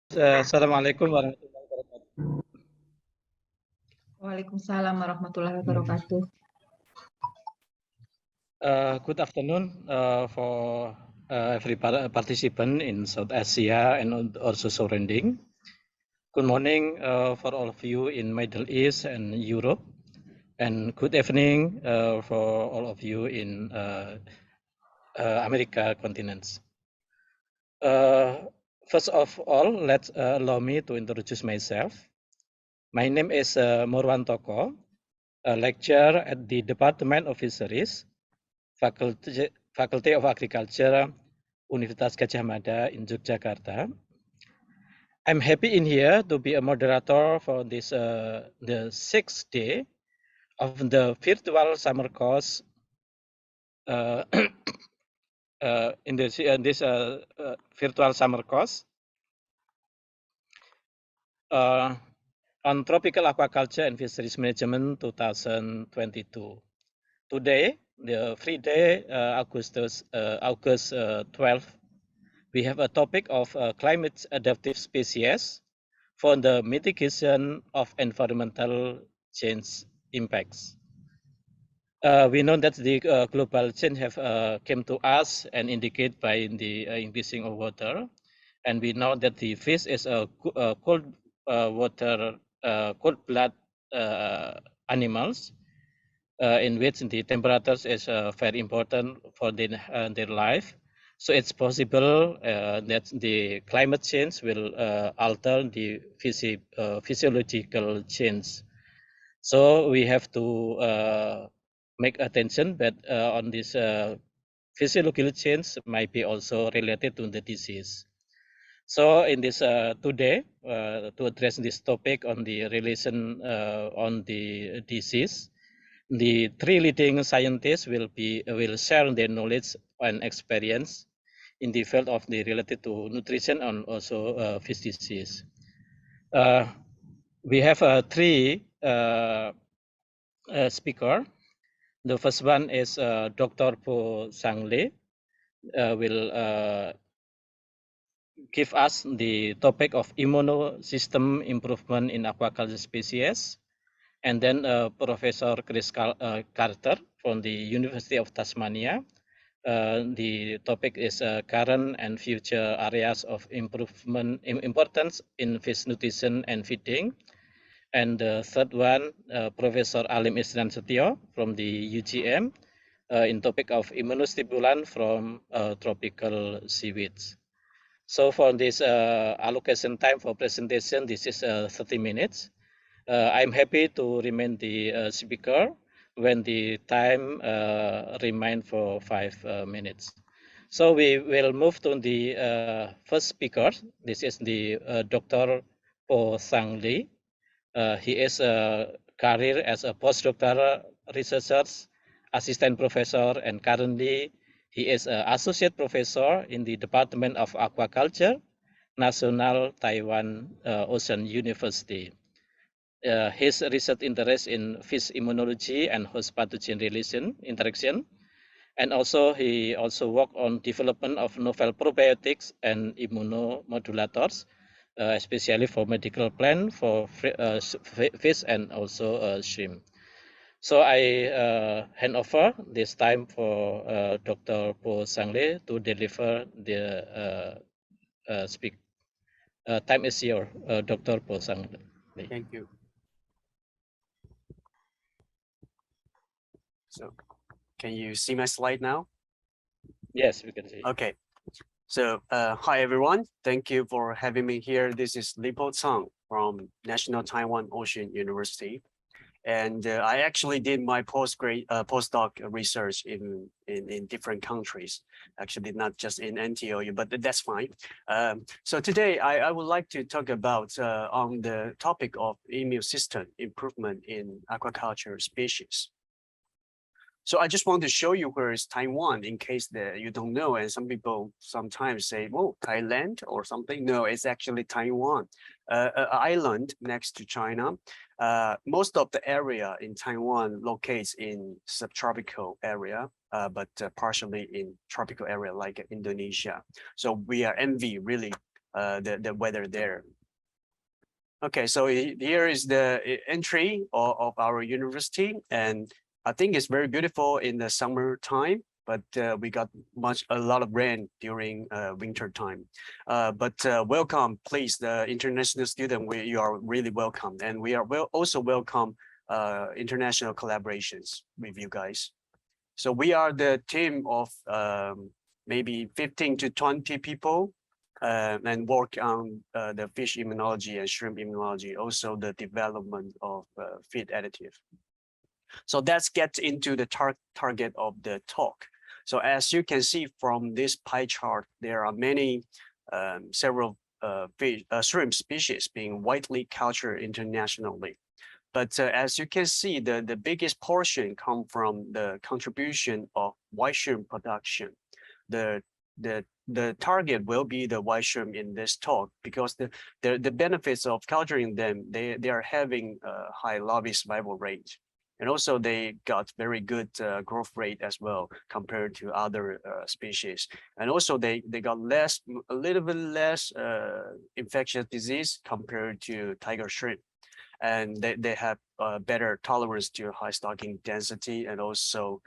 Assalamualaikum warahmatullahi wabarakatuh. Waalaikumsalam warahmatullahi wabarakatuh. Good afternoon for every participant in South Asia and also surrounding. Good morning for all of you in Middle East and Europe, and good evening for all of you in America continents. First of all, let's allow me to introduce myself. My name is Morwan Toko, a lecturer at the Department of Fisheries, Faculty of Agriculture, Universitas Gadjah Mada in Yogyakarta. I'm happy in here to be a moderator for this the 6th day of the virtual summer course in this virtual summer course on Tropical Aquaculture and Fisheries Management 2022. Today, the free day, August 12th, we have a topic of climate adaptive species for the mitigation of environmental change impacts. We know that the global change have came to us and indicate by the increasing of water, and we know that the fish is a cold water, cold blood animals. In which the temperatures is very important for their life. So it's possible that the climate change will alter the physiological change. So we have to make attention that on this physiological change might be also related to the disease. So in this today, to address this topic on the relation on the disease, the three leading scientists will share their knowledge and experience in the field of the related to nutrition and also fish disease. We have three speakers. The first one is Dr. Tsang will give us the topic of immunosystem improvement in aquaculture species. And then Professor Chris Gartner from the University of Tasmania. The topic is current and future areas of importance in fish nutrition and feeding. And the third one, Professor Alim Isnansetyo from the UGM in topic of immunostimulant from tropical seaweeds. So for this allocation time for presentation, this is 30 minutes. I'm happy to remain the speaker when the time remain for 5 minutes. So we will move to the first speaker. This is the Dr. Tsang. He is a career as a postdoctoral researcher, assistant professor, and currently he is an associate professor in the Department of Aquaculture, National Taiwan Ocean University. His research interest in fish immunology and host pathogen interaction, and also he also worked on development of novel probiotics and immunomodulators, especially for medical plant for fish and also shrimp. So I hand over this time for Dr. Tsang to deliver the speak. Time is yours, Dr. Tsang. Thank you. So, can you see my slide now? Yes, we can see. Okay. So, hi everyone. Thank you for having me here. This is Tsang from National Taiwan Ocean University, and I actually did my postdoc research in different countries. Actually, not just in NTOU, but that's fine. So today I would like to talk about on the topic of immune system improvement in aquaculture species. So I just want to show you where is Taiwan in case that you don't know. And some people sometimes say, "Oh, Thailand or something." No, it's actually Taiwan, an island next to China. Most of the area in Taiwan locates in subtropical area, but partially in tropical area like Indonesia. So we are envy really the weather there. Okay, so here is the entry of our university, and I think it's very beautiful in the summertime, but we got a lot of rain during winter time. But welcome, please, the international student. You are really welcome, and we are also welcome international collaborations with you guys. So we are the team of maybe 15 to 20 people. And work on the fish immunology and shrimp immunology, also the development of feed additive. So let's get into the target of the talk. So as you can see from this pie chart, there are many, several shrimp species being widely cultured internationally. But as you can see, the biggest portion come from the contribution of white shrimp production. The target will be the white shrimp in this talk, because the benefits of culturing them, they are having a high larvae survival rate, and also they got very good growth rate as well compared to other species, and also they got a little bit less infectious disease compared to tiger shrimp, and they have better tolerance to high stocking density, and also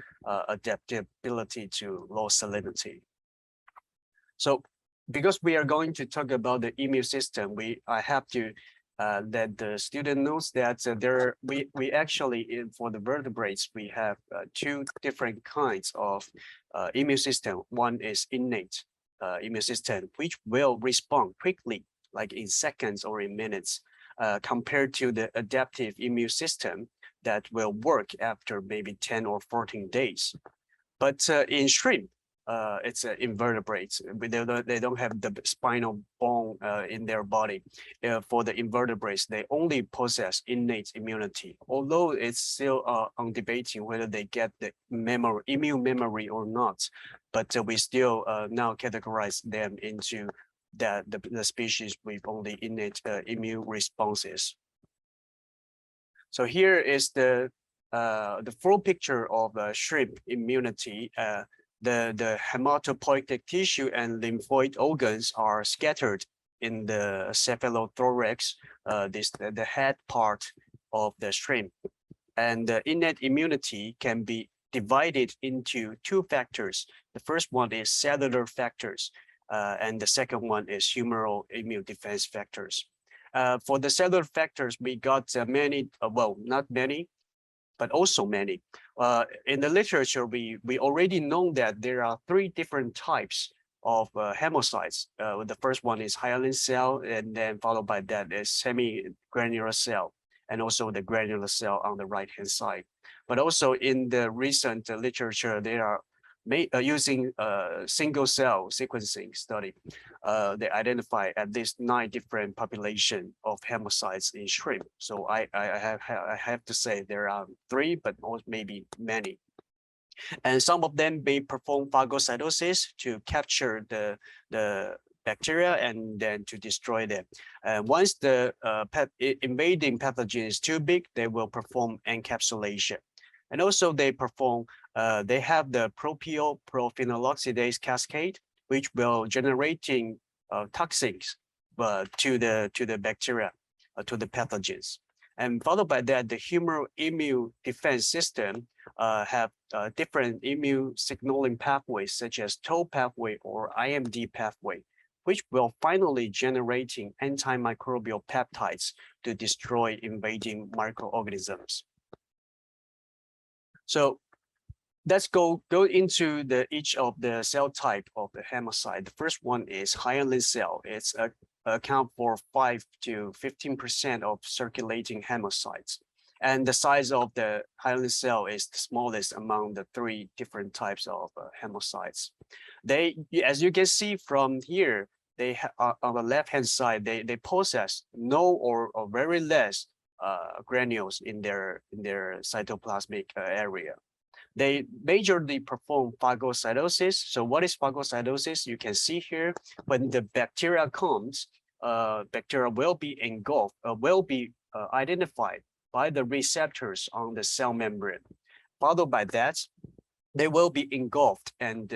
adaptability to low salinity. So because we are going to talk about the immune system, I have to let the student knows that we actually, for the vertebrates, we have two different kinds of immune system. One is innate immune system, which will respond quickly, like in seconds or in minutes, compared to the adaptive immune system that will work after maybe 10 or 14 days. But in shrimp, it's invertebrates. They don't have the spinal bone in their body. For the invertebrates, they only possess innate immunity. Although it's still on debating whether they get the immune memory or not, but we still now categorize them into the species with only innate immune responses. So here is the full picture of shrimp immunity. The hematopoietic tissue and lymphoid organs are scattered in the cephalothorax, the head part of the shrimp. And the innate immunity can be divided into two factors. The first one is cellular factors, and the second one is humoral immune defense factors. For the cellular factors, we got many, well, not many, but also many. In the literature, we already know that there are three different types of hemocytes. The first one is hyaline cell, and then followed by that is semi-granular cell, and also the granular cell on the right-hand side. But also in the recent literature, they are using single cell sequencing study. They identify at least 9 different population of hemocytes in shrimp. So I have to say there are 3, but maybe many. And some of them may perform phagocytosis to capture the bacteria and then to destroy them. Once the invading pathogen is too big, they will perform encapsulation. And also they perform, they have the propionophenol cascade, which will generating toxins to the bacteria, to the pathogens. And followed by that, the humoral immune defense system have different immune signaling pathways, such as TOL pathway or IMD pathway, which will finally generating antimicrobial peptides to destroy invading microorganisms. So let's go into each of the cell type of the hemocyte. The first one is hyaline cell. It's account for 5 to 15% of circulating hemocytes. And the size of the hyaline cell is the smallest among the 3 different types of hemocytes. They, as you can see from here, they on the left-hand side, they possess no or very less granules in their cytoplasmic area. They majorly perform phagocytosis. So what is phagocytosis? You can see here, when the bacteria comes, bacteria will be engulfed, will be identified by the receptors on the cell membrane. Followed by that, they will be engulfed and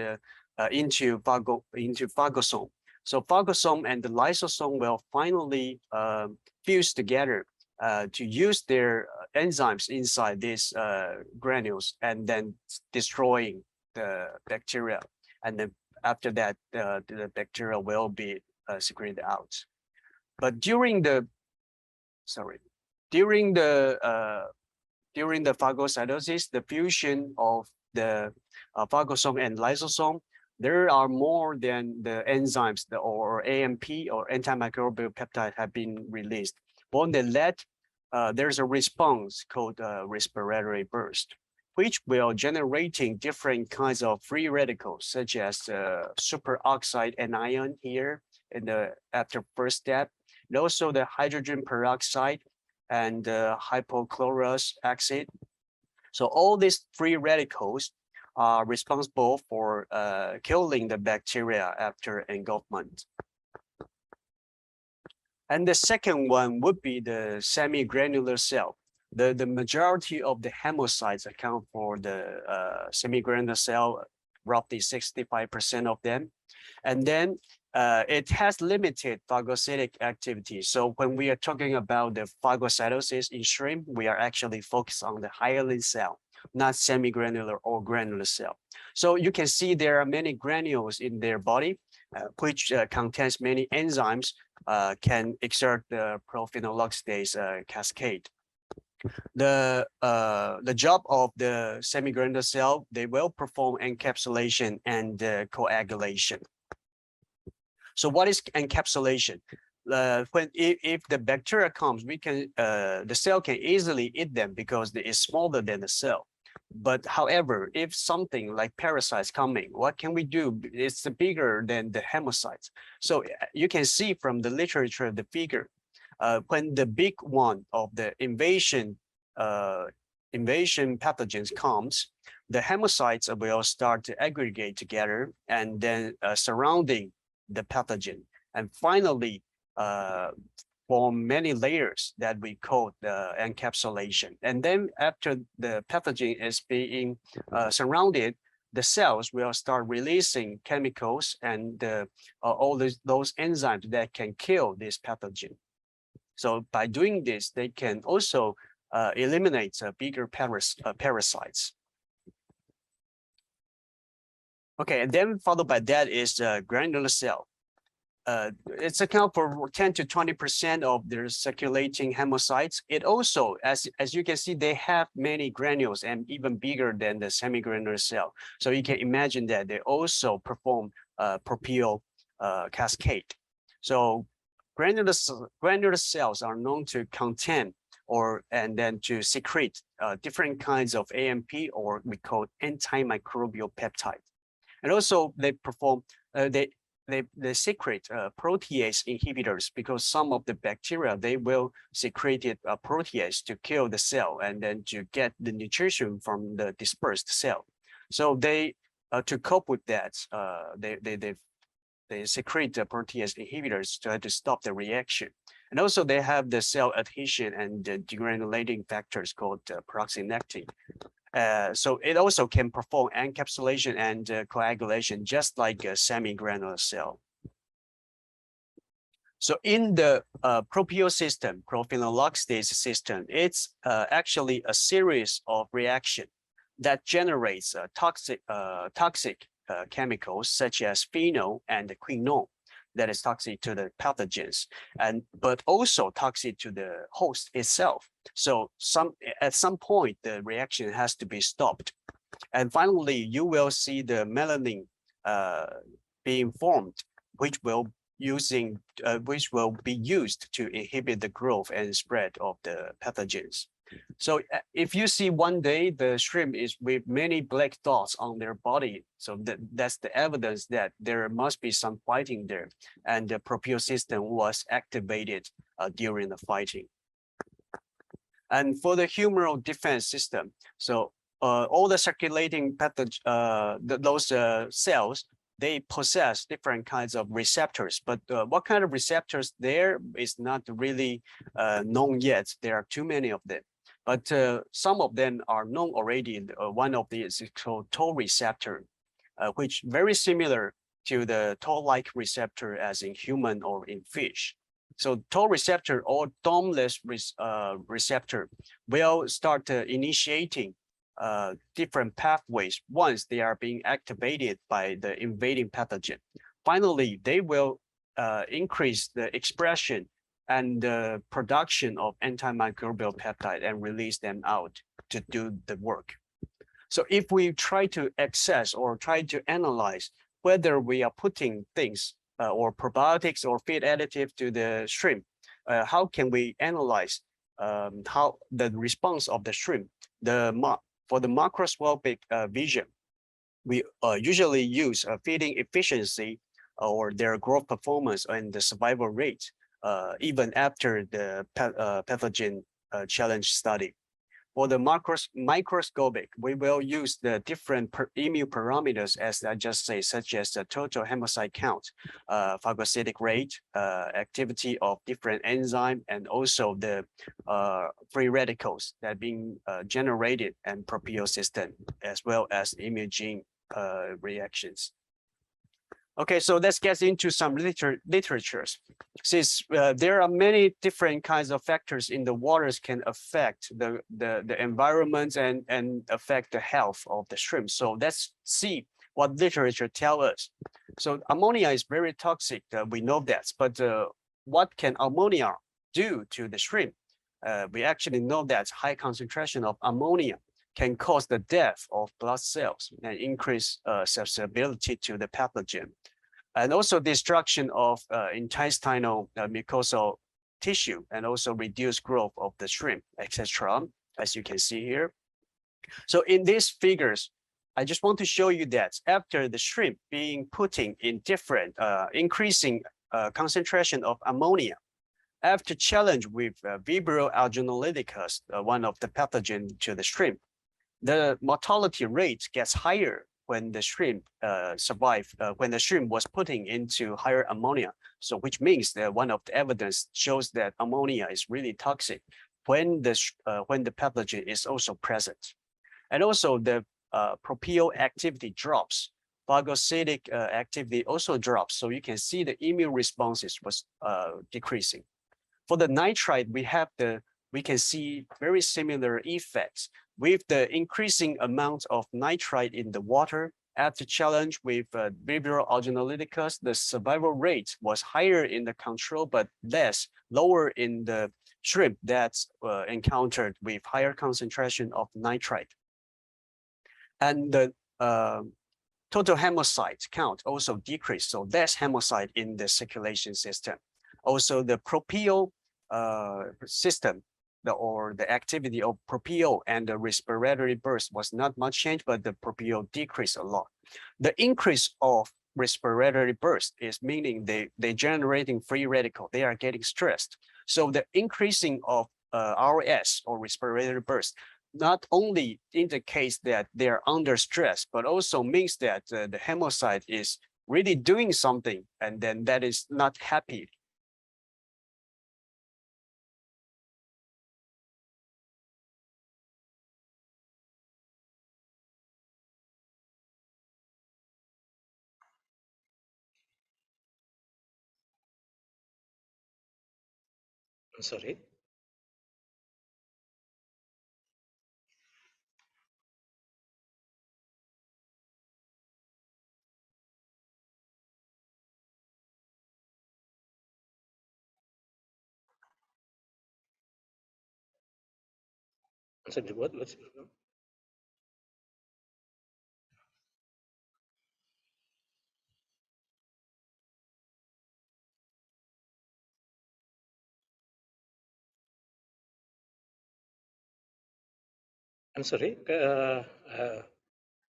into phagosome. So phagosome and the lysosome will finally fuse together to use their enzymes inside these granules and then destroying the bacteria. And then after that, the bacteria will be secreted out. But during the phagocytosis, the fusion of the phagosome and lysosome, there are more than the enzymes or AMP or antimicrobial peptide have been released. On the left, there's a response called respiratory burst, which will generating different kinds of free radicals, such as superoxide anion here in the after first step, and also the hydrogen peroxide and hypochlorous acid. So all these free radicals are responsible for killing the bacteria after engulfment. And the second one would be the semi-granular cell. The majority of the hemocytes account for the semi-granular cell, roughly 65% of them. And then it has limited phagocytic activity. So when we are talking about the phagocytosis in shrimp, we are actually focused on the hyaline cell, not semi-granular or granular cell. So you can see there are many granules in their body, which contains many enzymes, can exert the prophenol-oxidase cascade. The job of the semi-granular cell, they will perform encapsulation and coagulation. So what is encapsulation? If the bacteria comes, we can the cell can easily eat them because it is smaller than the cell. But however, if something like parasites coming, what can we do? It's bigger than the hemocytes. So you can see from the literature, the figure, when the big one of the invasion pathogens comes, the hemocytes will start to aggregate together and then surrounding the pathogen, and finally form many layers that we call the encapsulation. And then after the pathogen is being surrounded, the cells will start releasing chemicals and all those enzymes that can kill this pathogen. So by doing this, they can also eliminate bigger parasites. Okay, and then followed by that is the granular cell. It's account for 10 to 20% of their circulating hemocytes. It also, as you can see, they have many granules and even bigger than the semi-granular cell. So you can imagine that they also perform propel cascade. So granular cells are known to contain and then to secrete different kinds of AMP, or we call antimicrobial peptide. And also they perform, they secrete protease inhibitors, because some of the bacteria, they will secrete a protease to kill the cell and then to get the nutrition from the dispersed cell. So they, to cope with that, they secrete the protease inhibitors to stop the reaction. And also they have the cell adhesion and the degranulating factors called peroxynectin. So it also can perform encapsulation and coagulation, just like a semi-granular cell. So in the propel system, prophenol-oxidase system, it's actually a series of reactions that generates toxic chemicals such as phenol and quinone that is toxic to the pathogens, but also toxic to the host itself. So at some point, the reaction has to be stopped. And finally, you will see the melanin being formed, which will be used to inhibit the growth and spread of the pathogens. So if you see one day the shrimp is with many black dots on their body, so that's the evidence that there must be some fighting there, and the propel system was activated during the fighting. And for the humoral defense system, so all the circulating pathogens, cells, they possess different kinds of receptors, but what kind of receptors there is not really known yet. There are too many of them. But some of them are known already. One of these is called toll receptor, which very similar to the toll-like receptor as in human or in fish. So toll receptor or domeless receptor will start initiating different pathways once they are being activated by the invading pathogen. Finally, they will increase the expression and the production of antimicrobial peptide and release them out to do the work. So if we try to access or try to analyze whether we are putting things or probiotics or feed additive to the shrimp, how can we analyze how the response of the shrimp? For the macroscopic vision, we usually use feeding efficiency or their growth performance and the survival rate, even after the pathogen challenge study. For the microscopic, we will use the different immune parameters, as I just say, such as the total hemocyte count, phagocytic rate, activity of different enzyme, and also the free radicals that are being generated and propio system, as well as imaging reactions. Okay, so let's get into some literatures. Since there are many different kinds of factors in the waters can affect the environment and affect the health of the shrimp. So let's see what literature tell us. So ammonia is very toxic, we know that, but what can ammonia do to the shrimp? We actually know that high concentration of ammonia can cause the death of blood cells and increase susceptibility to the pathogen. And also destruction of intestinal mucosal tissue, and also reduced growth of the shrimp, etc., as you can see here. So in these figures, I just want to show you that after the shrimp being putting in different increasing concentration of ammonia, after challenge with Vibrio alginolyticus, one of the pathogen to the shrimp, the mortality rate gets higher when the shrimp when the shrimp was putting into higher ammonia. So which means that one of the evidence shows that ammonia is really toxic when the pathogen is also present. And also the propio activity drops, phagocytic activity also drops. So you can see the immune responses was decreasing. For the nitrite, we can see very similar effects with the increasing amount of nitrite in the water. After challenge with Vibrio alginolyticus, the survival rate was higher in the control, but lower in the shrimp that's encountered with higher concentration of nitrite. And the total hemocyte count also decreased, so less hemocyte in the circulation system. Also, the propio system, the activity of propio and the respiratory burst was not much change, but the propio decreased a lot. The increase of respiratory burst is meaning they're generating free radical, they are getting stressed. So the increasing of RS or respiratory burst not only indicates that they're under stress, but also means that the hemocyte is really doing something, and then that is not happy. Sorry. Sorry, what? I'm sorry.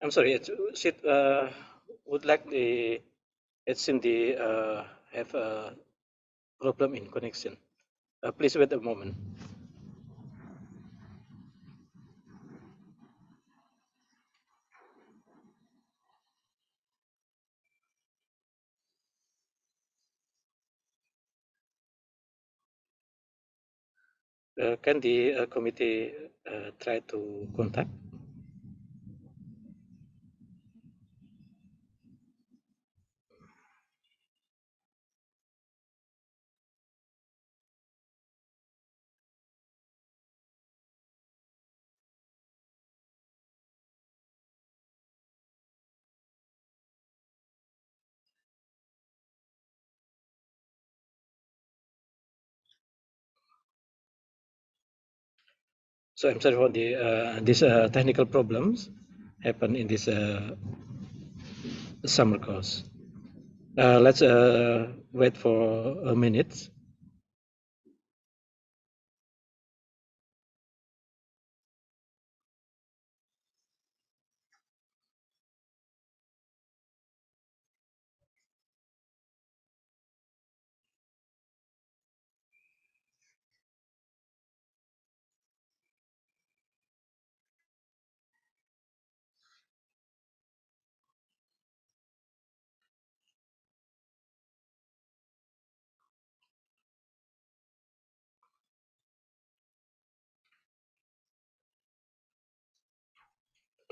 I'm sorry. Would like it's in the have a problem in connection. Please wait a moment. Can the committee try to contact? So I'm sorry for these technical problems happen in this summer course. Let's wait for a minute.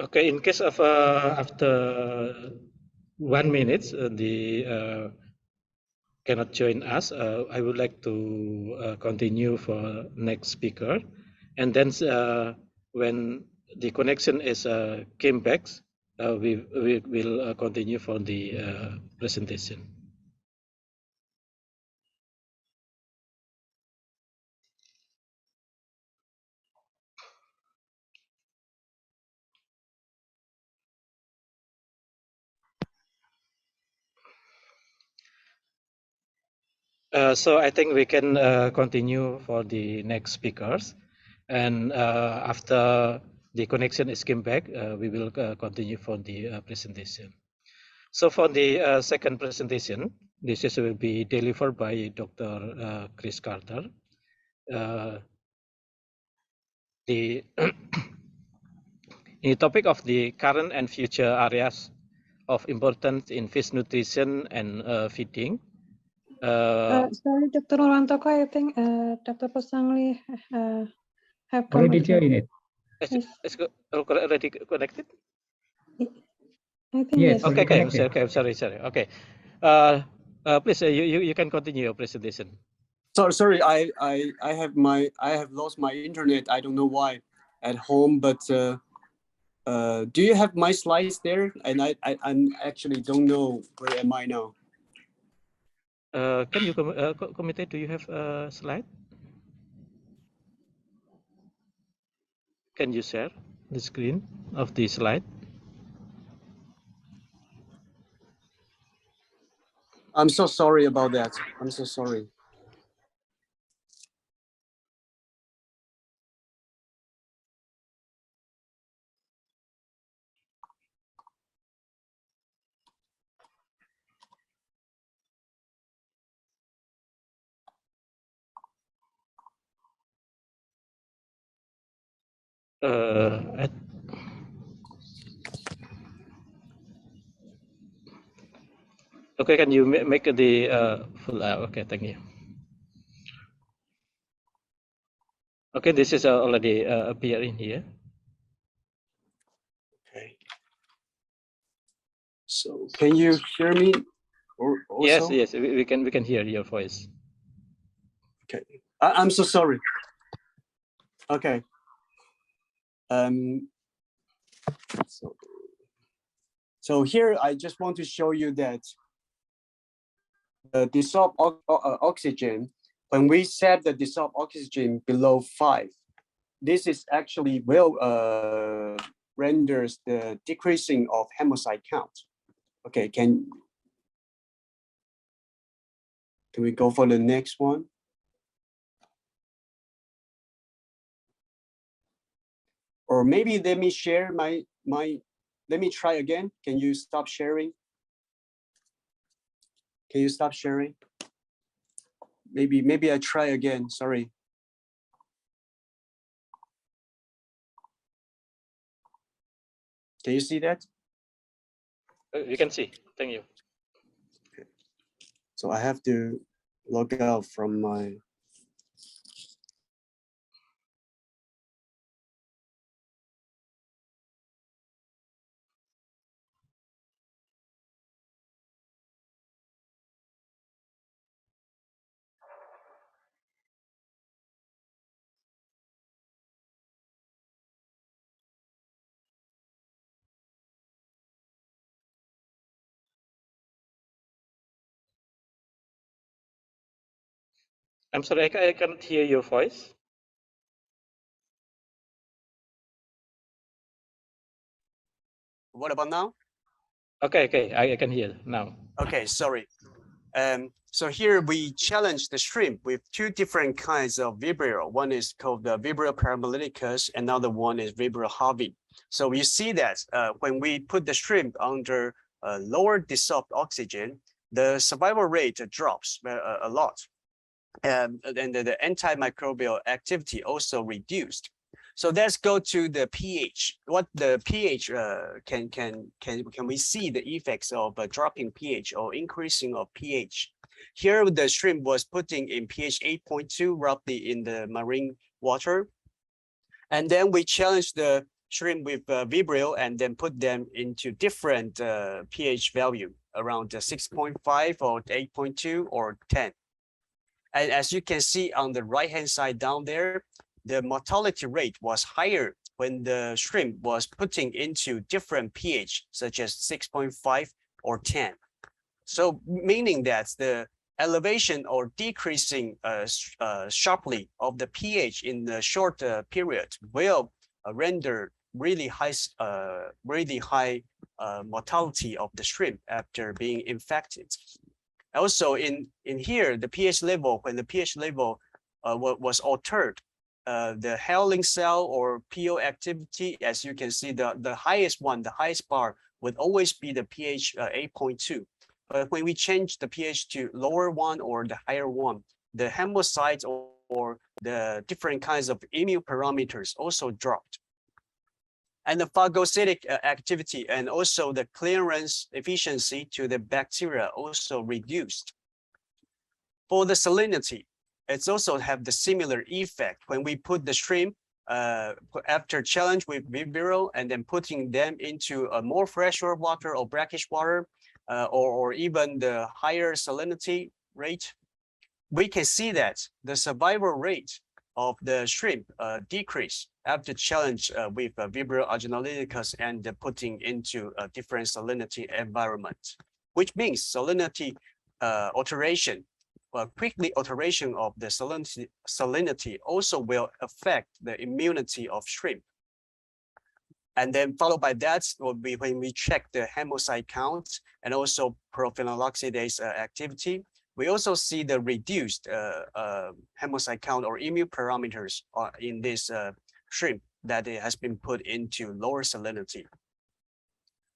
Okay, in case of after 1 minute, the cannot join us, I would like to continue for next speaker, and then when the connection is came back, we will continue for the presentation. So I think we can continue for the next speakers, and after the connection is came back, we will continue for the presentation. So for the second presentation, this is will be delivered by Dr. Chris Carter. The the topic of the current and future areas of importance in fish nutrition and feeding. Sorry, Dr. Orantoko, I think Dr. Pasangli have Already connected. joined it. Is already connected? I think Yes, yes. Okay, already okay, connected. sorry. Okay. Please, you can continue your presentation. Sorry, I have lost my internet. I don't know why at home, but do you have my slides there? And I'm actually don't know where am I now. Can you comment? Do you have a slide? Can you share the screen of the slide? I'm so sorry about that. I'm so sorry. Okay, can you make the full? Okay, thank you. Okay, this is already appearing here. Okay. So can you hear me? Or also? Yes, we can hear your voice. Okay. I'm so sorry. Okay. So here I just want to show you that the dissolved oxygen, when we set the dissolved oxygen below 5, this is actually will renders the decreasing of hemocyte count. Okay, can we go for the next one? Or maybe let me share let me try again. Can you stop sharing? Can you stop sharing? Maybe I try again, sorry. Can you see that? We can see, thank you. Okay. So I have to log out from my. I'm sorry, I can't hear your voice. What about now? Okay, I can hear now. Okay, sorry. So here we challenge the shrimp with two different kinds of Vibrio. One is called the Vibrio paramolyticus, another one is Vibrio harvey. So you see that when we put the shrimp under lower dissolved oxygen, the survival rate drops a lot. And the antimicrobial activity also reduced. So let's go to the pH. What the pH can we see the effects of dropping pH or increasing of pH? Here the shrimp was putting in pH 8.2 roughly in the marine water, and then we challenged the shrimp with Vibrio and then put them into different pH value around 6.5 or 8.2 or 10. And as you can see on the right-hand side down there, the mortality rate was higher when the shrimp was putting into different pH, such as 6.5 or 10. So meaning that the elevation or decreasing sharply of the pH in the short period will render really high mortality of the shrimp after being infected. Also in here, the pH level, when the pH level was altered, the Helling cell or PO activity, as you can see, the highest one, the highest bar would always be the pH 8.2. But when we change the pH to lower one or the higher one, the hemocytes or the different kinds of immune parameters also dropped. And the phagocytic activity and also the clearance efficiency to the bacteria also reduced. For the salinity, it's also have the similar effect when we put the shrimp after challenge with Vibrio and then putting them into a more freshwater water or brackish water or even the higher salinity rate, we can see that the survival rate of the shrimp decrease after challenge with Vibrio agenolyticus and putting into a different salinity environment, which means salinity alteration. Quickly alteration of the salinity also will affect the immunity of shrimp. And then followed by that will be when we check the hemocyte count and also prophenol oxidase activity. We also see the reduced hemocyte count or immune parameters in this shrimp that it has been put into lower salinity.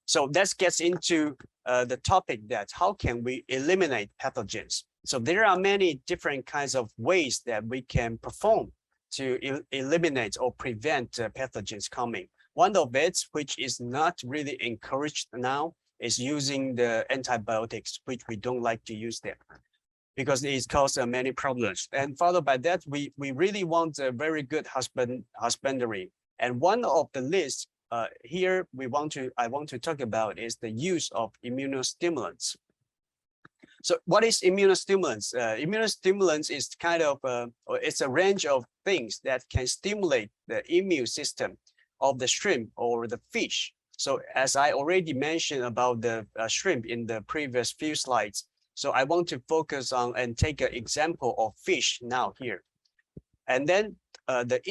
So that gets into the topic that how can we eliminate pathogens? So there are many different kinds of ways that we can perform to eliminate or prevent pathogens coming. One of it, which is not really encouraged now, is using the antibiotics, which we don't like to use them because it causes many problems. And followed by that, we really want a very good husbandry. And one of the lists here I want to talk about is the use of immunostimulants. So what is immunostimulants? Immunostimulants is kind of it's a range of things that can stimulate the immune system of the shrimp or the fish. So as I already mentioned about the shrimp in the previous few slides, so I want to focus on and take an example of fish now here. And then the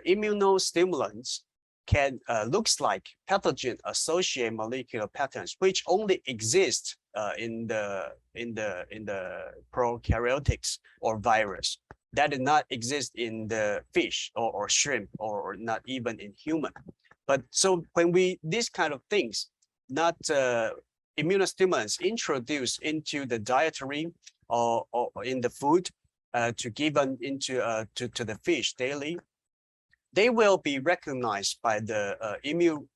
immunostimulants can looks like pathogen-associated molecular patterns, which only exist in the prokaryotics or virus. That did not exist in the fish or shrimp or not even in human. But so when these kind of things, not immunostimulants introduced into the dietary or in the food to give into to the fish daily, they will be recognized by the immune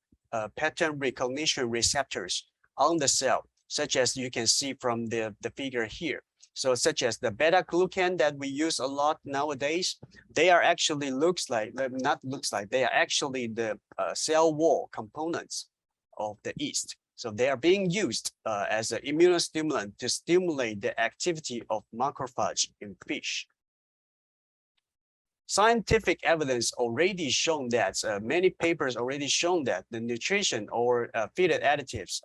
pattern recognition receptors on the cell, such as you can see from the figure here. So such as the beta glucan that we use a lot nowadays, they are actually they are actually the cell wall components of the yeast. So they are being used as an immunostimulant to stimulate the activity of macrophage in fish. Scientific evidence already shown that many papers already shown that the nutrition or feed additives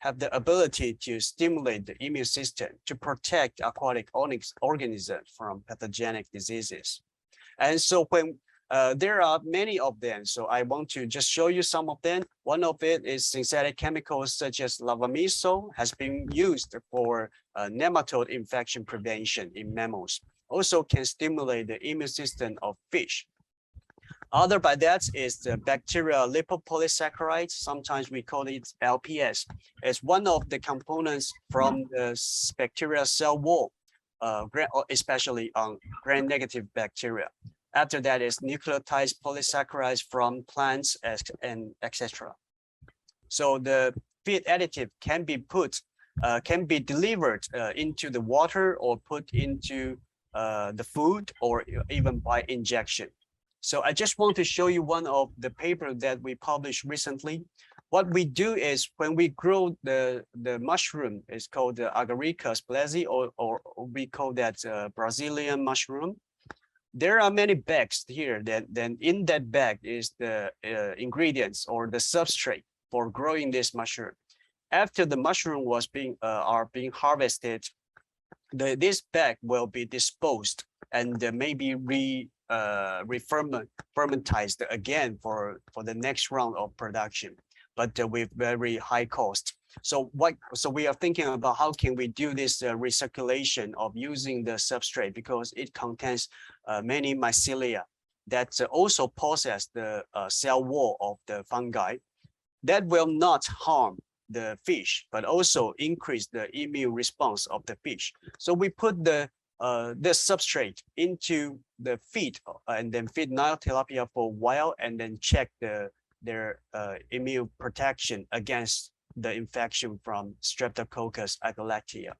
have the ability to stimulate the immune system to protect aquatic organisms from pathogenic diseases. And so when There are many of them, so I want to just show you some of them. One of it is synthetic chemicals such as lavamisole has been used for nematode infection prevention in mammals. Also can stimulate the immune system of fish. Other by that is the bacterial lipopolysaccharides. Sometimes we call it LPS. It's one of the components from the bacterial cell wall, especially on gram-negative bacteria. After that is nucleotide polysaccharides from plants and etc. So the feed additive can be delivered into the water or put into the food or even by injection. So I just want to show you one of the papers that we published recently. What we do is when we grow the mushroom, it's called the Agaricus blasi, or we call that Brazilian mushroom. There are many bags here. Then in that bag is the ingredients or the substrate for growing this mushroom. After the mushroom was being harvested, this bag will be disposed and maybe fermentized again for the next round of production, but with very high cost. So we are thinking about how can we do this recirculation of using the substrate, because it contains many mycelia that also possess the cell wall of the fungi that will not harm the fish, but also increase the immune response of the fish. So we put the substrate into the feed and then feed Nile tilapia for a while and then check their immune protection against the infection from Streptococcus agalactiae.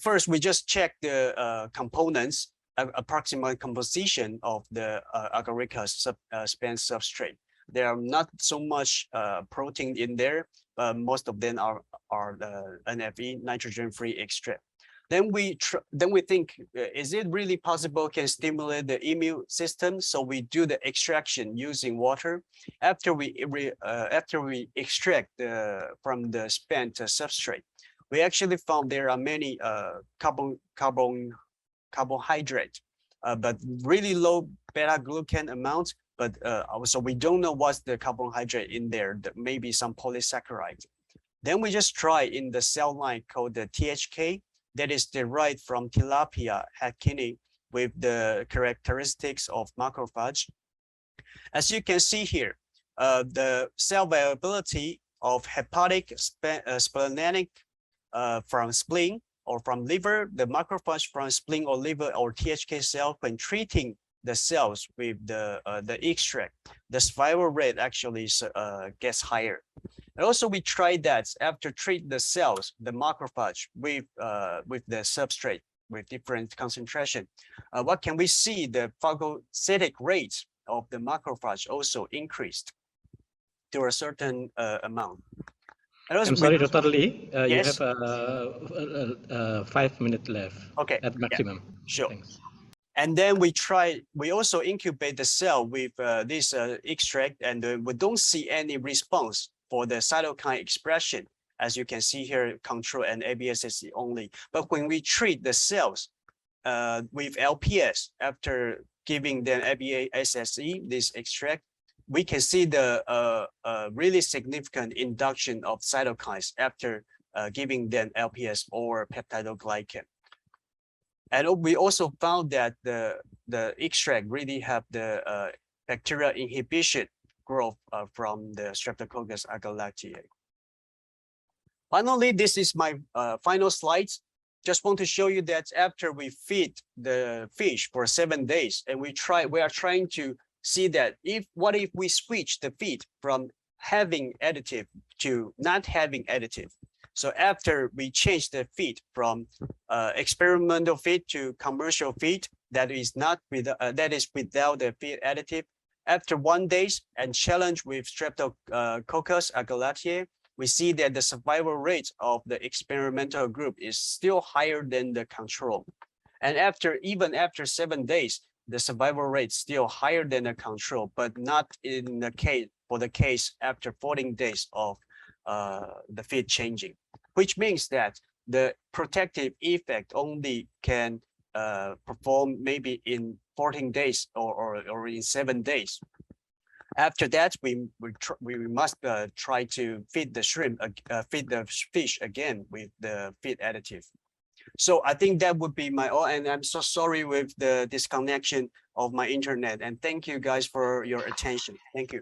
First, we just check the components, approximate composition of the Agaricus span substrate. There are not so much protein in there, but most of them are the NFE, nitrogen-free extract. Then we think, is it really possible can stimulate the immune system? So we do the extraction using water. After we extract from the spent substrate, we actually found there are many carbohydrate, but really low beta-glucan amounts. But so we don't know what's the carbohydrate in there. Maybe some polysaccharide. Then we just try in the cell line called the THK. That is derived from tilapia hakini with the characteristics of macrophage. As you can see here, the cell viability of hepatic splenic from spleen or from liver, the macrophage from spleen or liver or THK cell, when treating the cells with the extract, the survival rate actually gets higher. And also we tried that after treat the cells, the macrophage with the substrate with different concentration. What can we see? The phagocytic rate of the macrophage also increased to a certain amount. I'm sorry, Dr. Lee, yes? you have 5 minutes left. Okay. At maximum. Yeah, sure. Thanks. And then we also incubate the cell with this extract, and we don't see any response for the cytokine expression. As you can see here, control and ABSSE only. But when we treat the cells with LPS, after giving them ABSSE, this extract, we can see the really significant induction of cytokines after giving them LPS or peptidoglycan. And we also found that the extract really have the bacterial inhibition growth from the Streptococcus agalactiae. Finally, this is my final slides. Just want to show you that after we feed the fish for 7 days, and we are trying to see that what if we switch the feed from having additive to not having additive. So after we change the feed from experimental feed to commercial feed that is without the feed additive, after 1 day and challenge with Streptococcus agalactiae, we see that the survival rate of the experimental group is still higher than the control. And even after 7 days, the survival rate is still higher than the control, but not in the case after 14 days of the feed changing, which means that the protective effect only can perform maybe in 14 days or in 7 days. After that, we must try to feed the shrimp, feed the fish again with the feed additive. So I think that would be my all, and I'm so sorry with the disconnection of my internet. And thank you guys for your attention. Thank you.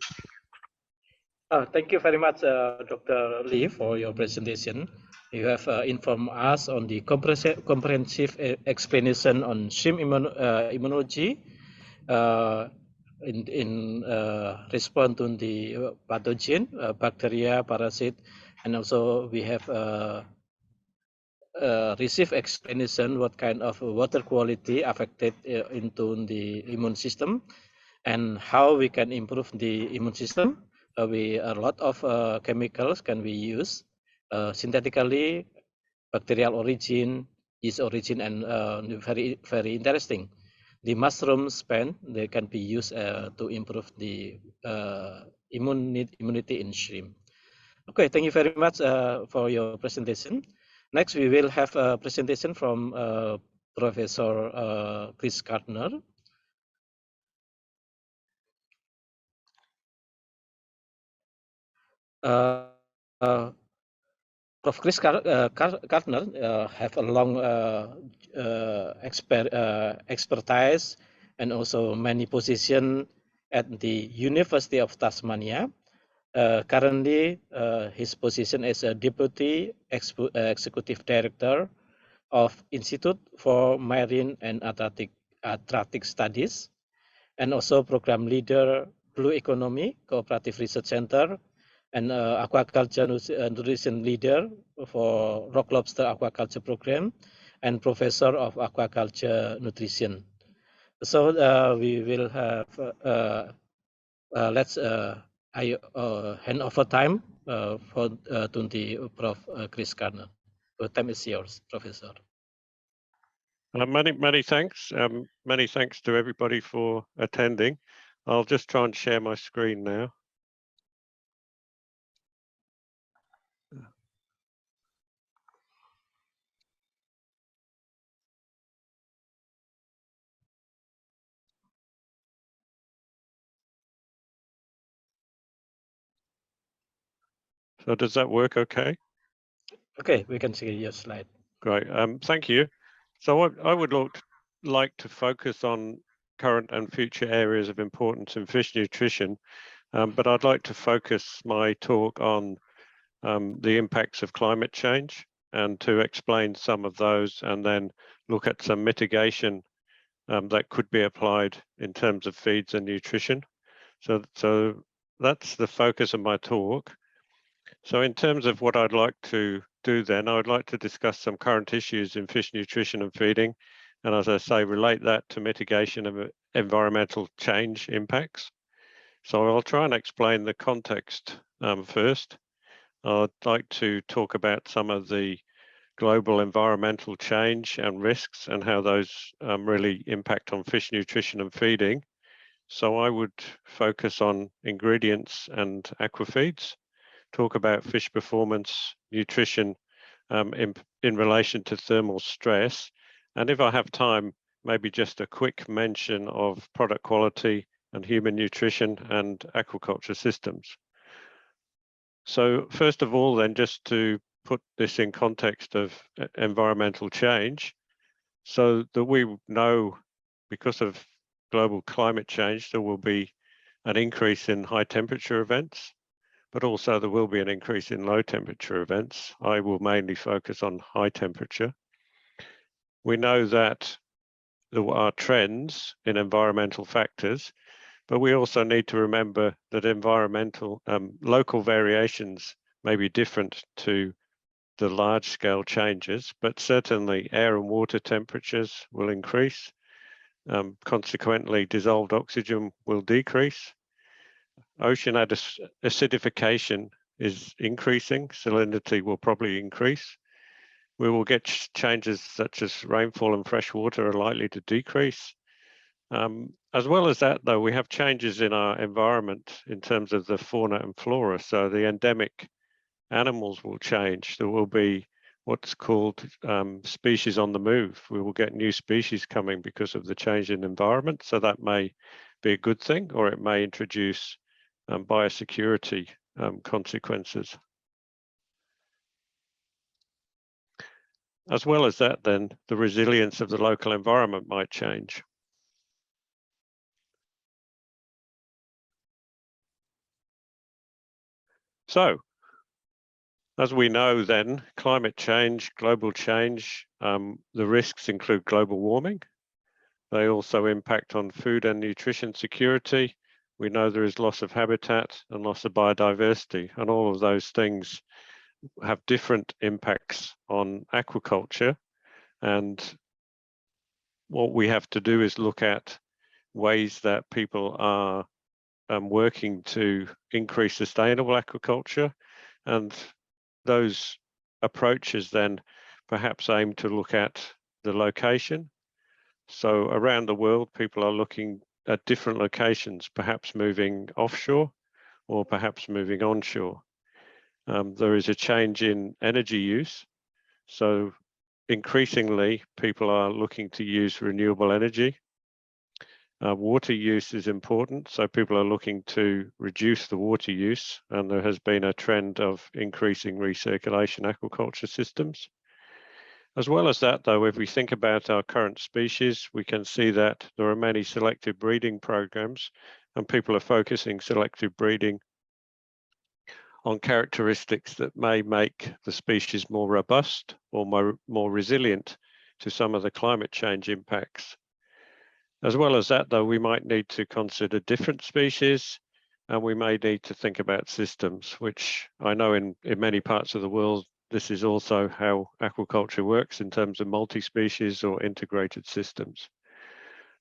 Thank you very much, Dr. Lee, for your presentation. You have informed us on the comprehensive explanation on shrimp immunology in response to the pathogen, bacteria, parasite, and also we have received explanation what kind of water quality affected into the immune system and how we can improve the immune system. A lot of chemicals can be used synthetically, bacterial origin, yeast origin, and very interesting. The mushroom span, they can be used to improve the immunity in shrimp. Okay, thank you very much for your presentation. Next, we will have a presentation from Professor Chris Gartner. Prof. Chris Gartner have a long expertise and also many positions at the University of Tasmania. Currently, his position is a Deputy Executive Director of Institute for Marine and Atlantic Studies, and also Program Leader Blue Economy Cooperative Research Center, and Aquaculture Nutrition Leader for Rock Lobster Aquaculture Program, and Professor of Aquaculture Nutrition. So we will have, let's I hand over time for to the Prof. Chris Gartner. The time is yours, Professor. Many thanks. Many thanks to everybody for attending. I'll just try and share my screen now. So does that work okay? Okay, we can see your slide. Great, thank you. So I would like to focus on current and future areas of importance in fish nutrition, but I'd like to focus my talk on the impacts of climate change and to explain some of those and then look at some mitigation that could be applied in terms of feeds and nutrition. So that's the focus of my talk. So in terms of what I'd like to do then, I would like to discuss some current issues in fish nutrition and feeding, and as I say, relate that to mitigation of environmental change impacts. So I'll try and explain the context first. I'd like to talk about some of the global environmental change and risks and how those really impact on fish nutrition and feeding. So I would focus on ingredients and aquafeeds, talk about fish performance, nutrition in relation to thermal stress. And if I have time, maybe just a quick mention of product quality and human nutrition and aquaculture systems. So first of all, then, just to put this in context of environmental change, so that we know because of global climate change, there will be an increase in high temperature events, but also there will be an increase in low temperature events. I will mainly focus on high temperature. We know that there are trends in environmental factors, but we also need to remember that environmental local variations may be different to the large scale changes, but certainly air and water temperatures will increase. Consequently, dissolved oxygen will decrease. Ocean acidification is increasing, salinity will probably increase. We will get changes such as rainfall and fresh water are likely to decrease. As well as that, though, we have changes in our environment in terms of the fauna and flora. So the endemic animals will change. There will be what's called species on the move. We will get new species coming because of the change in environment. So that may be a good thing, or it may introduce biosecurity consequences. As well as that, then, the resilience of the local environment might change. So, as we know then, climate change, global change, the risks include global warming. They also impact on food and nutrition security. We know there is loss of habitat and loss of biodiversity, and all of those things have different impacts on aquaculture. And what we have to do is look at ways that people are working to increase sustainable aquaculture, and those approaches then perhaps aim to look at the location. So around the world, people are looking at different locations, perhaps moving offshore or perhaps moving onshore. There is a change in energy use. So increasingly, people are looking to use renewable energy. Water use is important, so people are looking to reduce the water use, and there has been a trend of increasing recirculation aquaculture systems. As well as that, though, if we think about our current species, we can see that there are many selective breeding programs, and people are focusing selective breeding on characteristics that may make the species more robust or more resilient to some of the climate change impacts. As well as that, though, we might need to consider different species, and we may need to think about systems, which I know in many parts of the world, this is also how aquaculture works in terms of multi-species or integrated systems.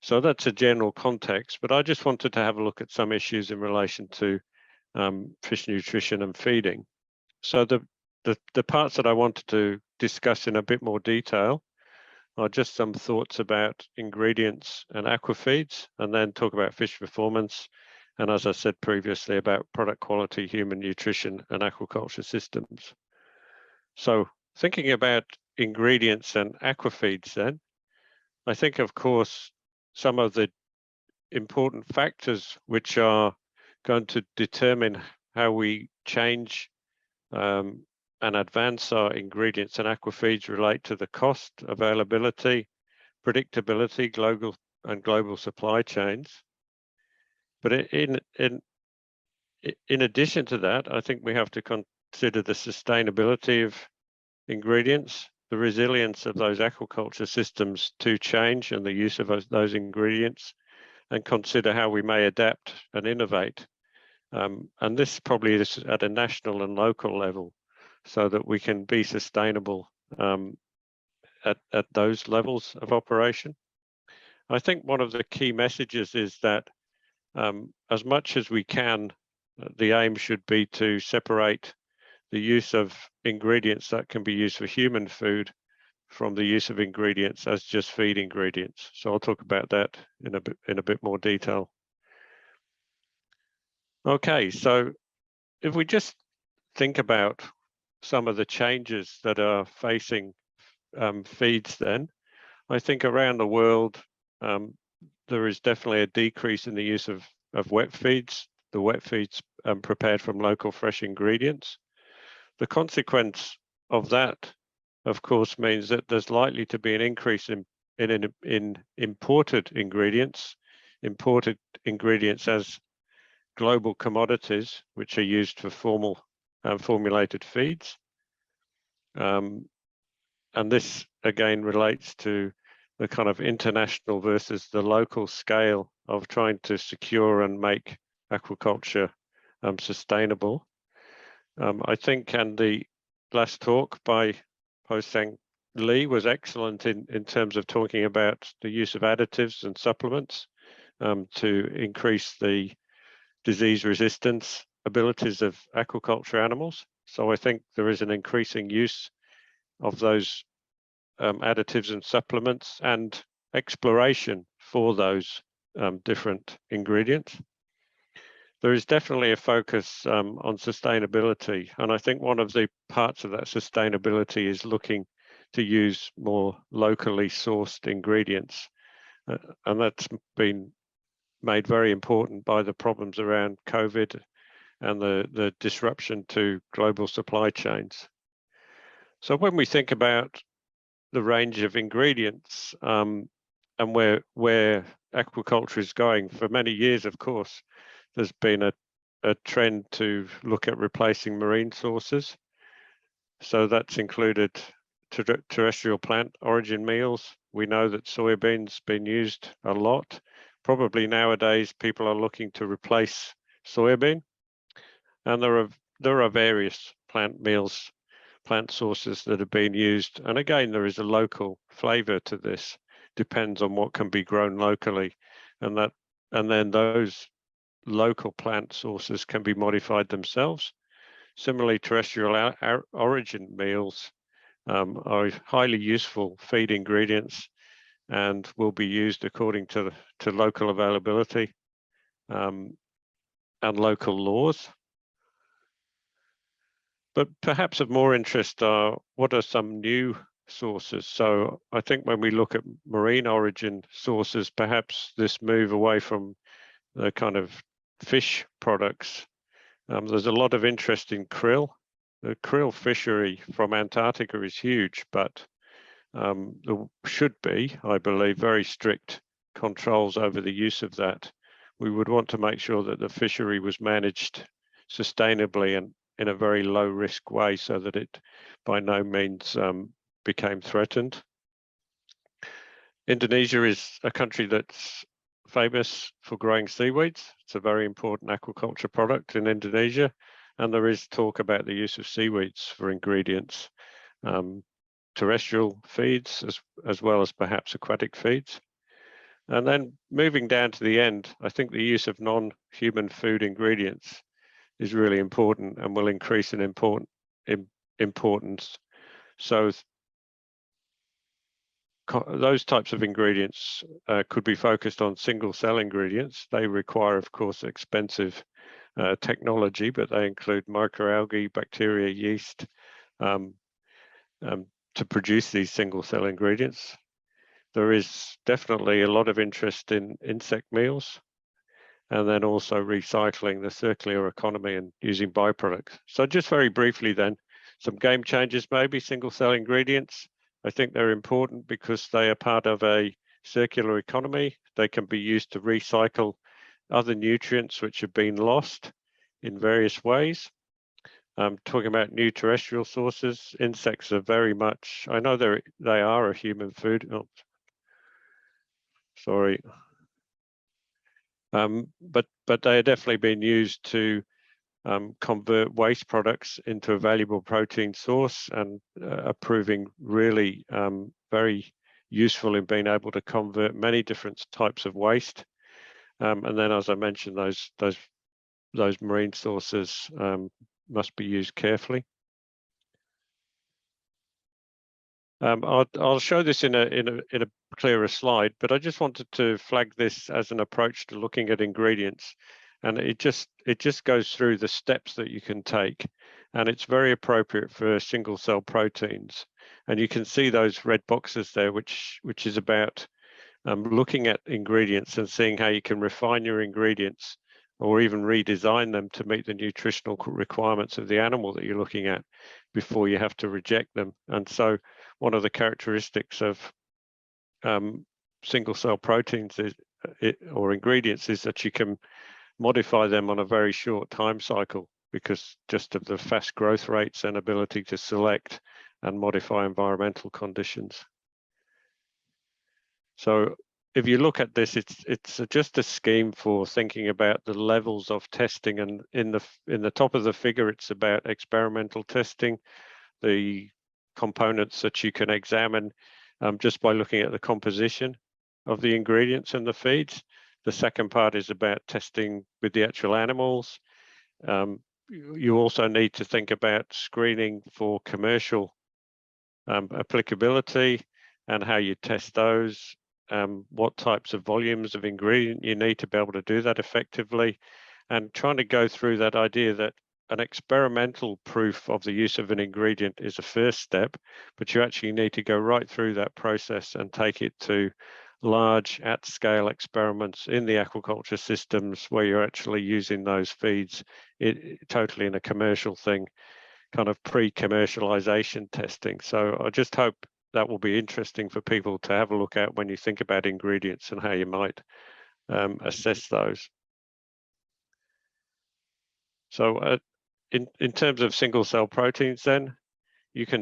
So that's a general context, but I just wanted to have a look at some issues in relation to fish nutrition and feeding. So the parts that I wanted to discuss in a bit more detail are just some thoughts about ingredients and aquafeeds, and then talk about fish performance, and as I said previously, about product quality, human nutrition, and aquaculture systems. So thinking about ingredients and aquafeeds then, I think, of course, some of the important factors which are going to determine how we change and advance our ingredients and aquafeeds relate to the cost, availability, predictability, global supply chains. But in addition to that, I think we have to consider the sustainability of ingredients, the resilience of those aquaculture systems to change and the use of those ingredients, and consider how we may adapt and innovate. And this probably is at a national and local level, so that we can be sustainable at those levels of operation. I think one of the key messages is that as much as we can, the aim should be to separate the use of ingredients that can be used for human food from the use of ingredients as just feed ingredients. So I'll talk about that in a bit more detail. Okay, so if we just think about some of the changes that are facing feeds then, I think around the world, there is definitely a decrease in the use of wet feeds, the wet feeds prepared from local fresh ingredients. The consequence of that, of course, means that there's likely to be an increase in imported ingredients as global commodities, which are used for formal formulated feeds. And this again relates to the kind of international versus the local scale of trying to secure and make aquaculture sustainable. I think, and the last talk by Tsang was excellent in terms of talking about the use of additives and supplements to increase the disease resistance abilities of aquaculture animals. So I think there is an increasing use of those additives and supplements and exploration for those different ingredients. there is definitely a focus on sustainability. And I think one of the parts of that sustainability is looking to use more locally sourced ingredients. And that's been made very important by the problems around COVID and the disruption to global supply chains. So when we think about the range of ingredients and where aquaculture is going, for many years, of course, there's been a trend to look at replacing marine sources. So that's included terrestrial plant origin meals. We know that soybeans been used a lot. Probably nowadays people are looking to replace soybean, and there are various plant meals, plant sources that have been used. And again, there is a local flavor to this, depends on what can be grown locally, and then those local plant sources can be modified themselves. Similarly, terrestrial origin meals are highly useful feed ingredients and will be used according to local availability and local laws. But perhaps of more interest are what are some new sources. So I think when we look at marine origin sources, perhaps this move away from the kind of fish products, there's a lot of interest in krill. The krill fishery from Antarctica is huge, but there should be, I believe, very strict controls over the use of that. We would want to make sure that the fishery was managed sustainably and in a very low risk way so that it by no means became threatened. Indonesia is a country that's famous for growing seaweeds. It's a very important aquaculture product in Indonesia, and there is talk about the use of seaweeds for ingredients, terrestrial feeds as well as perhaps aquatic feeds. And then moving down to the end, I think the use of non-human food ingredients is really important and will increase in importance. So those types of ingredients could be focused on single cell ingredients. They require, of course, expensive technology, but they include microalgae, bacteria, yeast to produce these single cell ingredients. There is definitely a lot of interest in insect meals, and then also recycling, the circular economy and using byproducts. So just very briefly then, some game changers maybe, single cell ingredients. I think they're important because they are part of a circular economy. They can be used to recycle other nutrients which have been lost in various ways. Talking about new terrestrial sources, insects are very much, I know they are a human food. Oh, sorry. But they are definitely being used to convert waste products into a valuable protein source and are proving really very useful in being able to convert many different types of waste. And then, as I mentioned, those marine sources must be used carefully. I'll show this in a clearer slide, but I just wanted to flag this as an approach to looking at ingredients, and it just goes through the steps that you can take, and it's very appropriate for single cell proteins. And you can see those red boxes there, which is about looking at ingredients and seeing how you can refine your ingredients or even redesign them to meet the nutritional requirements of the animal that you're looking at before you have to reject them. And so one of the characteristics of single cell proteins or ingredients is that you can modify them on a very short time cycle because just of the fast growth rates and ability to select and modify environmental conditions. So if you look at this, it's just a scheme for thinking about the levels of testing, and in the top of the figure, it's about experimental testing, the components that you can examine just by looking at the composition of the ingredients in the feeds. The second part is about testing with the actual animals. You also need to think about screening for commercial applicability and how you test those. What types of volumes of ingredient you need to be able to do that effectively, and trying to go through that idea that an experimental proof of the use of an ingredient is a first step, but you actually need to go right through that process and take it to large at-scale experiments in the aquaculture systems where you're actually using those feeds totally in a commercial thing, kind of pre-commercialization testing. So I just hope that will be interesting for people to have a look at when you think about ingredients and how you might assess those. So in terms of single cell proteins, then you've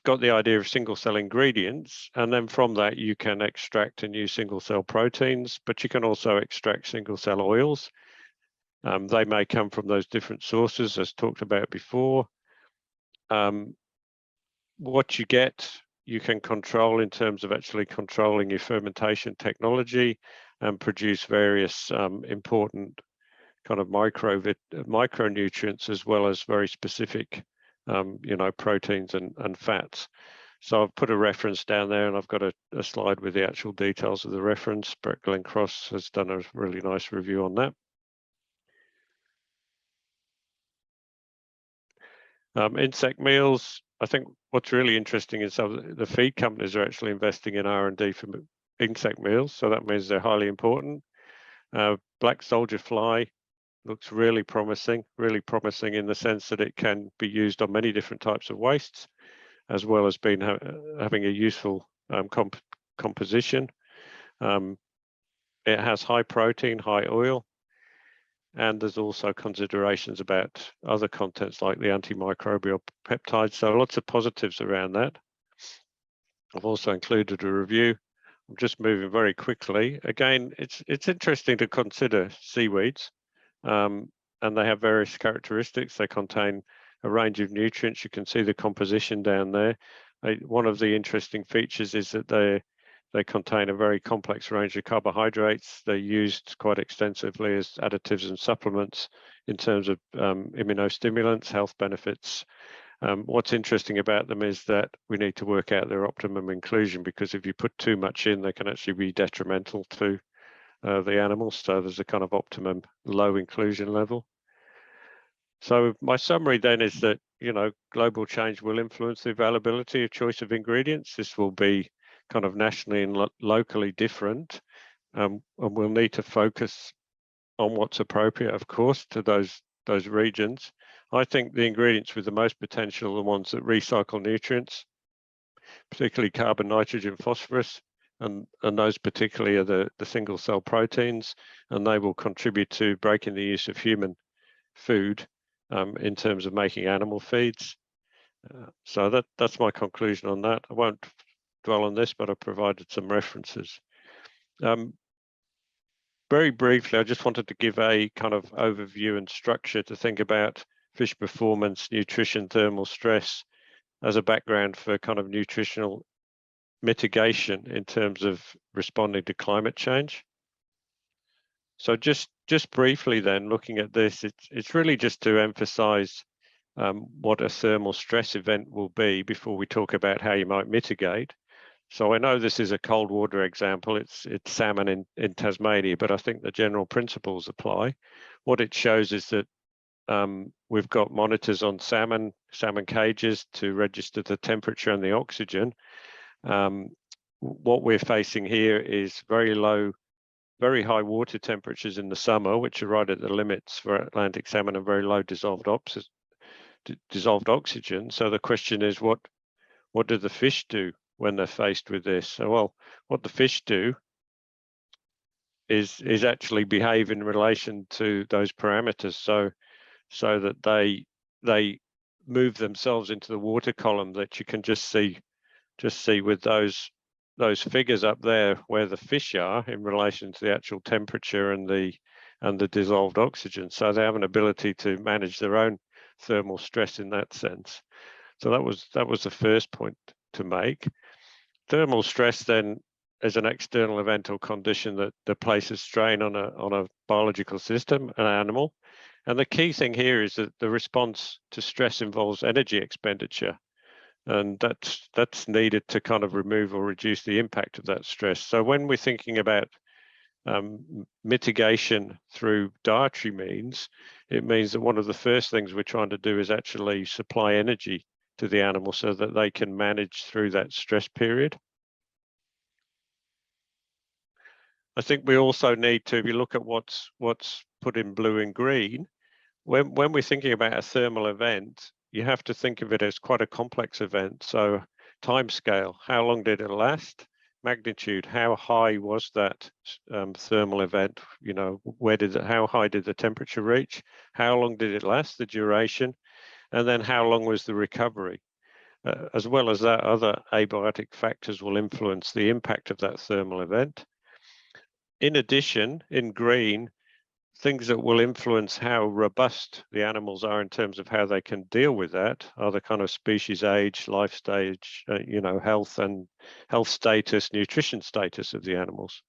got the idea of single cell ingredients, and then from that you can extract and use single cell proteins, but you can also extract single cell oils. They may come from those different sources as talked about before. What you get, you can control in terms of actually controlling your fermentation technology and produce various important kind of micronutrients, as well as very specific proteins and fats. So I've put a reference down there, and I've got a slide with the actual details of the reference. Brett Glencross has done a really nice review on that. Insect meals, I think what's really interesting is the feed companies are actually investing in R&D for insect meals, so that means they're highly important. Black soldier fly looks really promising in the sense that it can be used on many different types of wastes, as well as having a useful composition. It has high protein, high oil, and there's also considerations about other contents like the antimicrobial peptides. So lots of positives around that. I've also included a review. I'm just moving very quickly. Again, it's interesting to consider seaweeds. And they have various characteristics. They contain a range of nutrients. You can see the composition down there. One of the interesting features is that they contain a very complex range of carbohydrates. They're used quite extensively as additives and supplements in terms of immunostimulants, health benefits. What's interesting about them is that we need to work out their optimum inclusion, because if you put too much in, they can actually be detrimental to the animals. So there's a kind of optimum low inclusion level. So my summary then is that, global change will influence the availability of choice of ingredients. This will be kind of nationally and locally different, and we'll need to focus on what's appropriate, of course, to those regions. I think the ingredients with the most potential are the ones that recycle nutrients, particularly carbon, nitrogen, phosphorus, and those particularly are the single cell proteins, and they will contribute to breaking the use of human food in terms of making animal feeds. So that's my conclusion on that. I won't dwell on this, but I've provided some references. Very briefly, I just wanted to give a kind of overview and structure to think about fish performance, nutrition, thermal stress as a background for kind of nutritional mitigation in terms of responding to climate change. So just briefly then, looking at this, it's really just to emphasize what a thermal stress event will be before we talk about how you might mitigate. So I know this is a cold water example, it's salmon in Tasmania, but I think the general principles apply. What it shows is that we've got monitors on salmon cages to register the temperature and the oxygen. What we're facing here is very high water temperatures in the summer, which are right at the limits for Atlantic salmon, and very low dissolved oxygen. So the question is, what do the fish do when they're faced with this? So, well, what the fish do is actually behave in relation to those parameters, so that they move themselves into the water column that you can just see with those figures up there where the fish are in relation to the actual temperature and the dissolved oxygen. So they have an ability to manage their own thermal stress in that sense. So that was the first point to make. Thermal stress then is an external event or condition that places strain on a biological system, an animal. And the key thing here is that the response to stress involves energy expenditure. And that's needed to kind of remove or reduce the impact of that stress. So when we're thinking about mitigation through dietary means, it means that one of the first things we're trying to do is actually supply energy to the animal so that they can manage through that stress period. I think we also need to, if you look at what's put in blue and green, when we're thinking about a thermal event, you have to think of it as quite a complex event. So time scale, how long did it last? Magnitude, how high was that thermal event? You know, how high did the temperature reach? How long did it last, the duration? And then how long was the recovery? As well as that, other abiotic factors will influence the impact of that thermal event. In addition, in green, things that will influence how robust the animals are in terms of how they can deal with that are the kind of species age, life stage, you know, health status, nutrition status of the animals.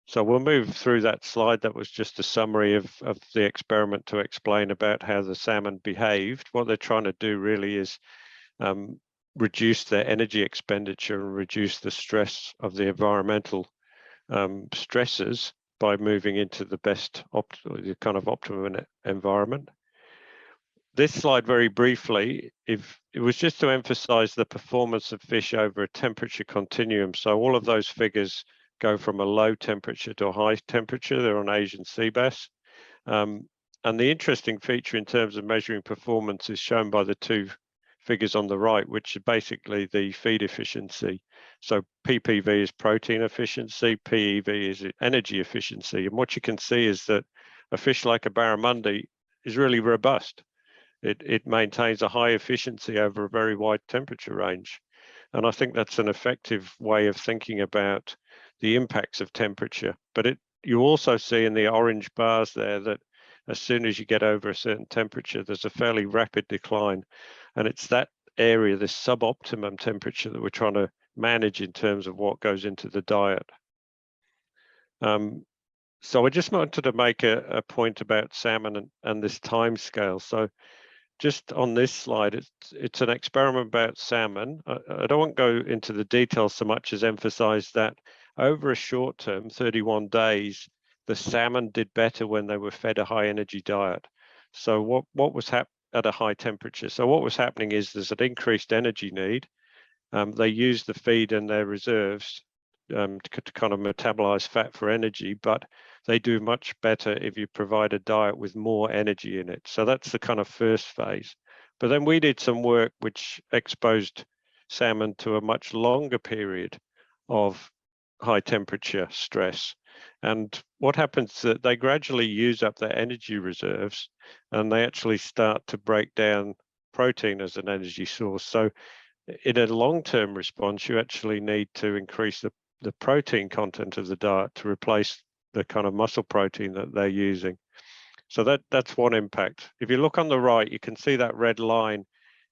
So we'll move through that slide. That was just a summary of the experiment to explain about how the salmon behaved. What they're trying to do really is reduce their energy expenditure and reduce the stress of the environmental stresses by moving into the best kind of optimum environment. This slide, very briefly, if it was just to emphasize the performance of fish over a temperature continuum. So all of those figures go from a low temperature to a high temperature. They're on Asian sea bass. And the interesting feature in terms of measuring performance is shown by the two figures on the right, which are basically the feed efficiency. So PPV is protein efficiency, PEV is energy efficiency. And what you can see is that a fish like a barramundi is really robust. It maintains a high efficiency over a very wide temperature range. And I think that's an effective way of thinking about the impacts of temperature. But you also see in the orange bars there that as soon as you get over a certain temperature, there's a fairly rapid decline. And it's that area, this suboptimum temperature, that we're trying to manage in terms of what goes into the diet. So I just wanted to make a point about salmon and this time scale. So just on this slide, it's an experiment about salmon. I don't want to go into the details so much as emphasize that over a short term, 31 days, the salmon did better when they were fed a high energy diet. So what was happening at a high temperature? So what was happening is there's an increased energy need. They use the feed and their reserves to kind of metabolize fat for energy, but they do much better if you provide a diet with more energy in it. So that's the kind of first phase. But then we did some work which exposed salmon to a much longer period of high temperature stress. And what happens is that they gradually use up their energy reserves and they actually start to break down protein as an energy source. So in a long-term response, you actually need to increase the protein content of the diet to replace the kind of muscle protein that they're using. So that's one impact. If you look on the right, you can see that red line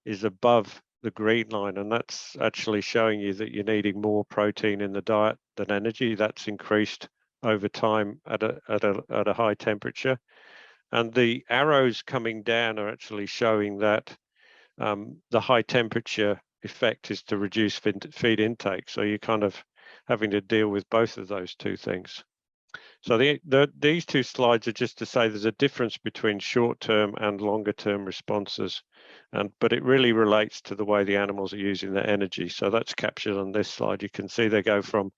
is above the green line, and that's actually showing you that you're needing more protein in the diet than energy. That's increased over time at a high temperature. And the arrows coming down are actually showing that the high temperature effect is to reduce feed intake. So you're kind of having to deal with both of those two things. So these two slides are just to say there's a difference between short-term and longer-term responses, but it really relates to the way the animals are using their energy. So that's captured on this slide. You can see they go from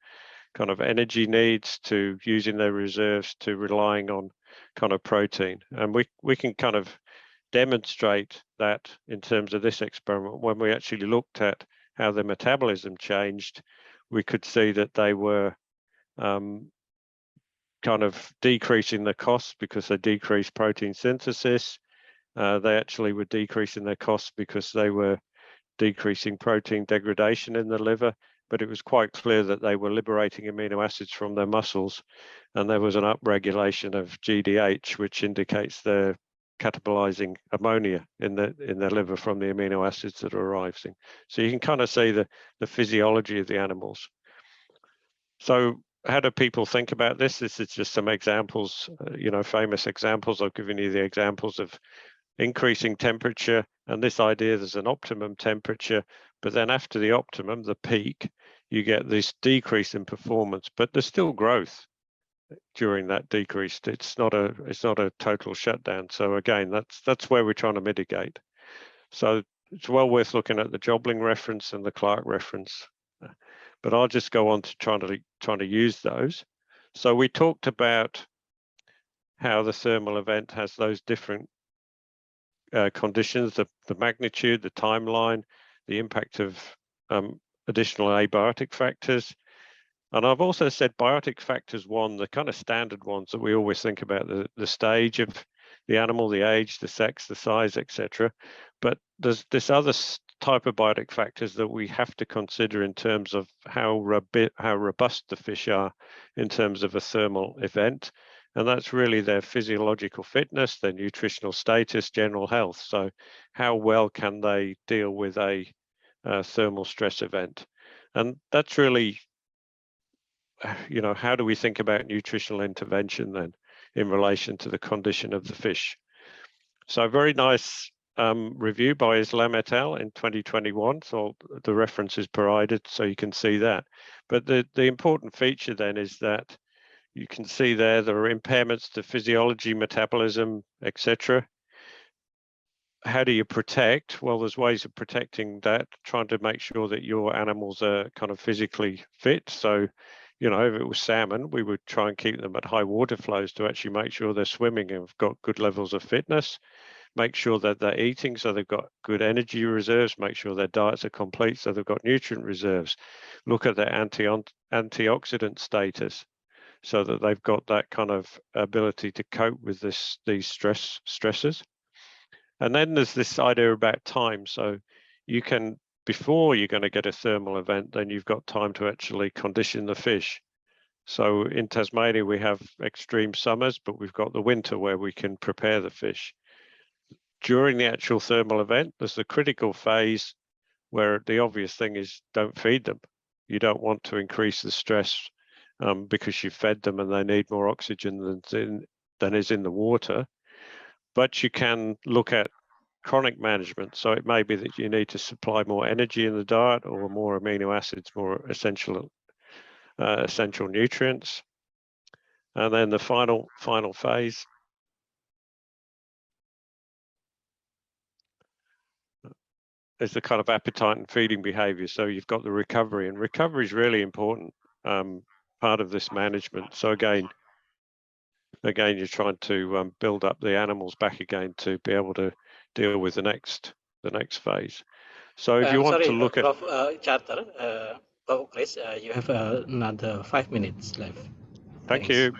kind of energy needs to using their reserves to relying on kind of protein. And we can kind of demonstrate that in terms of this experiment. When we actually looked at how their metabolism changed, we could see that they were kind of decreasing the costs because they decreased protein synthesis. They actually were decreasing their costs because they were decreasing protein degradation in the liver, but it was quite clear that they were liberating amino acids from their muscles, and there was an upregulation of GDH, which indicates they're catabolizing ammonia in their liver from the amino acids that are arising. So you can kind of see the physiology of the animals. So how do people think about this? This is just some examples, famous examples. I've given you the examples of increasing temperature and this idea there's an optimum temperature, but then after the optimum, the peak, you get this decrease in performance, but there's still growth. during that decreased. It's not a total shutdown. So again, that's where we're trying to mitigate. So it's well worth looking at the Jobling reference and the Clark reference. But I'll just go on to trying to use those. So we talked about how the thermal event has those different conditions, the magnitude, the timeline, the impact of additional abiotic factors. And I've also said biotic factors 1, the kind of standard ones that we always think about, the stage of the animal, the age, the sex, the size, etc. But there's this other type of biotic factors that we have to consider in terms of how robust the fish are in terms of a thermal event. And that's really their physiological fitness, their nutritional status, general health. So how well can they deal with a thermal stress event? And that's really, you know, how do we think about nutritional intervention then in relation to the condition of the fish? So a very nice review by Islam et al. In 2021. So the reference is provided so you can see that. But the important feature then is that you can see there are impairments to physiology, metabolism, etc. How do you protect? Well, there's ways of protecting that, trying to make sure that your animals are kind of physically fit. So, you know, if it was salmon, we would try and keep them at high water flows to actually make sure they're swimming and have got good levels of fitness. Make sure that they're eating, so they've got good energy reserves. Make sure their diets are complete, so they've got nutrient reserves. Look at their antioxidant status, so that they've got that kind of ability to cope with these stresses. And then there's this idea about time. So you can, before you're going to get a thermal event, then you've got time to actually condition the fish. So in Tasmania, we have extreme summers, but we've got the winter where we can prepare the fish. During the actual thermal event, there's the critical phase where the obvious thing is don't feed them. You don't want to increase the stress because you fed them and they need more oxygen than is in the water. But you can look at chronic management. So it may be that you need to supply more energy in the diet or more amino acids, more essential nutrients. And then the final phase is the kind of appetite and feeding behavior. So you've got the recovery, and recovery is really important part of this management. So again, you're trying to build up the animals back again to be able to deal with the next phase. So if you want to look Prof, Charter, Prof. Chris, you have another 5 minutes left. Thank you.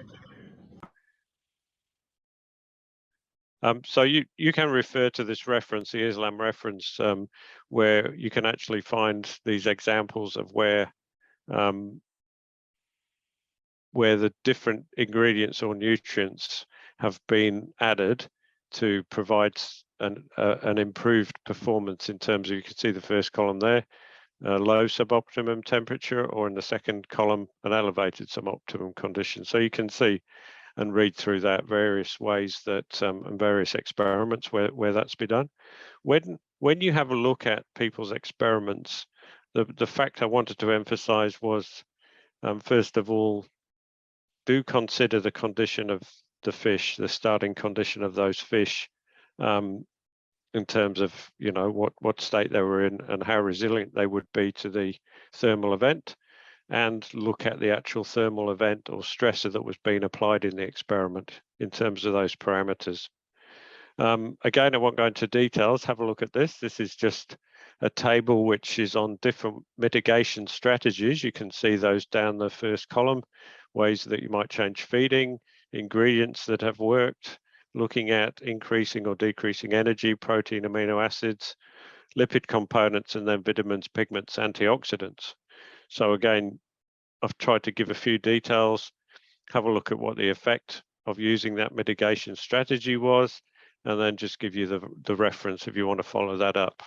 So you can refer to this reference, the Islam reference, where you can actually find these examples of where the different ingredients or nutrients have been added to provide an improved performance in terms of, you can see the first column there, low suboptimum temperature, or in the second column, an elevated suboptimum condition. So you can see and read through that various ways that and various experiments where that's been done. When you have a look at people's experiments, the fact I wanted to emphasize was, first of all, do consider the condition of the fish, the starting condition of those fish, in terms of, you know, what state they were in and how resilient they would be to the thermal event, and look at the actual thermal event or stressor that was being applied in the experiment in terms of those parameters. Again, I won't go into details. Have a look at this. This is just a table which is on different mitigation strategies. You can see those down the first column, ways that you might change feeding, ingredients that have worked, looking at increasing or decreasing energy, protein, amino acids, lipid components, and then vitamins, pigments, antioxidants. So again, I've tried to give a few details, have a look at what the effect of using that mitigation strategy was, and then just give you the reference if you want to follow that up.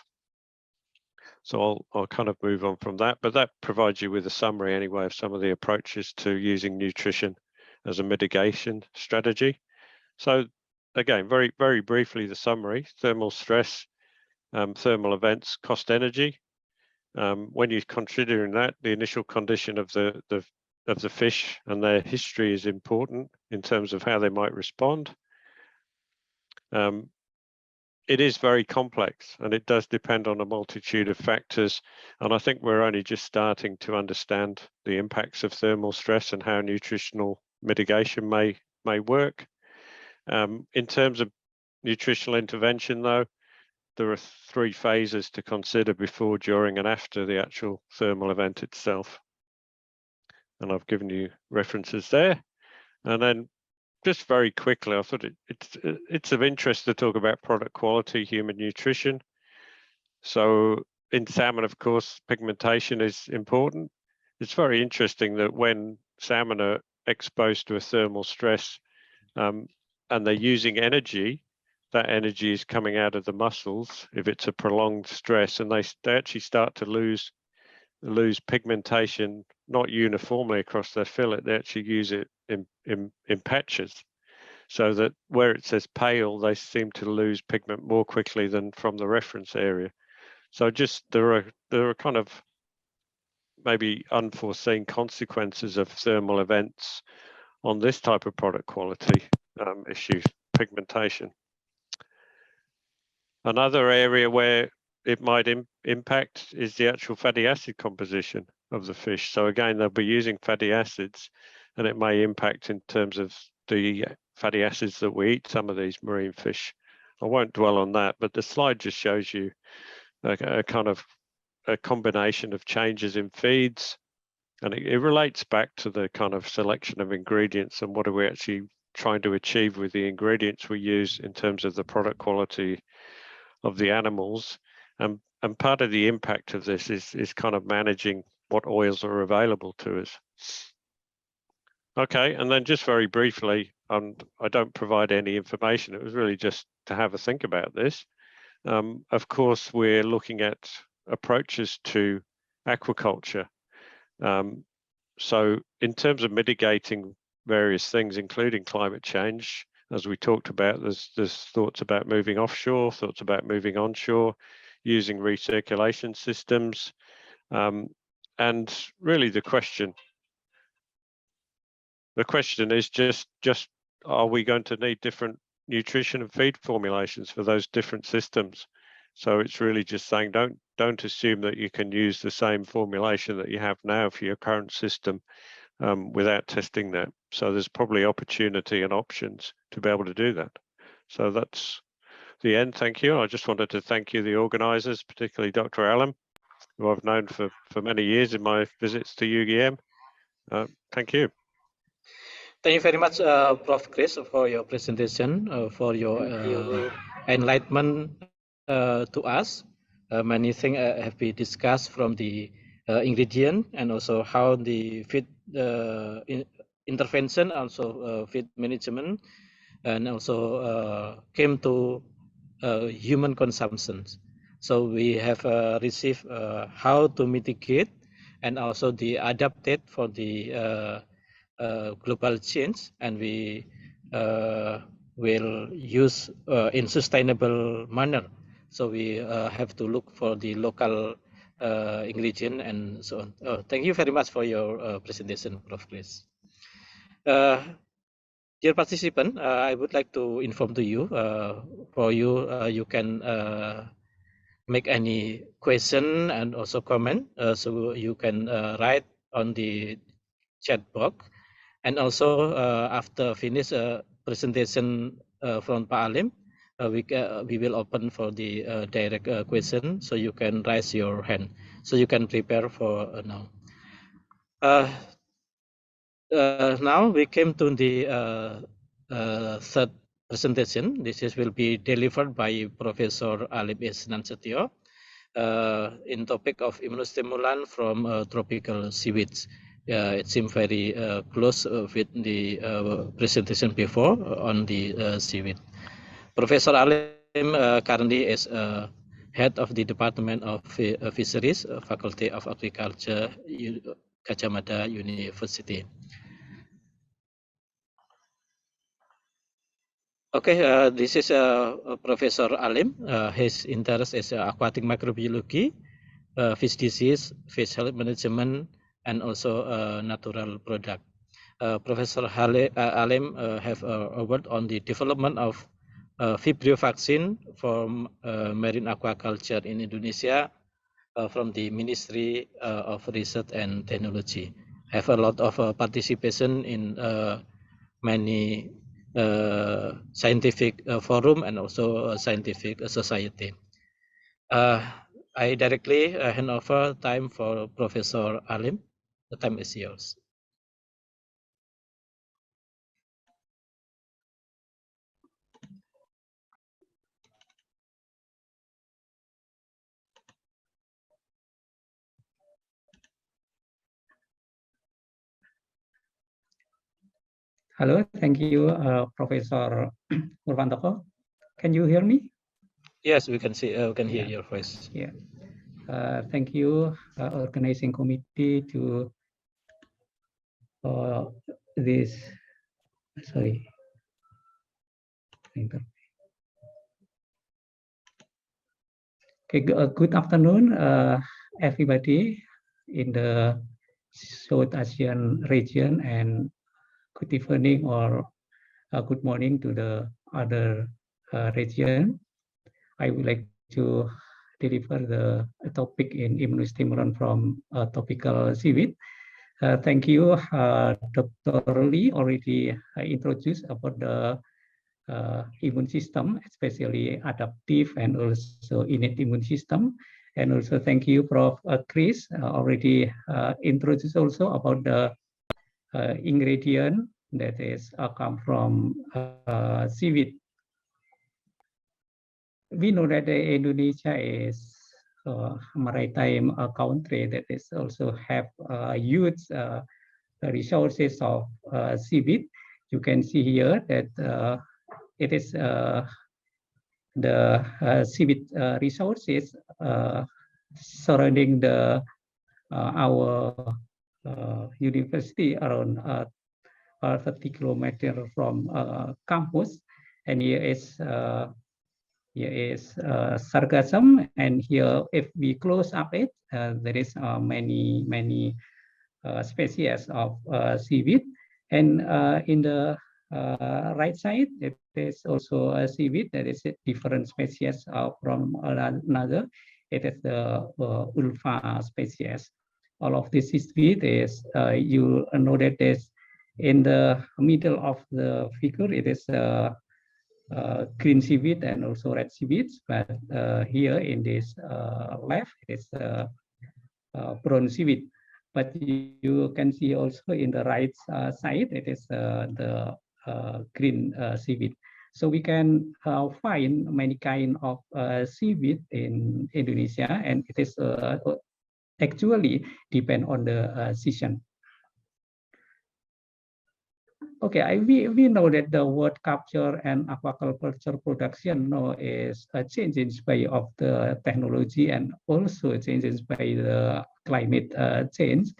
So I'll kind of move on from that, but that provides you with a summary anyway of some of the approaches to using nutrition as a mitigation strategy. So again, very, very briefly, the summary: thermal stress, thermal events, cost energy. When you're considering that, the initial condition of the of the fish, and their history is important in terms of how they might respond. It is very complex, and it does depend on a multitude of factors. And I think we're only just starting to understand the impacts of thermal stress and how nutritional mitigation may work. In terms of nutritional intervention, though, there are 3 phases to consider before, during, and after the actual thermal event itself. And I've given you references there. And then just very quickly, I thought it's of interest to talk about product quality, human nutrition. So in salmon, of course, pigmentation is important. It's very interesting that when salmon are exposed to a thermal stress and they're using energy, that energy is coming out of the muscles if it's a prolonged stress, and they actually start to lose pigmentation, not uniformly across their fillet. They actually use it in patches, so that where it says pale, they seem to lose pigment more quickly than from the reference area. So just there are kind of maybe unforeseen consequences of thermal events on this type of product quality issue, pigmentation. Another area where it might impact is the actual fatty acid composition of the fish. So again, they'll be using fatty acids, and it may impact in terms of the fatty acids that we eat, some of these marine fish. I won't dwell on that, but the slide just shows you a kind of a combination of changes in feeds, and it relates back to the kind of selection of ingredients and what are we actually trying to achieve with the ingredients we use in terms of the product quality of the animals. And part of the impact of this is kind of managing what oils are available to us. Okay, and then just very briefly, I don't provide any information. It was really just to have a think about this. Of course, we're looking at approaches to aquaculture. So in terms of mitigating various things, including climate change, as we talked about, there's thoughts about moving offshore, thoughts about moving onshore, using recirculation systems. And really the question is just are we going to need different nutrition and feed formulations for those different systems? So it's really just saying don't assume that you can use the same formulation that you have now for your current system without testing that. So there's probably opportunity and options to be able to do that. So that's the end. Thank you. I just wanted to thank you, the organisers, particularly Dr. Alim, who I've known for many years in my visits to UGM. Thank you. Thank you very much, Prof. Chris, for your presentation, for your enlightenment to us. Many things have been discussed from the ingredient and also how the feed intervention, also feed management, and also came to human consumption. So we have received how to mitigate and also the adapted for the global change, and we will use in sustainable manner. So we have to look for the local ingredient and so on. Thank you very much for your presentation, Prof. Chris. Dear participant, I would like to inform to you, you can make any question and also comment. So you can write on the chat box. And also after finish presentation from Pak Alim, we will open for the direct question, so you can raise your hand. So you can prepare for now. Now we came to the third presentation. This will be delivered by Professor Alim Isnansetyo in topic of immunostimulant from tropical seaweeds. It seems very close with the presentation before on the seaweed. Professor Alim currently is head of the Department of Fisheries, Faculty of Agriculture, Gadjah Mada University. Okay, this is Professor Alim. His interest is aquatic microbiology, fish disease, fish health management, and also natural product. Professor Alim have a word on the development of Vibrio vaccine from marine aquaculture in Indonesia from the Ministry of Research and Technology. Have a lot of participation in many scientific forum and also scientific society. I directly hand over time for Professor Alim. The time is yours. Hello, thank you, Professor Purwantoko. Can you hear me? Yes, we can see. We can hear your voice. Yeah. Thank you, organizing committee to this. Sorry. Okay. Good afternoon, everybody in the South Asian region, and good evening or good morning to the other region. I would like to deliver the topic in immunostimulant from Tropical Seaweed. Thank you, Dr. Lee already introduced about the immune system, especially adaptive and also innate immune system. And also thank you, Prof. Chris, already introduced also about the ingredient that is come from seaweed. We know that Indonesia is a maritime country that is also have huge resources of seaweed. You can see here that it is the seaweed resources surrounding the our university around 30 kilometers from campus, and here is sargassum, and here if we close up it, there is many species of seaweed, and in the right side it is also a seaweed that is a different species from another. It is the ulfa species. All of this seaweed is you know that is in the middle of the figure. It is green seaweed and also red seaweeds, but here in this left it is brown seaweed. But you can see also in the right side it is the green seaweed. So we can find many kind of seaweed in Indonesia, and it is actually depend on the season. Okay, we know that the word capture and aquaculture production is changing by of the technology and also changes by the climate change.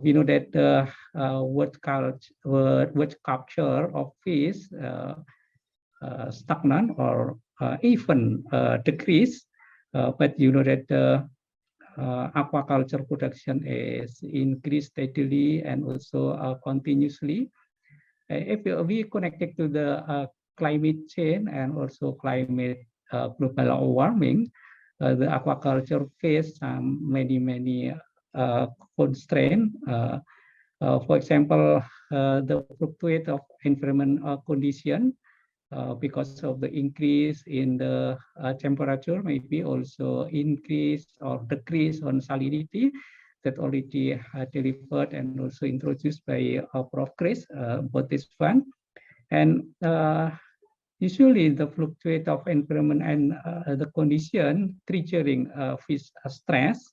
We know that the word capture of fish stagnant or even decrease, but you know that the aquaculture production is increased steadily and also continuously. If we connected to the climate change and also climate global warming, the aquaculture face many constraints. For example, the fluctuate of environment condition because of the increase in the temperature, maybe also increase or decrease on salinity, that already delivered and also introduced by Prof. Chris about this one. And usually the fluctuate of environment and the condition triggering fish stress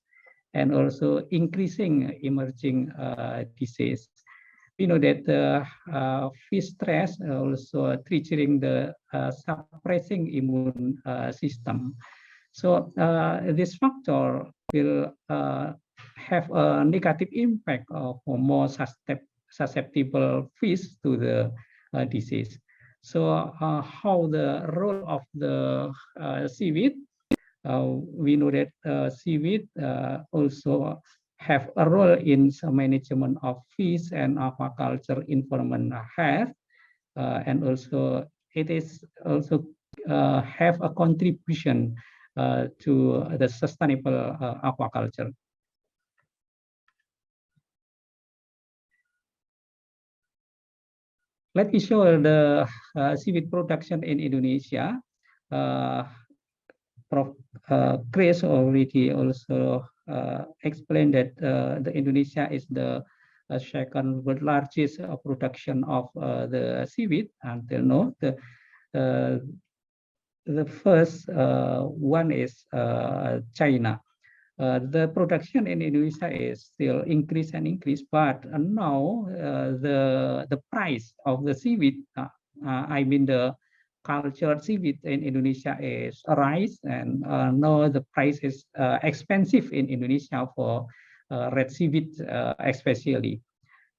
and also increasing emerging disease. We know that the fish stress also triggering the suppressing immune system. So this factor will have a negative impact for more susceptible fish to the disease. So how the role of the seaweed? We know that seaweed also have a role in the management of fish and aquaculture environment health, and also it is also have a contribution to the sustainable aquaculture. Let me show the seaweed production in Indonesia. Prof. Chris already also explained that the Indonesia is the second largest production of the seaweed until now. The first one is China. The production in Indonesia is still increase, but now the price of the seaweed, I mean the cultured seaweed in Indonesia is rise, and now the price is expensive in Indonesia for red seaweed especially.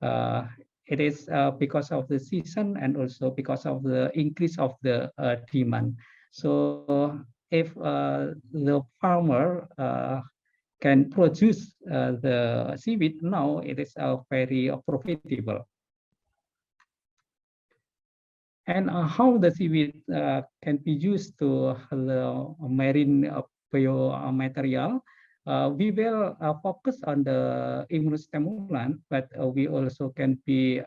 It is because of the season and also because of the increase of the demand. So if the farmer can produce the seaweed now, it is very profitable. And how the seaweed can be used to the marine biomaterial, we will focus on the immunostimulant, but we also can be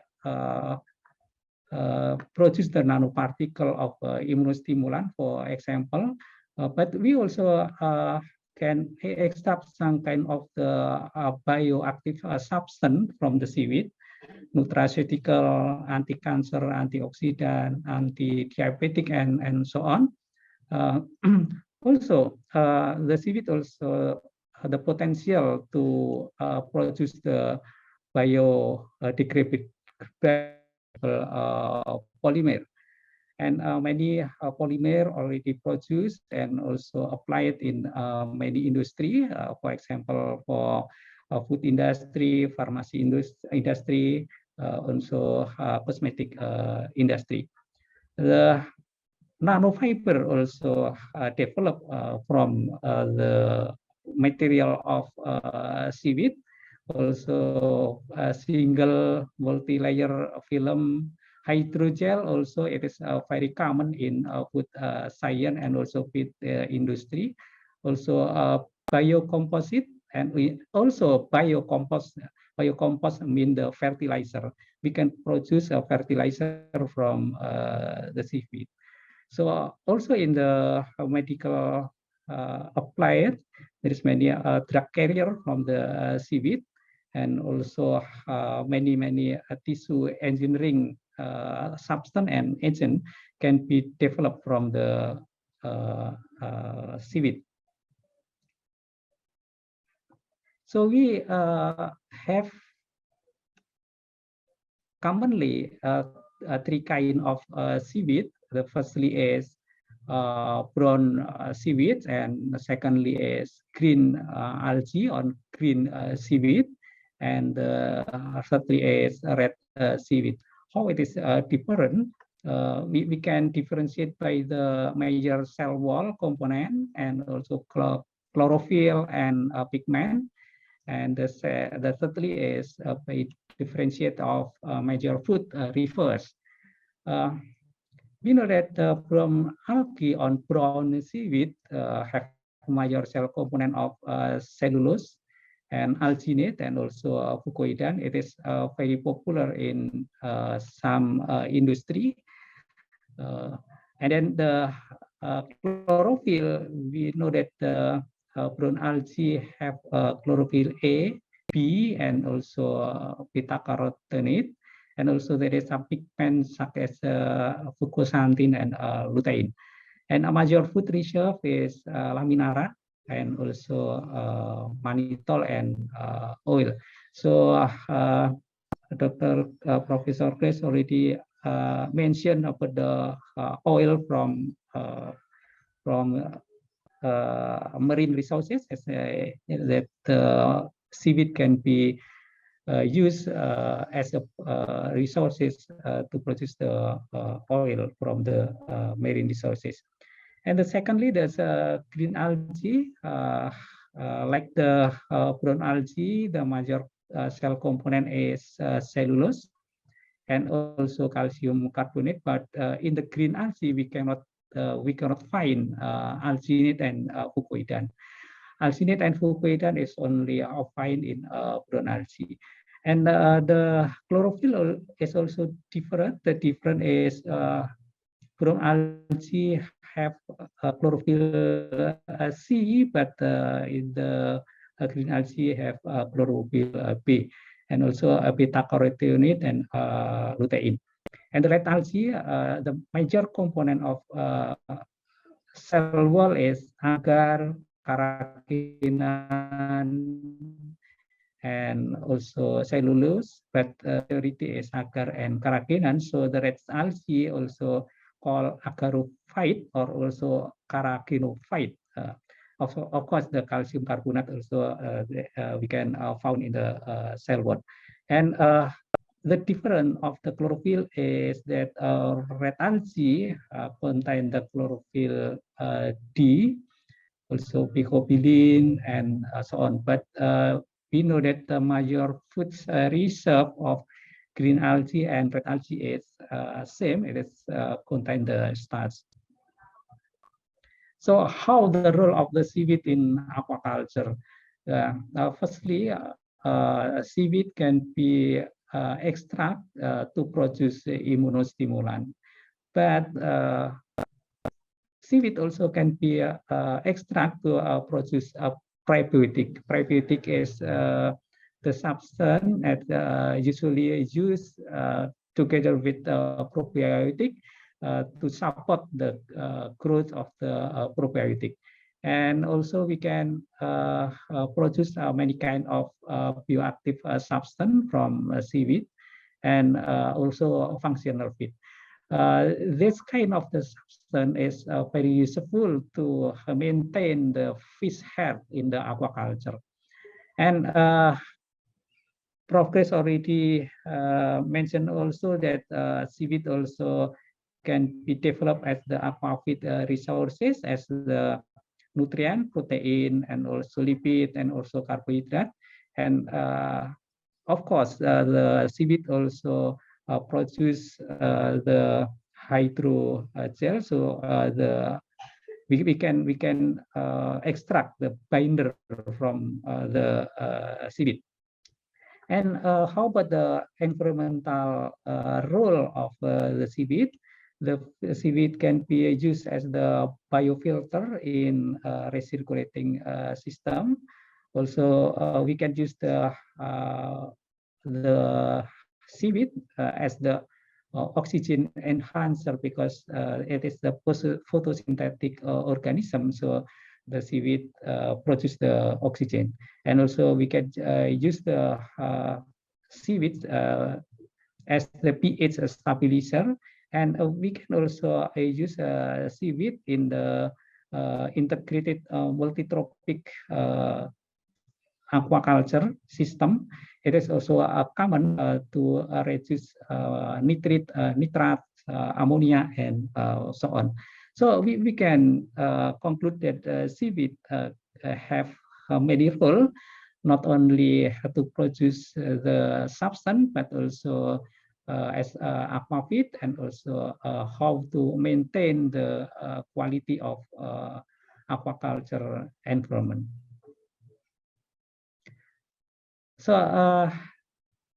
produce the nanoparticle of immunostimulant, for example, but we also can extract some kind of the bioactive substance from the seaweed, nutraceutical, anti-cancer, antioxidant, anti-diabetic, and so on. Also, the seaweed also have the potential to produce the biodegradable polymer. And many polymer already produced and also applied in many industry, for example, for food industry, pharmacy industry, also cosmetic industry. The nanofiber also developed from the material of seaweed, also a single multi-layer film hydrogel. Also, it is very common in food science and also food industry. Also, biocomposite, and we also biocompost. Biocompost mean the fertilizer. We can produce a fertilizer from the seaweed. So also in the medical applied, there is many drug carrier from the seaweed, and also many tissue engineering substance and agent can be developed from the seaweed. So we have commonly three kinds of seaweed. The firstly is brown seaweed, and secondly is green algae on green seaweed, and thirdly is red seaweed. How it is different? We can differentiate by the major cell wall component and also chlorophyll and pigment. And the thirdly is by differentiate of major food refers. We know that from algae on brown seaweed have major cell component of cellulose and alginate and also fucoidan. It is very popular in some industry. And then the chlorophyll, we know that the brown algae have chlorophyll A, B, and also beta carotenoid. And also there is some pigments such as fucoxanthin and lutein. And a major food reserve is laminara and also mannitol and oil. So Dr. Professor Chris already mentioned about the oil from marine resources, as that seaweed can be used as a resources to produce the oil from the marine resources. And secondly, there's green algae. like the brown algae, the major cell component is cellulose and also calcium carbonate. But in the green algae, we cannot find alginate and fucoidan. Alginate and fucoidan is only found in brown algae. And the chlorophyll is also different. The difference is brown algae have chlorophyll C, but in the green algae have chlorophyll B, and also beta carotenoid and lutein. And the red algae, the major component of cell wall is agar, carrageenan, and also cellulose, but majority is agar and carrageenan. So the red algae also called agarophyte or also carrageenophyte. Of course, the calcium carbonate also we can found in the cell wall. And the difference of the chlorophyll is that red algae contain the chlorophyll D, also picobilin, and so on. But we know that the major food reserve of green algae and red algae is same. It is contain the starch. So how the role of the seaweed in aquaculture? Firstly, seaweed can be extract to produce immunostimulant, but seaweed also can be extract to produce a prebiotic. Prebiotic is the substance that usually used together with probiotic to support the growth of the probiotic. And also we can produce many kind of bioactive substance from seaweed, and also functional feed. This kind of the substance is very useful to maintain the fish health in the aquaculture. And Prof already mentioned also that seaweed also can be developed as the aquafeed resources as the nutrient, protein, and also lipid, and also carbohydrate. And of course, the seaweed also produce the hydrogel. So we can extract the binder from the seaweed. And how about the environmental role of the seaweed? The seaweed can be used as the biofilter in recirculating system. Also, we can use the seaweed as the oxygen enhancer, because it is the photosynthetic organism. So the seaweed produce the oxygen. And also we can use the seaweed as the pH stabilizer. And we can also use seaweed in the integrated multitropic aquaculture system. It is also common to reduce nitrate, ammonia, and so on. So we can conclude that seaweed have many roles, not only to produce the substance, but also as aquafeed, and also how to maintain the quality of aquaculture environment. So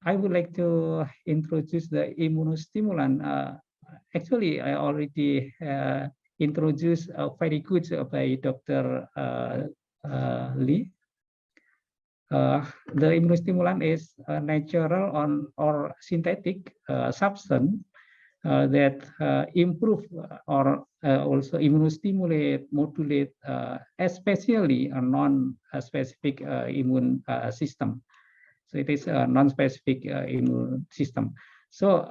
I would like to introduce the immunostimulant. Actually, I already introduced very good by Dr. Lee. The immunostimulant is a natural or synthetic substance that improve or also immunostimulate, modulate, especially a non-specific immune system. So it is a non-specific immune system. So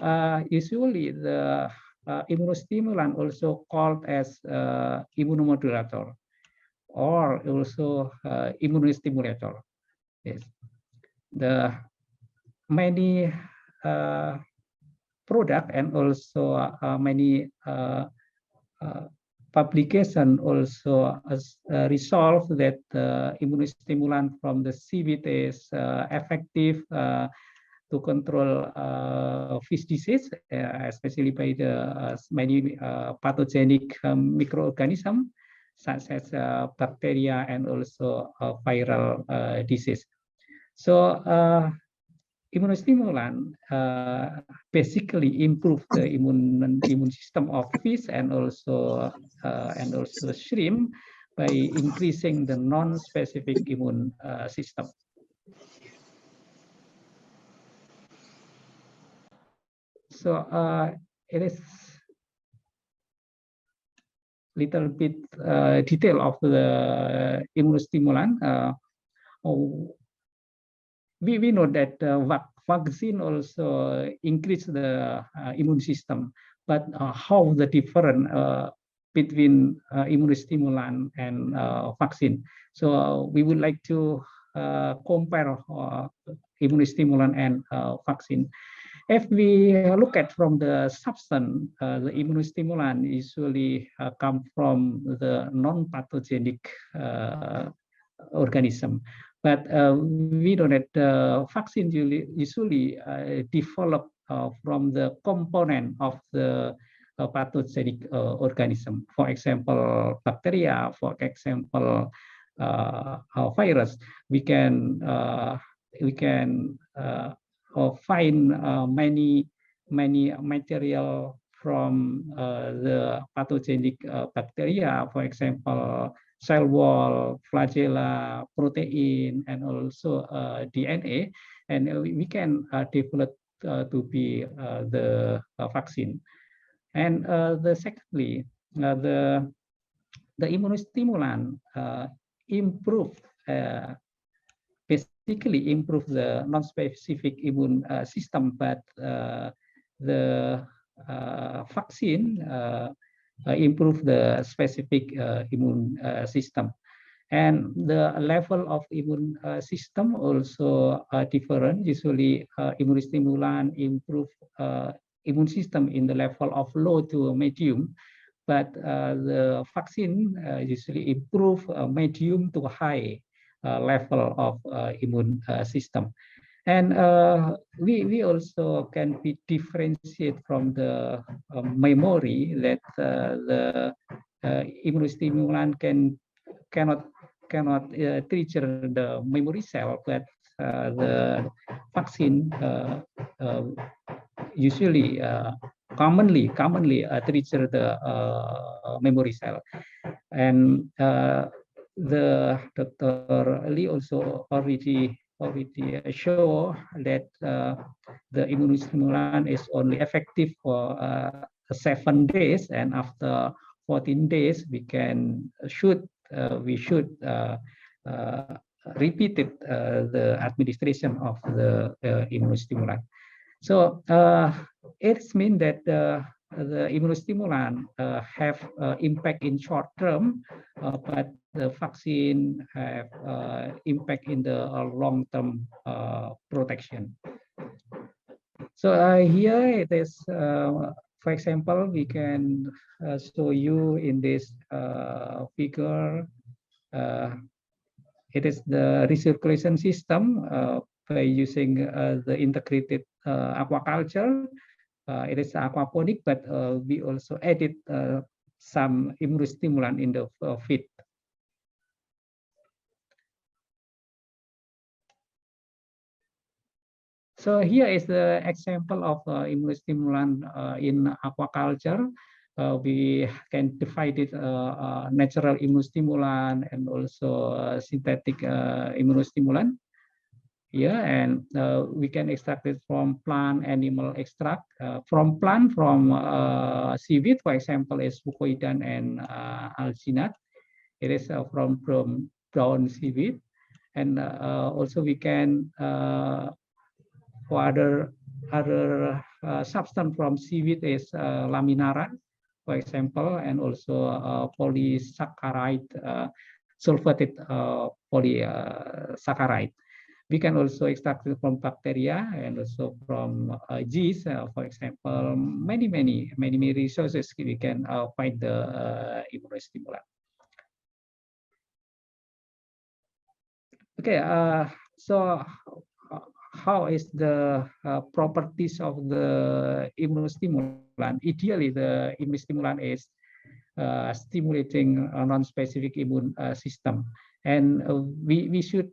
usually the immunostimulant also called as immunomodulator or also immunostimulator. Yes, the many product and also many publication also resolved that immunostimulant from the seaweed is effective to control fish disease, especially by the many pathogenic microorganisms such as bacteria and also viral disease. So immunostimulant basically improve the immune system of fish and also shrimp by increasing the non-specific immune system. So it is little bit detail of the immunostimulant. We know that vaccine also increase the immune system, but how the different between immunostimulant and vaccine. So we would like to compare immunostimulant and vaccine. If we look at from the substance, the immunostimulant usually come from the non-pathogenic organism. But we know that vaccine usually develop from the component of the pathogenic organism. For example, bacteria. For example, virus. We can find many material from the pathogenic bacteria. For example, cell wall, flagella, protein, and also DNA, and we can develop to be the vaccine. And secondly, the immunostimulant basically improve the non-specific immune system, but the vaccine improve the specific immune system. And the level of immune system also different. Usually immunostimulant improve immune system in the level of low to medium, but the vaccine usually improve medium to high level of immune system. And we also can be differentiate from the memory that the immunostimulant cannot trigger the memory cell, but the vaccine usually commonly trigger the memory cell. And the Dr. Lee also already show that the immunostimulant is only effective for 7 days, and after 14 days we should repeat it, the administration of the immunostimulant. So it means that the immunostimulant have impact in short term, but the vaccine have impact in the long-term protection. So here it is, for example, we can show you in this figure. It is the recirculation system by using the integrated aquaculture. It is aquaponic, but we also added some immunostimulant in the feed. So here is the example of immunostimulant in aquaculture. We can divide it natural immunostimulant and also synthetic immunostimulant. Yeah, and we can extract it from plant, animal extract. From plant, from seaweed, for example, is fucoidan and alginate. It is from brown seaweed. And also we can for other substance from seaweed is laminaran, for example, and also polysaccharide, sulfated polysaccharide. We can also extract it from bacteria and also from yeast, for example. Many resources we can find the immunostimulant. Okay, so how is the properties of the immunostimulant? Ideally, the immunostimulant is stimulating a non-specific immune system, and we should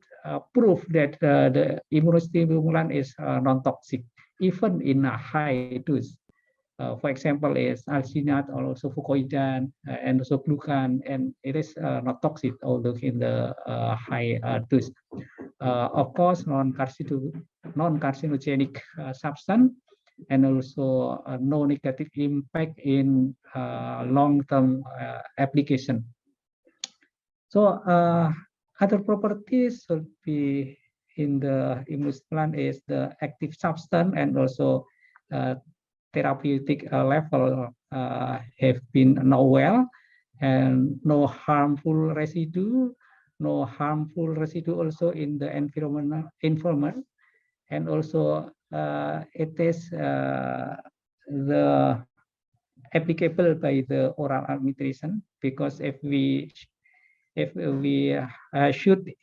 prove that the immunostimulant is non-toxic, even in a high dose. For example, is alginate or also fucoidan and also glucan, and it is not toxic, although in the high dose. Of course, non-carcinogenic substance, and also no negative impact in long-term application. So other properties should be in the immunostimulant is the active substance and also therapeutic level have been known well, and no harmful residue also in the environment, and also it is the applicable by the oral administration, because if we should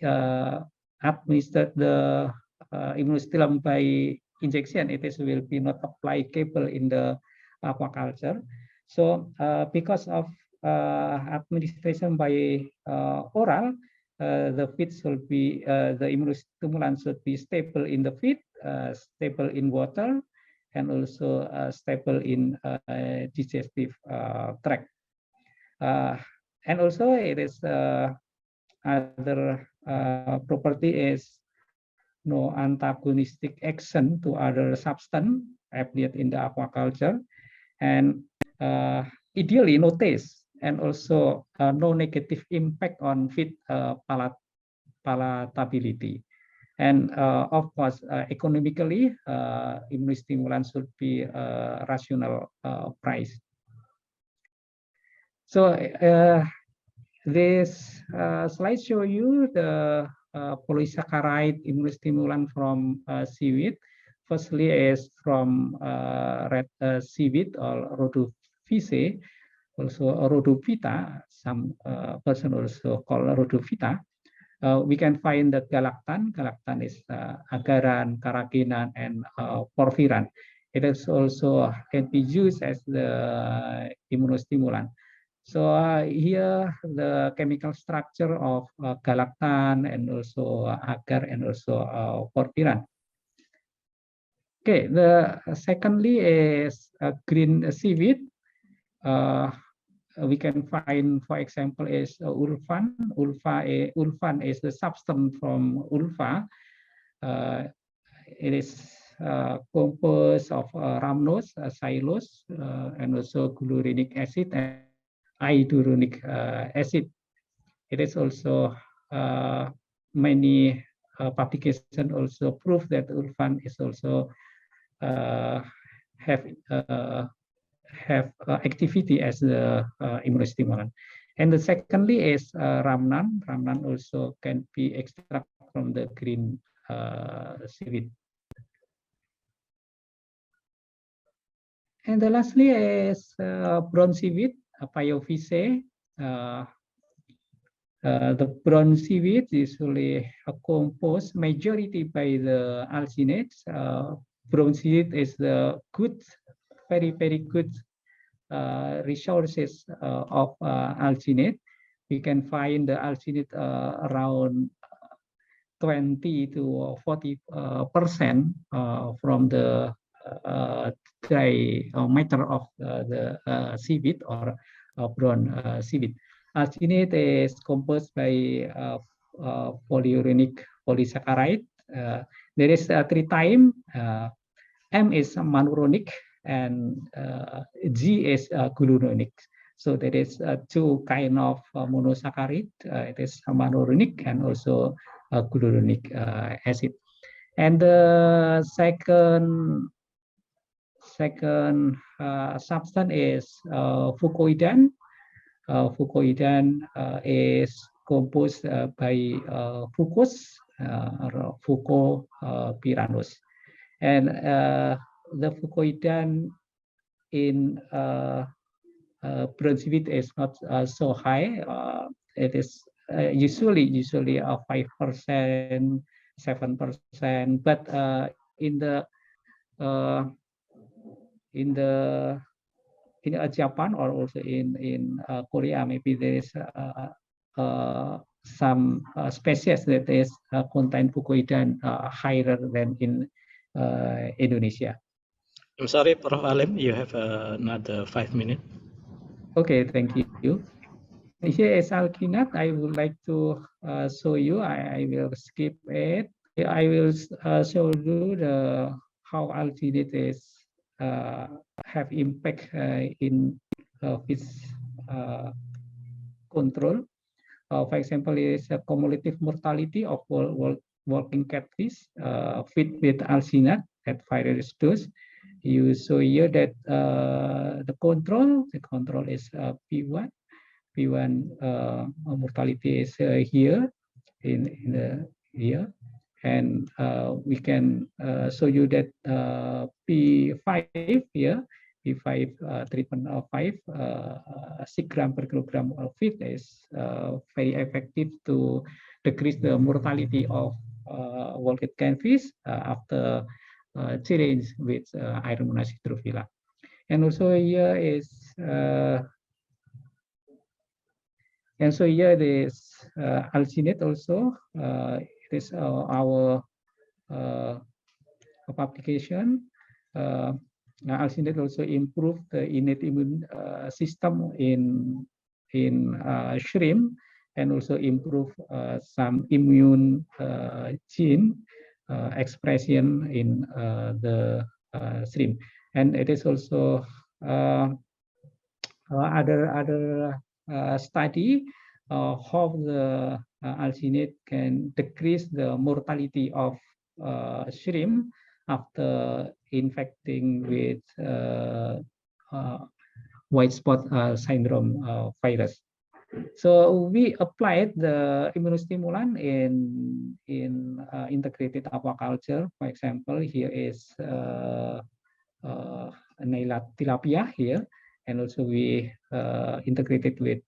administer the immunostimulant by injection, it is will be not applicable in the aquaculture. So because of administration by oral, the feed should be the immunostimulant should be stable in the feed, stable in water, and also stable in digestive tract. And also it is other property is no antagonistic action to other substance applied in the aquaculture, and ideally no taste, and also no negative impact on feed palatability. And of course, economically, immunostimulant should be rational price. So this slide show you the polysaccharide immunostimulant from seaweed. Firstly is from red seaweed or Rhodophyceae, also Rhodophyta. Some person also call Rhodophyta. We can find the galactan. Galactan is agaran, carrageenan, and porphyran. It is also can be used as the immunostimulant. So here the chemical structure of galactan and also agar and also porphyran. Okay, the secondly is green seaweed. We can find, for example, is ulfan. Ulfan is the substance from ulfa. It is composed of rhamnose, xylose, and also glycolic acid and hyaluronic acid. It is also many publications also prove that ulfan is also have activity as the immunostimulant. And the secondly is rhamnan. Rhamnan also can be extracted from the green seaweed. And the lastly is brown seaweed, Phagocytosis. The brown seaweed is usually composed majority by the alginates. Brown seaweed is the good, very good resources of alginate. We can find the alginate around 20 to 40% from the dry matter of the seaweed or brown seaweed. Alginate is composed by polyuronic polysaccharide. There is 3 times. M is manuronic and G is glucuronic. So there is 2 kind of monosaccharide. It is manuronic and also glucuronic acid. And the second substance is fucoidan. Fucoidan is composed by fucose Fucopyranus. And the fucoidan in brown seaweed is not so high. It is usually 5%, 7%, but in Japan or also in Korea, maybe there is some species that is contain fucoidan higher than in Indonesia. I'm sorry, Prof. Alim, you have another 5 minutes. Okay, thank you. Here is alginate. I would like to show you. I will skip it. I will show you how alginate is have impact in fish control. For example, is a cumulative mortality of working catfish fed with alginate at various dose. You show here that the control is P1. P1 mortality is here here, and we can show you that P5 here, P5 treatment of 5 6 grams per kilogram of feed is very effective to decrease the mortality of walking catfish after challenge with iron monoxide trophyla. And also here is this alginate also. It is our publication. Alginate also improve the innate immune system in shrimp, and also improve some immune gene expression in the shrimp. And it is also other study how the alginate can decrease the mortality of shrimp after infecting with white spot syndrome virus. So we applied the immunostimulant in integrated aquaculture. For example, here is tilapia here, and also we integrated with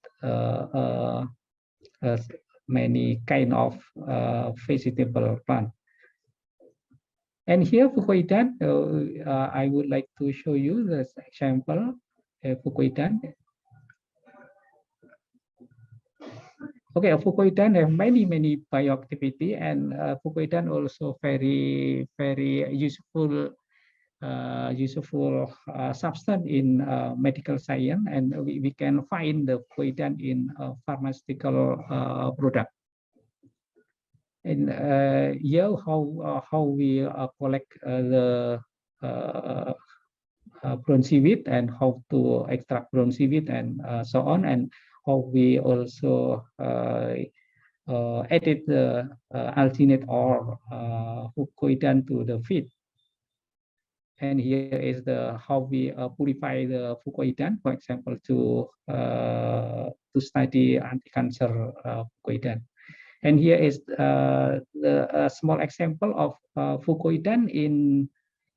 many kind of vegetable plant. And here fucoidan, I would like to show you this example fucoidan. Okay, fucoidan have many bioactivity, and fucoidan also very useful substance in medical science, and we can find the fucoidan in pharmaceutical product. And here how we collect the brown seaweed, and how to extract brown seaweed, and so on, and how we also added the alginate or fucoidan to the feed. And here is the how we purify the fucoidan, for example, to study anti-cancer fucoidan. And here is the small example of fucoidan in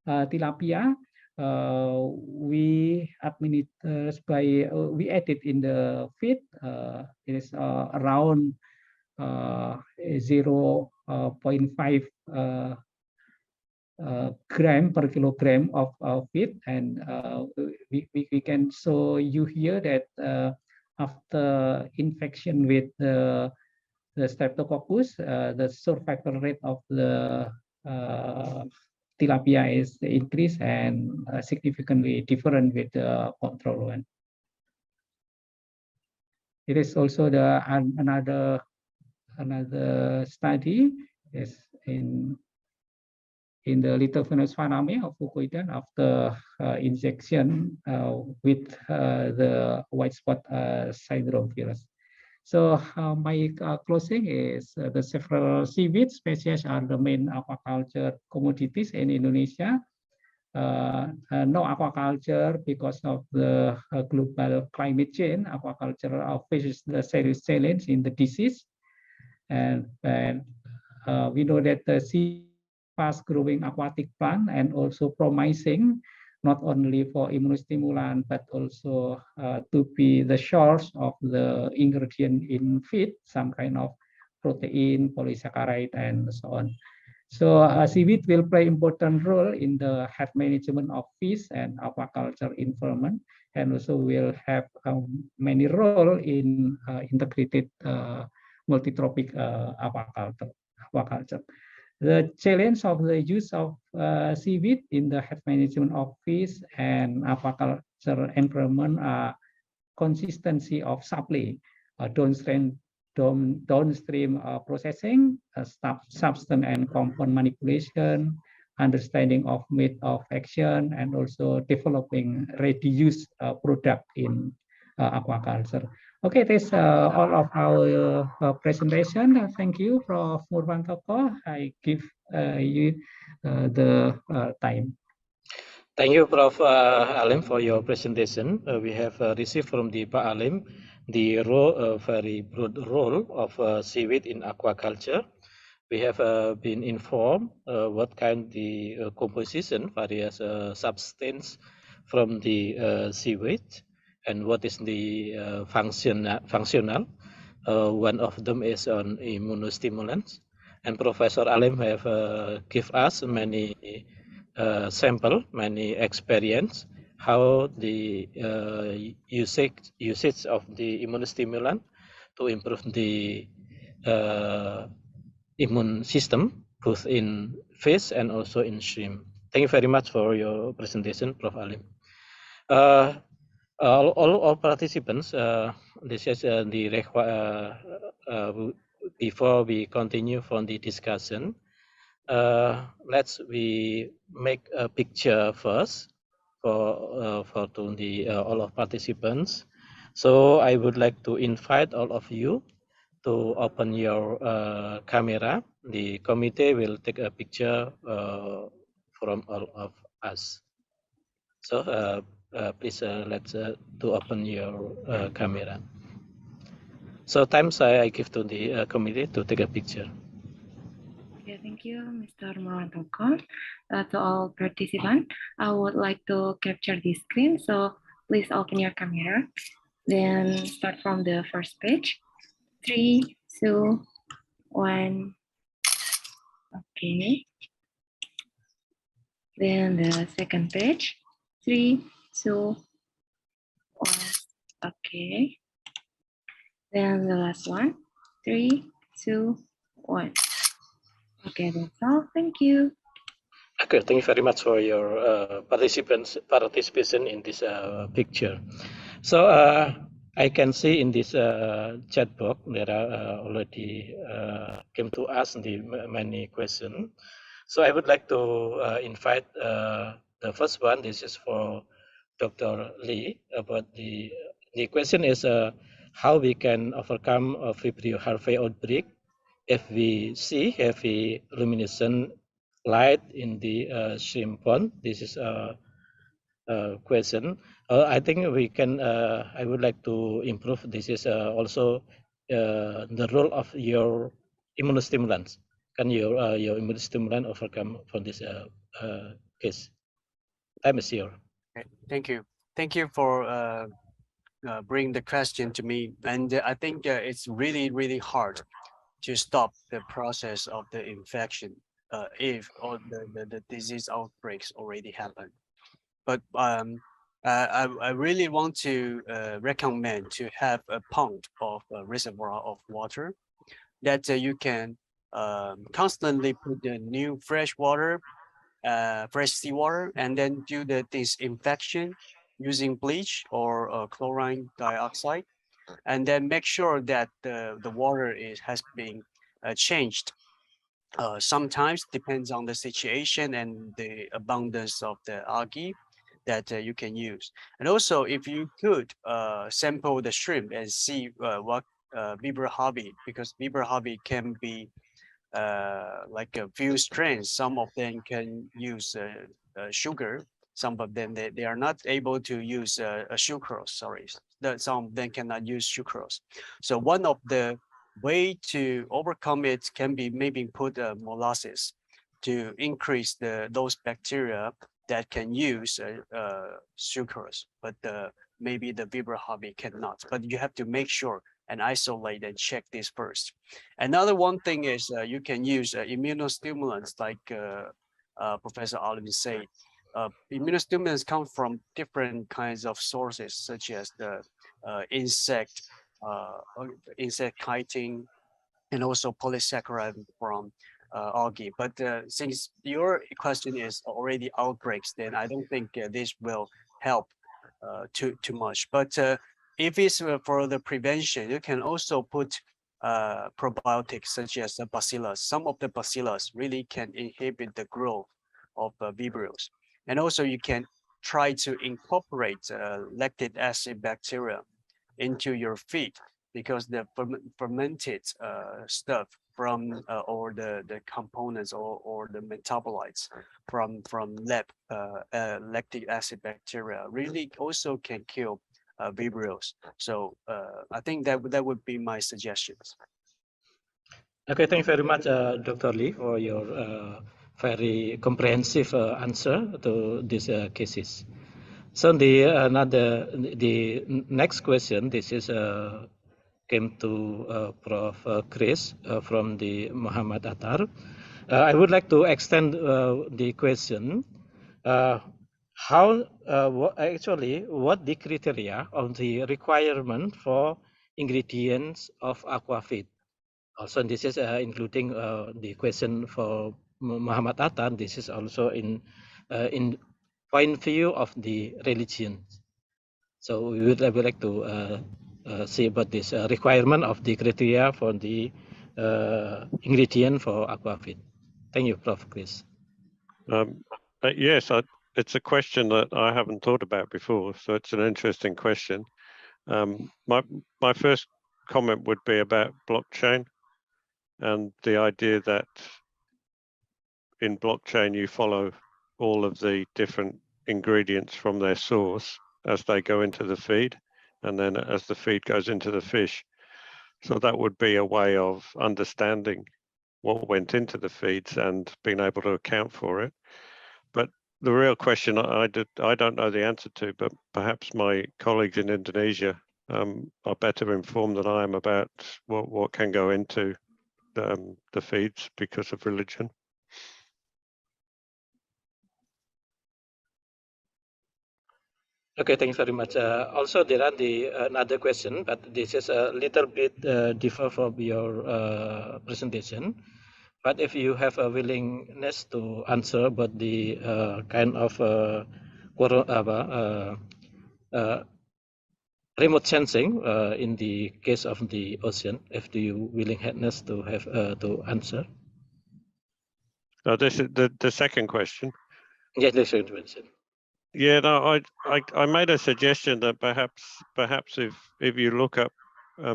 tilapia. We administer we added in the feed. It is around 0.5 gram per kilogram of feed, and we can show you here that after infection with the Streptococcus, the survival rate of the tilapia is increased and significantly different with the control one. It is also the another study is in the little Venus faname of fucoidan after injection with the white spot syndrome virus. So my closing is the several seaweed species are the main aquaculture commodities in Indonesia. No aquaculture because of the global climate change. Aquaculture faces the serious challenge in the disease, and we know that the sea fast-growing aquatic plant and also promising not only for immunostimulant but also to be the source of the ingredient in feed, some kind of protein, polysaccharide, and so on. So seaweed will play important role in the health management of fish and aquaculture environment, and also will have many role in integrated multi-tropic aquaculture. The challenge of the use of seaweed in the health management of fish and aquaculture environment are consistency of supply, downstream processing, substance and compound manipulation, understanding of mode of action, and also developing ready-use product in aquaculture. Okay, that's all of our presentation. Thank you, Prof. Murwantoko. I give you the time. Thank you, Prof. Alim, for your presentation. We have received from the Pak Alim the very broad role of seaweed in aquaculture. We have been informed what kind the composition, various substance from the seaweed, and what is the functional. One of them is on immunostimulants. And Professor Alim have give us many sample, many experience, how the usage of the immunostimulant to improve the immune system, both in fish and also in shrimp. Thank you very much for your presentation, Prof. Alim. All participants, this is before we continue from the discussion, let's we make a picture first for the all of participants. So I would like to invite all of you to open your camera. The committee will take a picture from all of us. So please let's to open your camera. So times I give to the committee to take a picture. Okay, thank you, Mr. Murwantoko. To all participants, I would like to capture the screen. So please open your camera. Then start from the first page. 3, 2, 1. Okay. Then the second page. 3, 2, 1. Okay. Then the last one. 3, 2, 1. Okay, that's all. Thank you. Okay, thank you very much for your participation in this picture. So I can see in this chat box there are already came to us the many questions. So I would like to invite the first one. This is for Dr. Lee. About the question is how we can overcome a Vibrio larvae outbreak if we see heavy luminescent light in the shrimp pond. This is a question. I think we can. I would like to improve. This is also the role of your immunostimulants. Can your immunostimulant overcome from this case? Time is yours. Okay, thank you. Thank you for bringing the question to me. And I think it's really hard to stop the process of the infection if all the disease outbreaks already happen. But I really want to recommend to have a pond of a reservoir of water that you can constantly put the new fresh water, fresh seawater, and then do the disinfection using bleach or chlorine dioxide, and then make sure that the water has been changed. Sometimes depends on the situation and the abundance of the algae that you can use. And also, if you could sample the shrimp and see what Vibrio larvae, because Vibrio larvae can be like a few strains. Some of them can use sugar. Some of them they are not able to use sucrose. Sorry, some of them cannot use sucrose. So one of the way to overcome it can be maybe put molasses to increase those bacteria that can use sucrose, but maybe the Vibrio hobby cannot. But you have to make sure and isolate and check this first. Another one thing is you can use immunostimulants like Professor Alim said. Immunostimulants come from different kinds of sources, such as the insect chitin, and also polysaccharide from algae. But since your question is already outbreaks, then I don't think this will help too much. But if it's for the prevention, you can also put probiotics such as the bacillus. Some of the bacillus really can inhibit the growth of vibrios. And also you can try to incorporate lactic acid bacteria into your feed, because the fermented stuff from or the components or the metabolites from lactic acid bacteria really also can kill vibrios. So I think that would be my suggestions. Okay, thank you very much, Dr. Lee, for your very comprehensive answer to these cases. So the next question, this is came to Prof. Chris from the Muhammad Attar. I would like to extend the question. What the criteria of the requirement for ingredients of aquafeed? Also, this is including the question for Muhammad Attar. This is also in point view of the religion. So we would like to see about this requirement of the criteria for the ingredient for aquafeed. Thank you, Prof. Chris. Yes, it's a question that I haven't thought about before, so it's an interesting question. My first comment would be about blockchain and the idea that in blockchain you follow all of the different ingredients from their source as they go into the feed, and then as the feed goes into the fish. So that would be a way of understanding what went into the feeds and being able to account for it. But the real question I don't know the answer to, but perhaps my colleagues in Indonesia are better informed than I am about what can go into the feeds because of religion. Okay, thank you very much. Also, there are another question, but this is a little bit different from your presentation. But if you have a willingness to answer about the kind of remote sensing in the case of the ocean, if you willingness to have to answer. This is the second question. Yes, the second question. Yeah, no, I made a suggestion that perhaps if you look up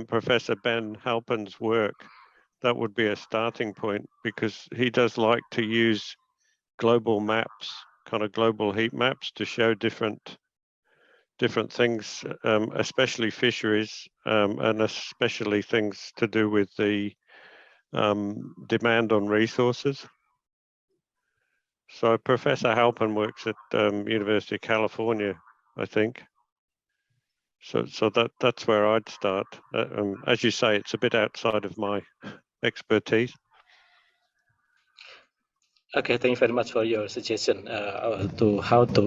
Professor Ben Halpin's work, that would be a starting point, because he does like to use global maps, kind of global heat maps, to show different things, especially fisheries, and especially things to do with the demand on resources. So Professor Halpin works at University of California, I think. So that's where I'd start. As you say, it's a bit outside of my expertise. Okay, thank you very much for your suggestion to how to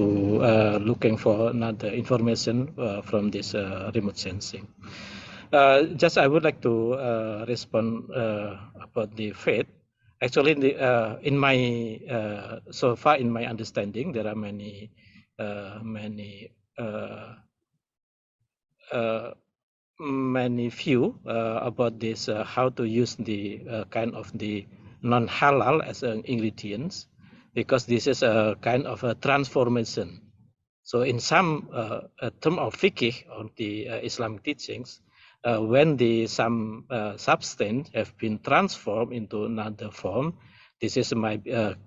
looking for another information from this remote sensing. Just I would like to respond about the faith. Actually, in my so far in my understanding, there are many view about this how to use the kind of the non-halal as an ingredients, because this is a kind of a transformation. So in some term of fiqh of the Islamic teachings, when some substance have been transformed into another form, this is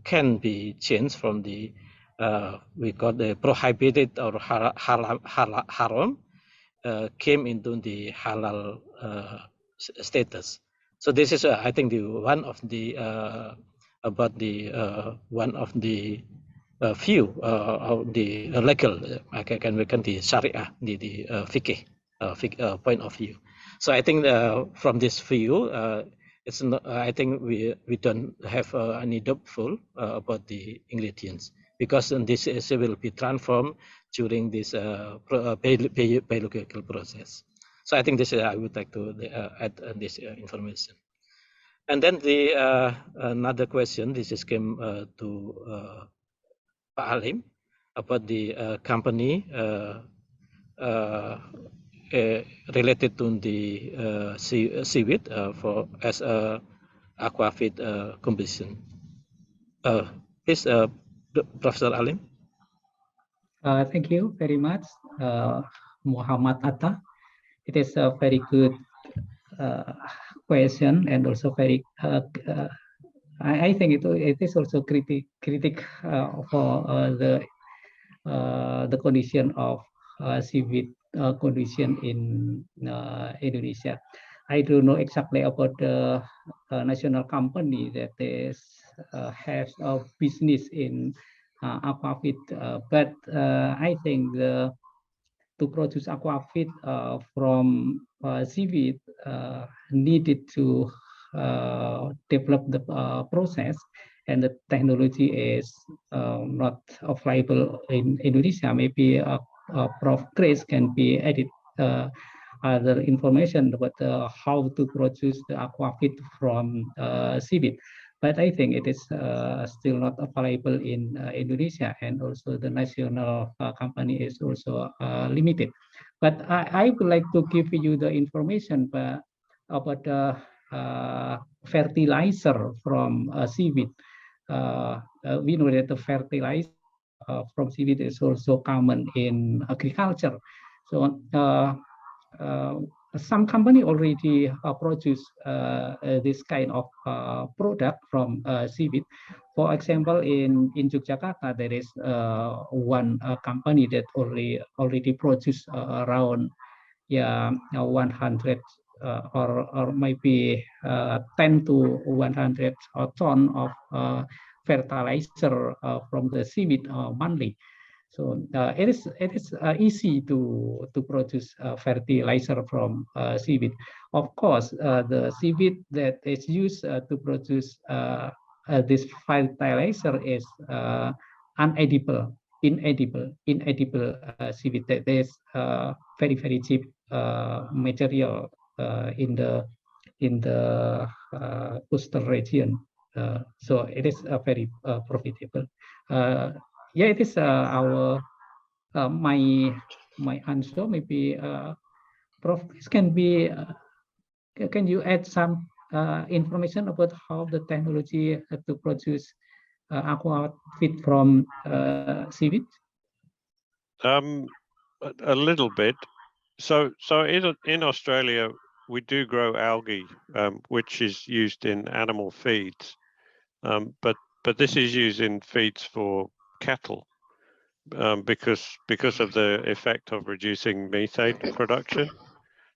can be changed from the we call the prohibited or haram came into the halal status. So this is, I think, the one of the about the one of the few of the legal, can we can the Sharia, the fiqh point of view. So I think from this view, it's not, I think we don't have any doubtful about the ingredients, because this will be transformed during this biological process. So I think this I would like to add this information. And then the another question, this is came to Pak Alim about the company related to the seaweed for as a aquafeed combustion. Please, Professor Alim. Thank you very much, Muhammad Atta. It is a very good question, and also very. I think it is also critic for the condition of seaweed condition in Indonesia. I don't know exactly about the national company that is has a business in aquafeed, but I think to produce aquafeed from seaweed needed to develop the process, and the technology is not available in Indonesia. Maybe Prof. Chris can be added other information about how to produce the aquafeed from seaweed. But I think it is still not available in Indonesia, and also the national company is also limited. But I would like to give you the information about the fertilizer from seaweed. We know that the fertilizer from seaweed is also common in agriculture. So some company already produce this kind of product from seaweed. For example, in Yogyakarta, there is one company that already produce around 100 or maybe 10 to 100 ton of fertilizer from the seaweed monthly. So it is easy to produce fertilizer from seaweed. Of course, the seaweed that is used to produce this fertilizer is inedible seaweed. That is very cheap material in the coastal region. So it is very profitable. Yeah, it is our my answer. Maybe Prof. Can you add some information about how the technology to produce aquafeed from seaweed? A little bit. So in Australia, we do grow algae, which is used in animal feeds, but this is used in feeds for cattle because of the effect of reducing methane production.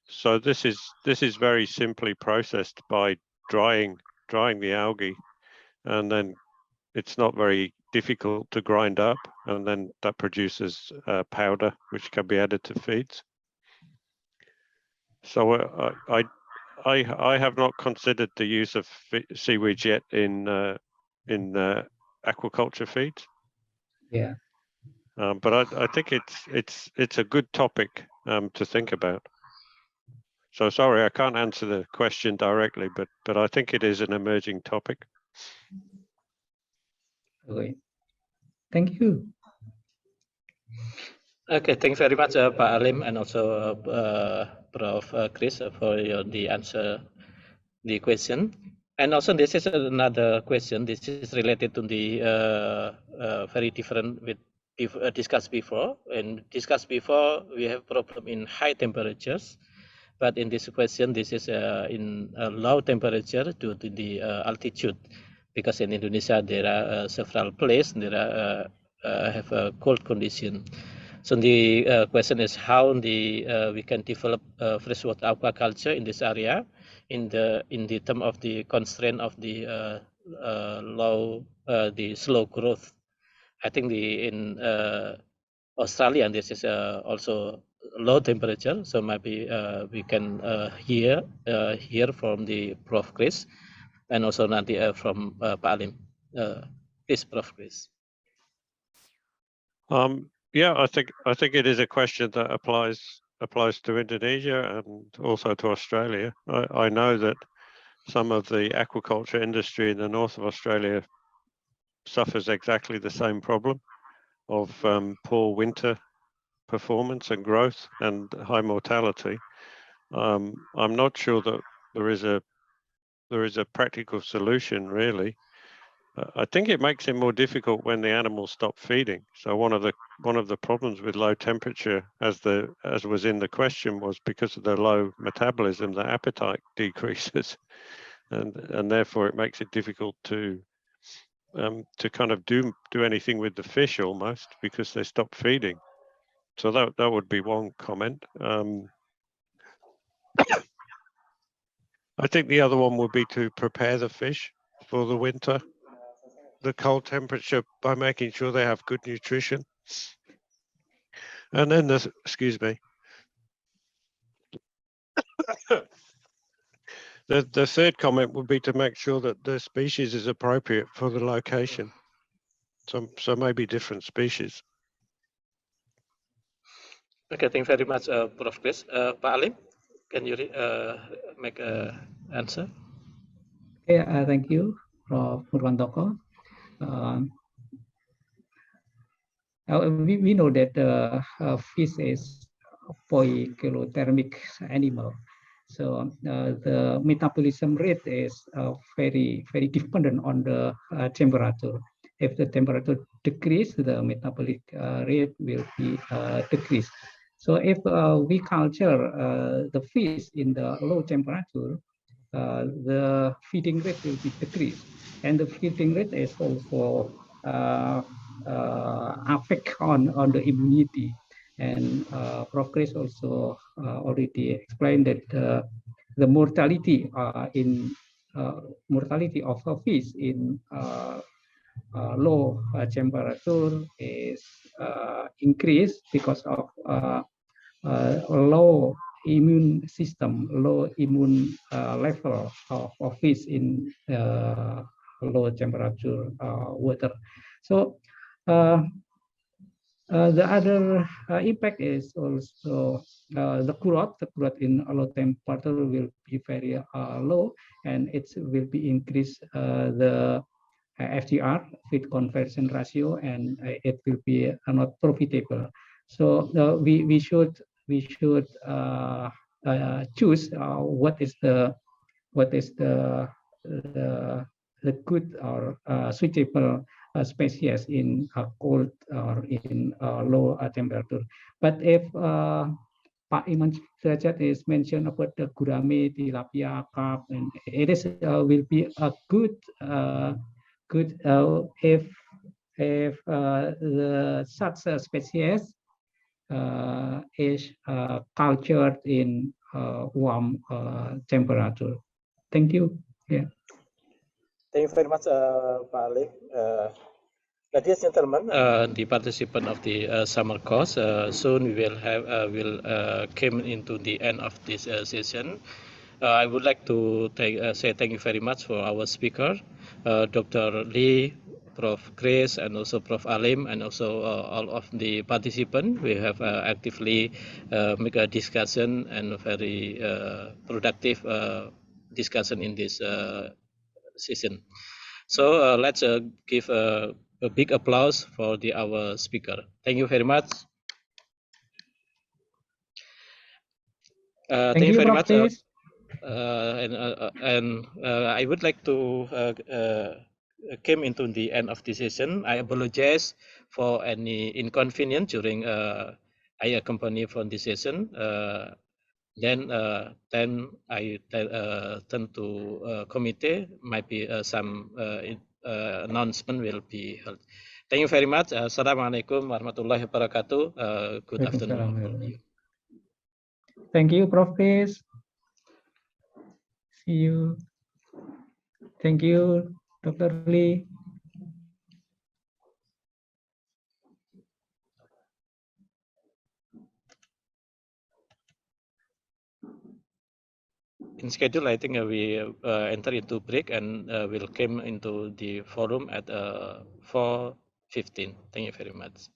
So this is very simply processed by drying the algae, and then it's not very difficult to grind up, and then that produces powder which can be added to feeds. So I have not considered the use of seaweed yet in aquaculture feeds. Yeah. But I think it's a good topic to think about. So sorry, I can't answer the question directly, but I think it is an emerging topic. Okay. Thank you. Okay, thanks very much, Pak Alim, and also Prof. Chris for the answer the question. And also this is another question. This is related to the very different with discussed before. And discussed before, we have problem in high temperatures, but in this question, this is in a low temperature due to the altitude, because in Indonesia there are several places there are have a cold condition. So the question is how we can develop freshwater aquaculture in this area, in the term of the constraint of the the slow growth. I think in Australia this is also low temperature, so maybe we can hear from the Prof Chris and also nanti from Pak Alim. Please, Prof Chris. Yeah, I think it is a question that applies to Indonesia and also to Australia. I know that some of the aquaculture industry in the north of Australia suffers exactly the same problem of poor winter performance and growth and high mortality. I'm not sure that there is a practical solution really. I think it makes it more difficult when the animals stop feeding. So one of the problems with low temperature, as was in the question, was because of the low metabolism, the appetite decreases, and therefore it makes it difficult to kind of do anything with the fish almost because they stop feeding. So that would be one comment. I think the other one would be to prepare the fish for the winter, the cold temperature, by making sure they have good nutrition. And then excuse me. The third comment would be to make sure that the species is appropriate for the location. So maybe different species. Okay, thank you very much, Prof. Chris. Pak Alim, can you make an answer? Yeah, thank you, Prof. Purwantoko. We know that fish is a poikilothermic animal. So the metabolism rate is very dependent on the temperature. If the temperature decrease, the metabolic rate will be decreased. So if we culture the fish in the low temperature, the feeding rate will be decreased, and the feeding rate is also affect on the immunity. And Prof. Chris also already explained that the mortality mortality of a fish in low temperature is increased because of low immune system, low immune level of fish in low temperature water. So the other impact is also the growth. The growth in low temperature will be very low, and it will be increase the FCR, feed conversion ratio, and it will be not profitable. So we should choose what is the good or suitable species in cold or in low temperature. But if Pak Immunostimulant is mentioned about the gurame, tilapia, carp, and it is will be a good if the such a species is cultured in warm temperature. Thank you. Yeah. Thank you very much, Pak Ali. Ladies and gentlemen, the participant of the summer course, soon we will came into the end of this session. I would like to say thank you very much for our speaker, Dr. Lee, Prof. Chris, and also Prof. Alim, and also all of the participants. We have actively make a discussion and very productive discussion in this session. So let's give a big applause for our speaker. Thank you very much. Thank you very much. And I would like to came into the end of this session. I apologize for any inconvenience during I accompany from this session. Then I turn to committee. Might be some announcement will be held. Thank you very much. Assalamualaikum warahmatullahi wabarakatuh. Good afternoon. Thank you, Prof. See you. Thank you, Dr. Lee. In schedule, I think we enter into break and will come into the forum at 4:15. Thank you very much.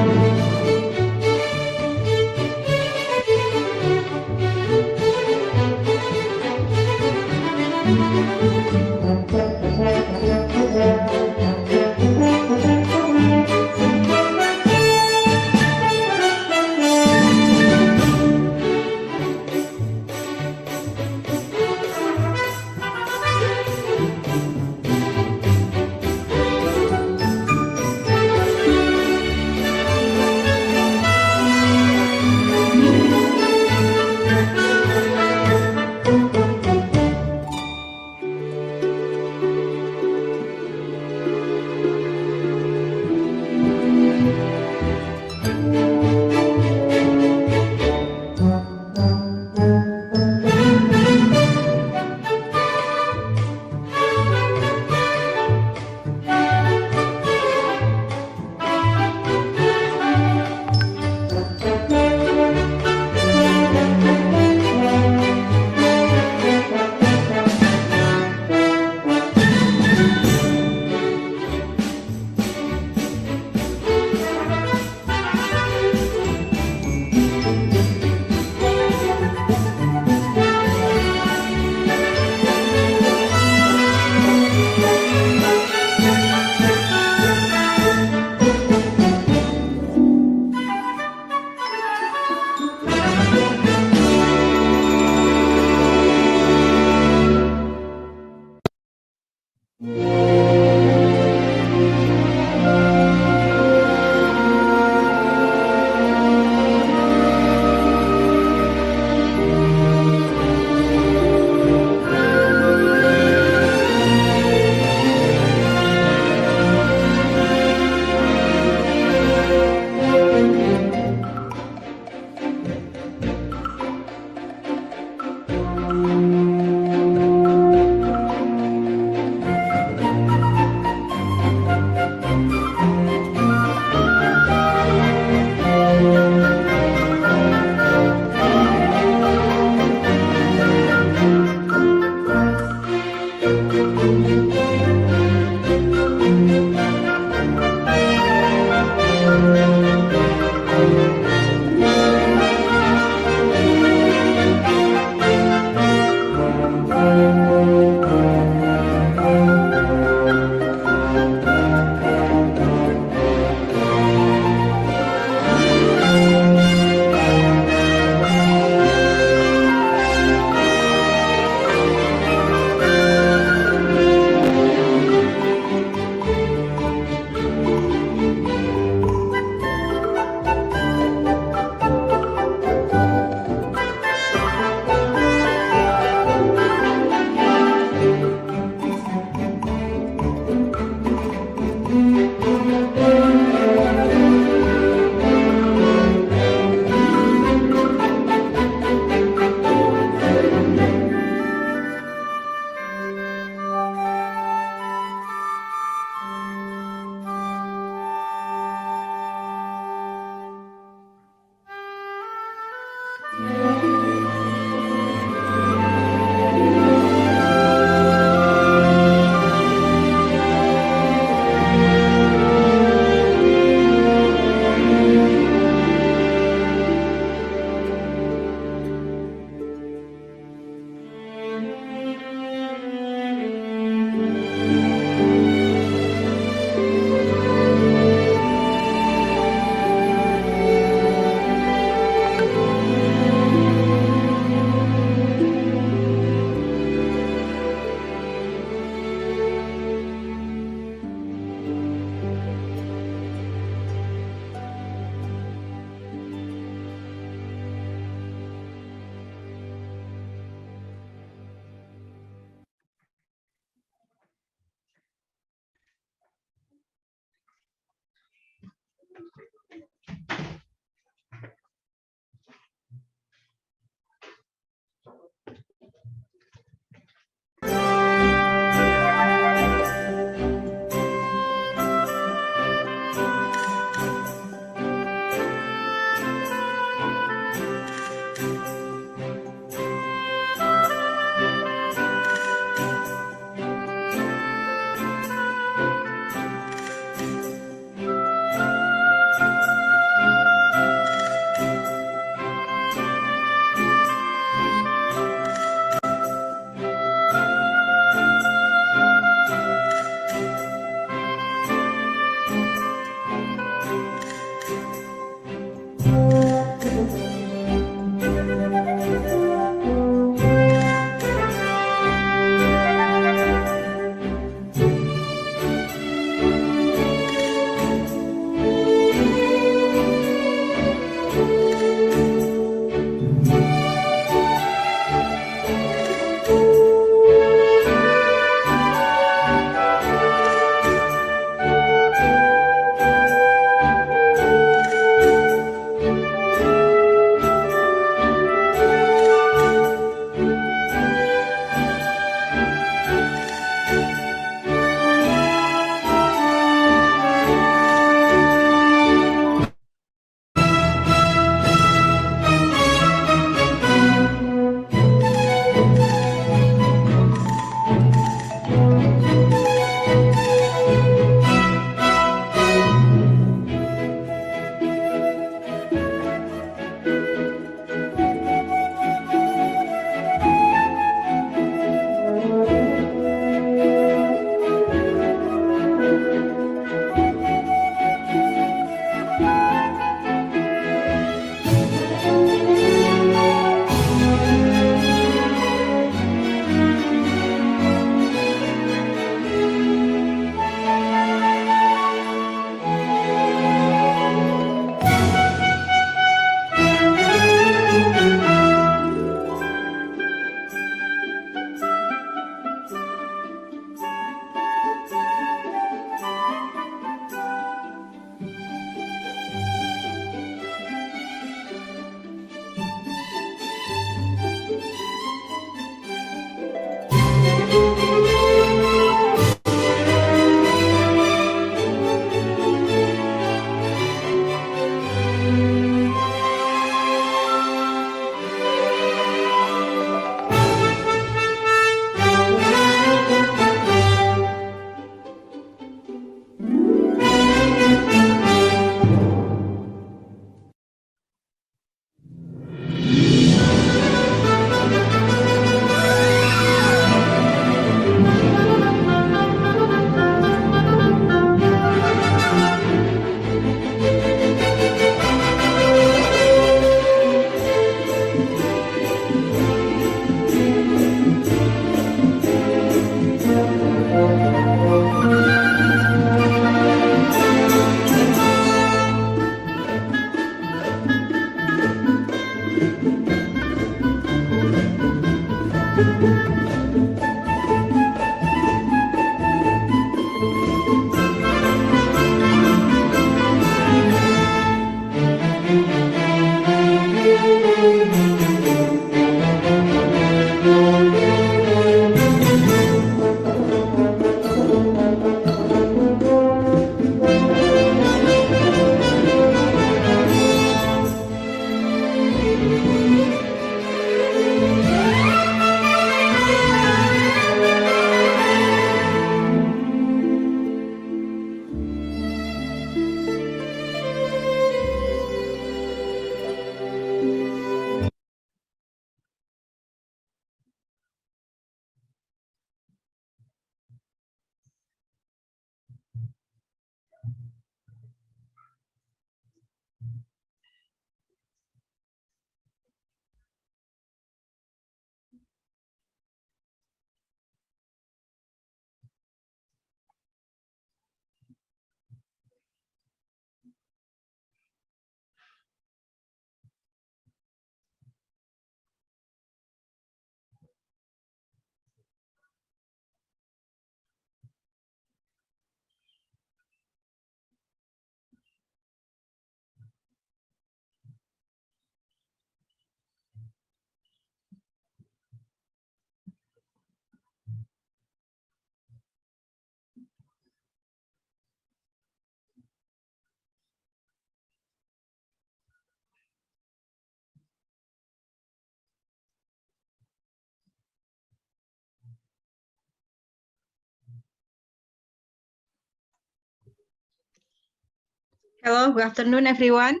Hello, good afternoon, everyone.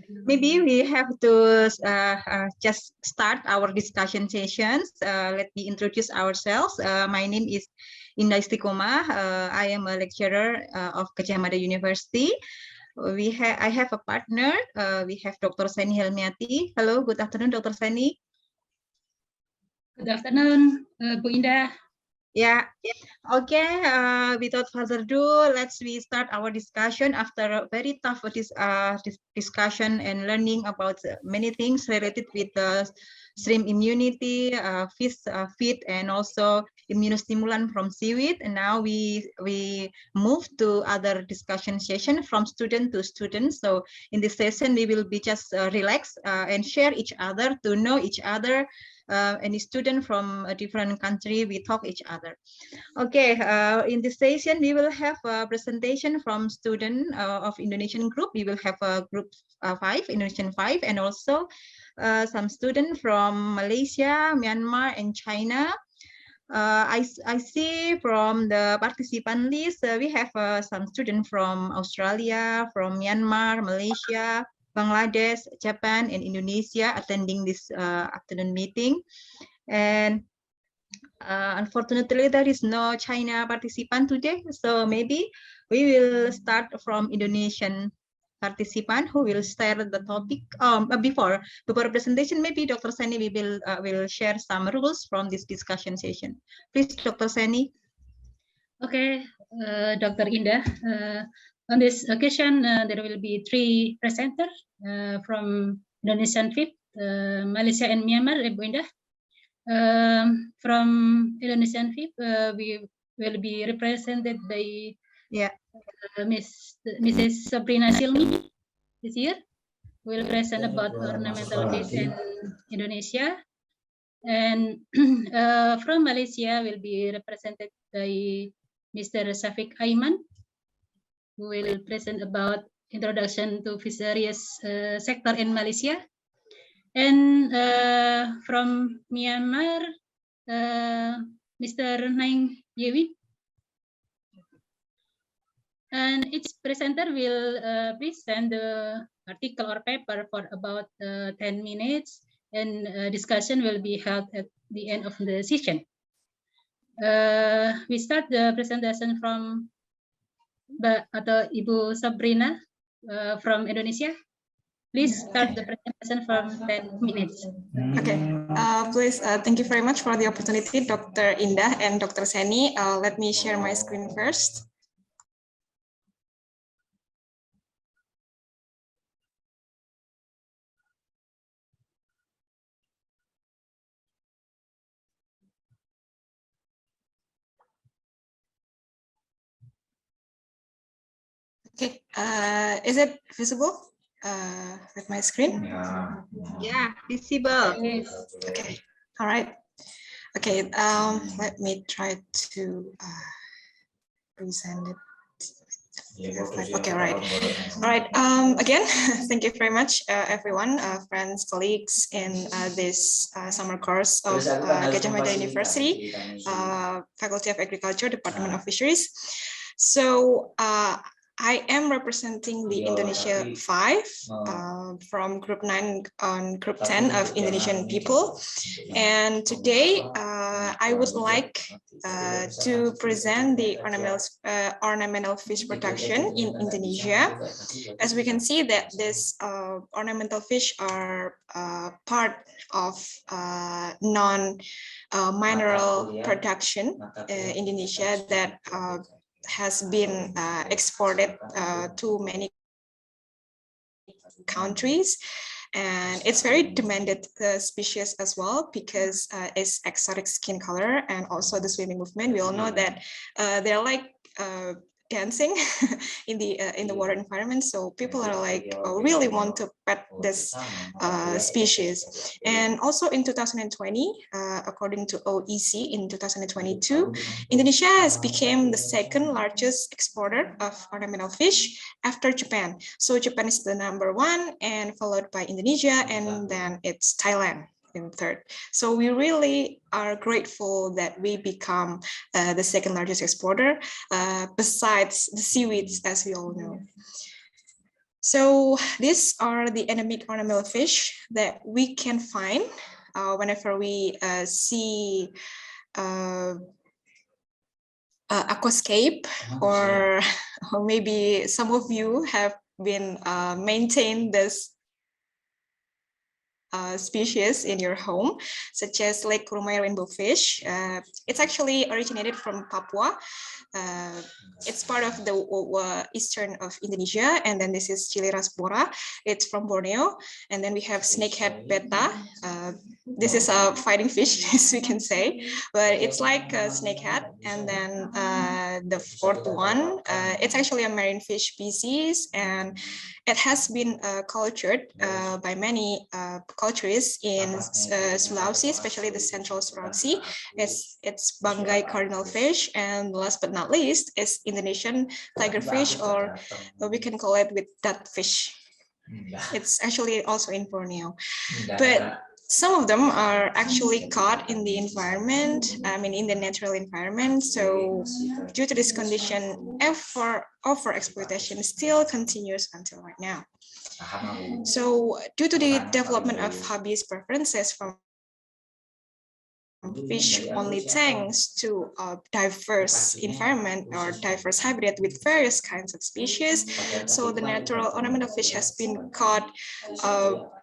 Maybe we have to just start our discussion sessions. Let me introduce ourselves. My name is Innansetyo. I am a lecturer of Gadjah Mada University. I have a partner. We have Dr. Sani Helmiati. Hello, good afternoon, Dr. Sani. Good afternoon, Bu Indah. Yeah. Okay. Without further ado, let's start our discussion after a very tough discussion and learning about many things related with stream immunity, fish feed, and also immunostimulant from seaweed. And now we move to other discussion session from student to student. So in this session, we will be just relax and share each other to know each other. Any student from a different country, we talk each other. Okay, in this session, we will have a presentation from student of Indonesian group. We will have a group 5, Indonesian 5, and also some student from Malaysia, Myanmar, and China. I see from the participant list, we have some students from Australia, from Myanmar, Malaysia, Bangladesh, Japan, and Indonesia attending this afternoon meeting. And unfortunately, there is no China participant today, so maybe we will start from Indonesian participant who will share the topic. Before presentation, maybe Dr. Sani will share some rules from this discussion session. Please, Dr. Sani. Okay, Dr. Indah. On this occasion, there will be 3 presenters from Indonesian FIP, Malaysia, and Myanmar, Bu Indah. From Indonesian FIP, we will be represented by Mrs. Sabrina Silmi this year. We will present about ornamental fish in Indonesia. And from Malaysia will be represented by Mr. Syafiq Aiman, who will present about introduction to fisheries sector in Malaysia. And from Myanmar, Mr. Naing Yewi. And each presenter will present the article or paper for about 10 minutes, and discussion will be held at the end of the session. We start the presentation from Ibu Sabrina from Indonesia. Please start the presentation from 10 minutes. Okay, please, thank you very much for the opportunity, Dr. Indah and Dr. Sani. Let me share my screen first. Okay, is it visible with my screen? Yeah, visible. Okay, all right. Okay, let me try to present it. Okay, all right. All right, again, thank you very much, everyone, friends, colleagues in this summer course of Gadjah Mada University, Faculty of Agriculture, Department of Fisheries. So I am representing the Indonesia 5 from Group 9 on Group 10 of Indonesian people. And today I would like to present the ornamental fish production in Indonesia. As we can see that this ornamental fish are part of non-mineral production in Indonesia that has been exported to many countries, and it's very demanded species as well because it's exotic skin color and also the swimming movement. We all know that they're like dancing in the water environment, so people are like really want to pet this species. And also in 2020, according to OEC in 2022, Indonesia has become the 2nd largest exporter of ornamental fish after Japan. So Japan is the #1 and followed by Indonesia, and then it's Thailand. in third. So we really are grateful that we become the second largest exporter, besides the seaweeds, as we all know. So these are the endemic ornamental fish that we can find whenever we see aquascape, or maybe some of you have been maintained this species in your home, such as Lake Kurumaya rainbow fish. It's actually originated from Papua. It's part of the eastern of Indonesia, and then this is Chiliras bora. It's from Borneo, and then we have snakehead betta. This is a fighting fish, as we can say, but it's like a snakehead. And then the fourth one, it's actually a marine fish species, and it has been cultured by many cultures in Sulawesi, especially the central Sulawesi. It's Banggai cardinal fish, and last but not least is Indonesian tigerfish, or we can call it with dot fish. It's actually also in Borneo, but some of them are actually caught in the environment, I mean in the natural environment. So due to this condition, overexploitation still continues until right now. So due to the development of hobbyist preferences from fish only tanks to a diverse environment or diverse habitat with various kinds of species. So the natural ornamental fish has been caught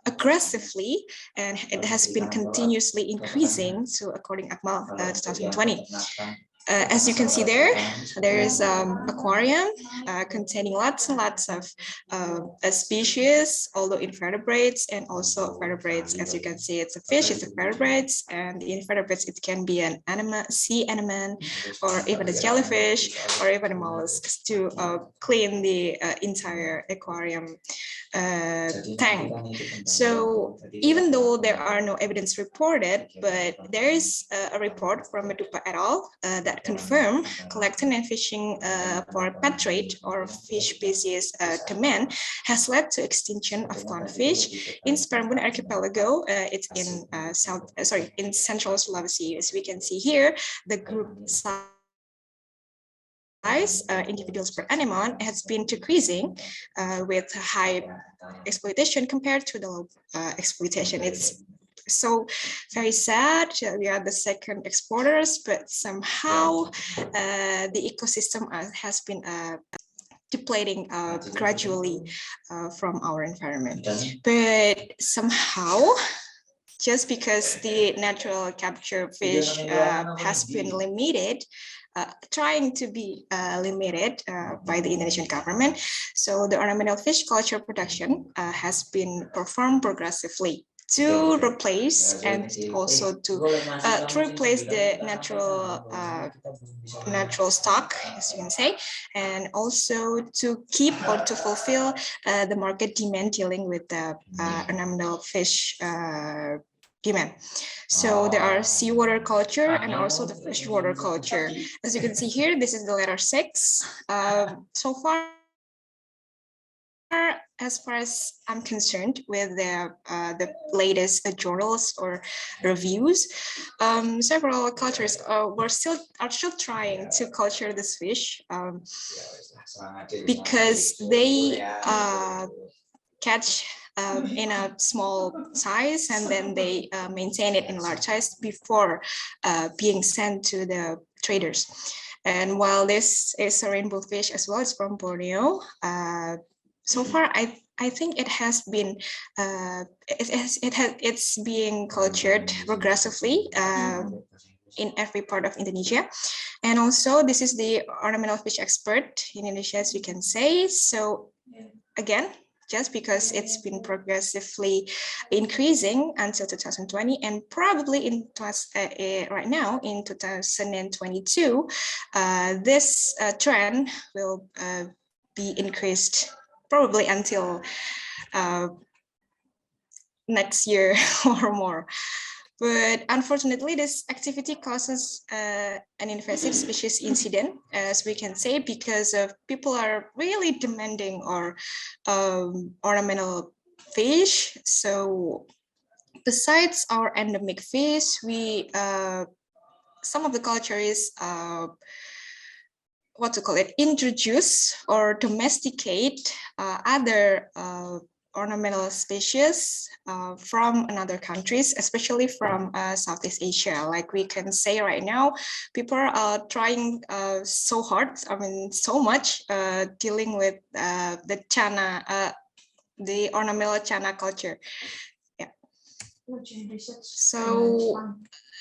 aggressively, and it has been continuously increasing. So according to ACMAL 2020. As you can see there is aquarium containing lots and lots of species, although invertebrates and also vertebrates. As you can see, it's a fish, it's a vertebrates, and the invertebrates, it can be an sea anemone, or even a jellyfish, or even a mollusk, to clean the entire aquarium tank. So even though there are no evidence reported, but there is a report from Medupa et al. That confirm collecting and fishing for petrate or fish species tamen has led to extinction of clownfish in Spermbun archipelago. It's in in central Sulawesi. As we can see here, the group size, individuals per anemone has been decreasing with high exploitation compared to the low exploitation. It's so very sad. We are the second exporters, but somehow the ecosystem has been depleting gradually from our environment. But somehow, just because the natural capture fish has been limited, trying to be limited by the Indonesian government, so the ornamental fish culture production has been performed progressively to replace and also to replace the natural stock, as you can say, and also to keep or to fulfill the market demand dealing with the ornamental fish demand. So there are seawater culture and also the freshwater culture. As you can see here, this is the letter 6. So far, as far as I'm concerned, with the latest journals or reviews, several cultures are still trying to culture this fish because they catch in a small size, and then they maintain it in large size before being sent to the traders. And while this is a rainbow fish as well, it's from Borneo. So far, I think it has been it's being cultured progressively in every part of Indonesia. And also, this is the ornamental fish expert in Indonesia, as we can say. So again, just because it's been progressively increasing until 2020, and probably in right now in 2022, this trend will be increased probably until next year or more. But unfortunately, this activity causes an invasive species incident, as we can say, because of people are really demanding or ornamental fish. So besides our endemic fish, we some of the cultures introduce or domesticate other ornamental species from another countries, especially from Southeast Asia. Like we can say right now, people are trying so hard, so much dealing with the Chana, the ornamental Chana culture. Yeah. So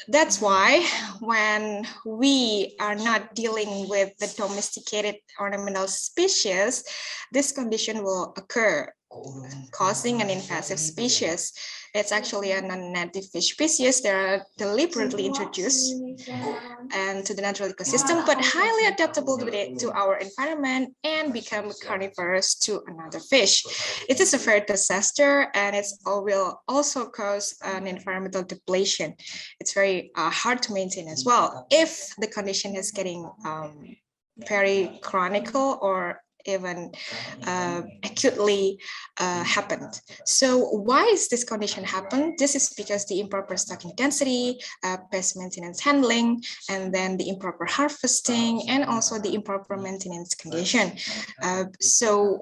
that's why when we are not dealing with the domesticated ornamental species, this condition will occur, causing an invasive species. It's actually a non-native fish species that are deliberately introduced and to the natural ecosystem, but highly adaptable to our environment and become carnivorous to another fish. It is a fair disaster, and it will also cause an environmental depletion. It's very hard to maintain as well if the condition is getting very chronic or even acutely happened. So why is this condition happen? This is because the improper stocking density, pest maintenance handling, and then the improper harvesting, and also the improper maintenance condition. So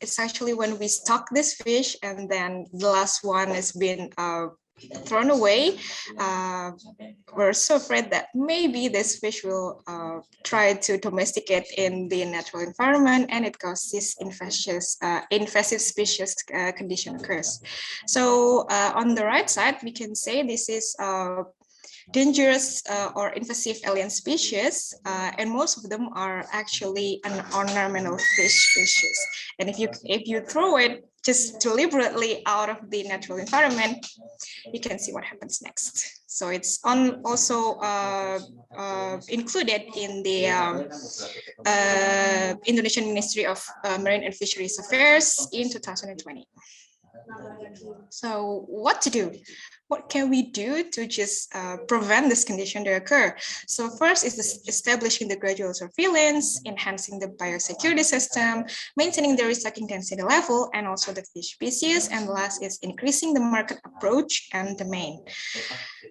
it's actually when we stock this fish and then the last one has been thrown away, we're so afraid that maybe this fish will try to domesticate in the natural environment, and it causes invasive species condition occurs. So on the right side, we can say this is dangerous or invasive alien species, and most of them are actually an ornamental fish species. And if you throw it just deliberately out of the natural environment, you can see what happens next. So it's also included in the Indonesian Ministry of Marine and Fisheries Affairs in 2020. So what to do? What can we do to just prevent this condition to occur? So first is establishing the gradual surveillance, enhancing the biosecurity system, maintaining the restocking density level, and also the fish species. And last is increasing the market approach and domain.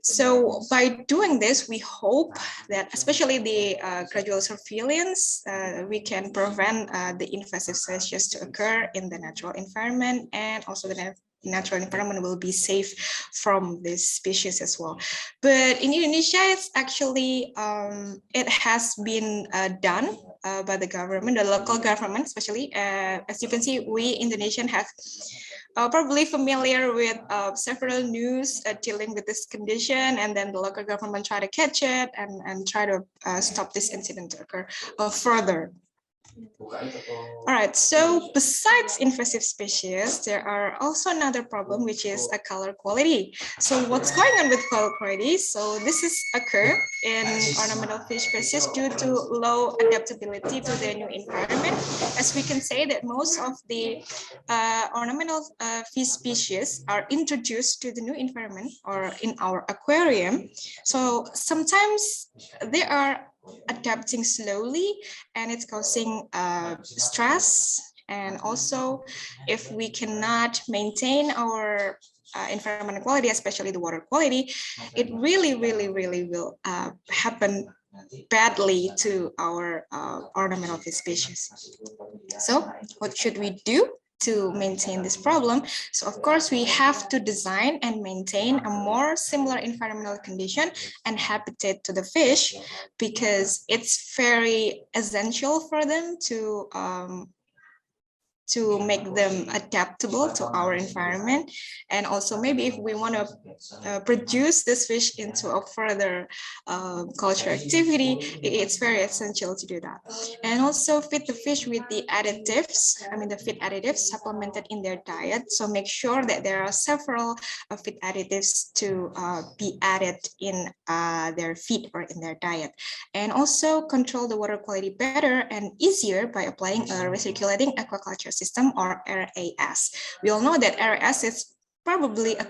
So by doing this, we hope that especially the gradual surveillance, we can prevent the invasive species to occur in the natural environment, and also the natural environment will be safe from this species as well. But in Indonesia, it's actually, it has been done by the government, the local government especially. As you can see, we Indonesian have probably familiar with several news dealing with this condition, and then the local government try to catch it and try to stop this incident to occur further. All right, so besides invasive species, there are also another problem, which is a color quality. So what's going on with color quality? So this is occur in ornamental fish species due to low adaptability to their new environment. As we can say that most of the ornamental fish species are introduced to the new environment or in our aquarium. So sometimes they are adapting slowly, and it's causing stress. And also, if we cannot maintain our environmental quality, especially the water quality, it really will happen badly to our ornamental fish species. So what should we do to maintain this problem? So of course, we have to design and maintain a more similar environmental condition and habitat to the fish, because it's very essential for them to make them adaptable to our environment. And also maybe if we want to produce this fish into a further culture activity, it's very essential to do that. And also feed the fish with the additives, the feed additives supplemented in their diet. So make sure that there are several feed additives to be added in their feed or in their diet. And also control the water quality better and easier by applying a recirculating aquaculture system, or RAS. We all know that RAS is probably a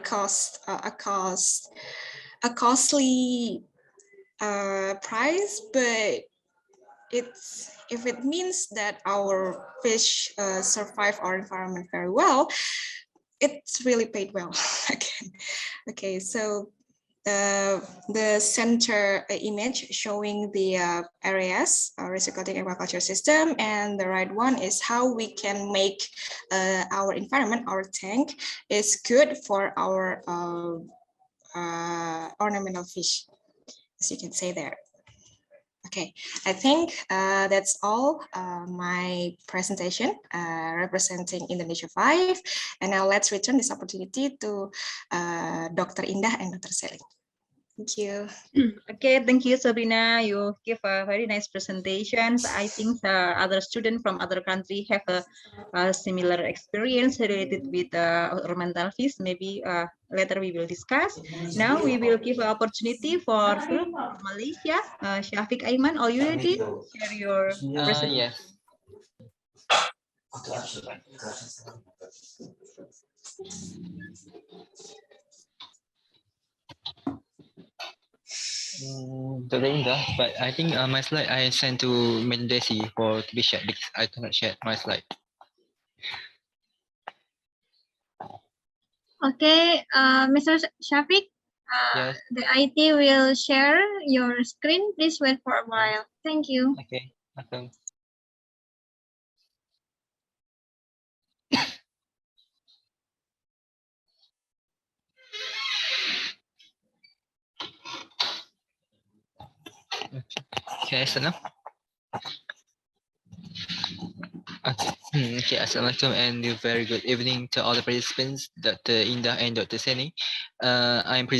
costly price, but if it means that our fish survive our environment very well, it's really paid well. Again. Okay, so the center image showing the areas recirculating aquaculture system, and the right one is how we can make our environment, our tank, is good for our ornamental fish, as you can say there. Okay, I think that's all my presentation representing Indonesia 5. And now let's return this opportunity to Dr. Indah and Dr. Sally. Thank you. Okay, thank you, Sabrina. You give a very nice presentation. I think other students from other country have a similar experience related with ornamental fish. Maybe later we will discuss. Now we will give an opportunity for Prof from Malaysia. Shafiq Aiman, are you ready? Share your presentation. Yes. Indah, but I think my slide I sent to Mendesi for to be shared because I cannot share my slide. Okay, Mr. Shafiq, Yes. the IT will share your screen. Please wait for a while. Thank you. Okay, awesome. Okay, so now. Okay, Assalamualaikum and very good evening to all the participants, Dr. Indah and Dr. Seni. I'm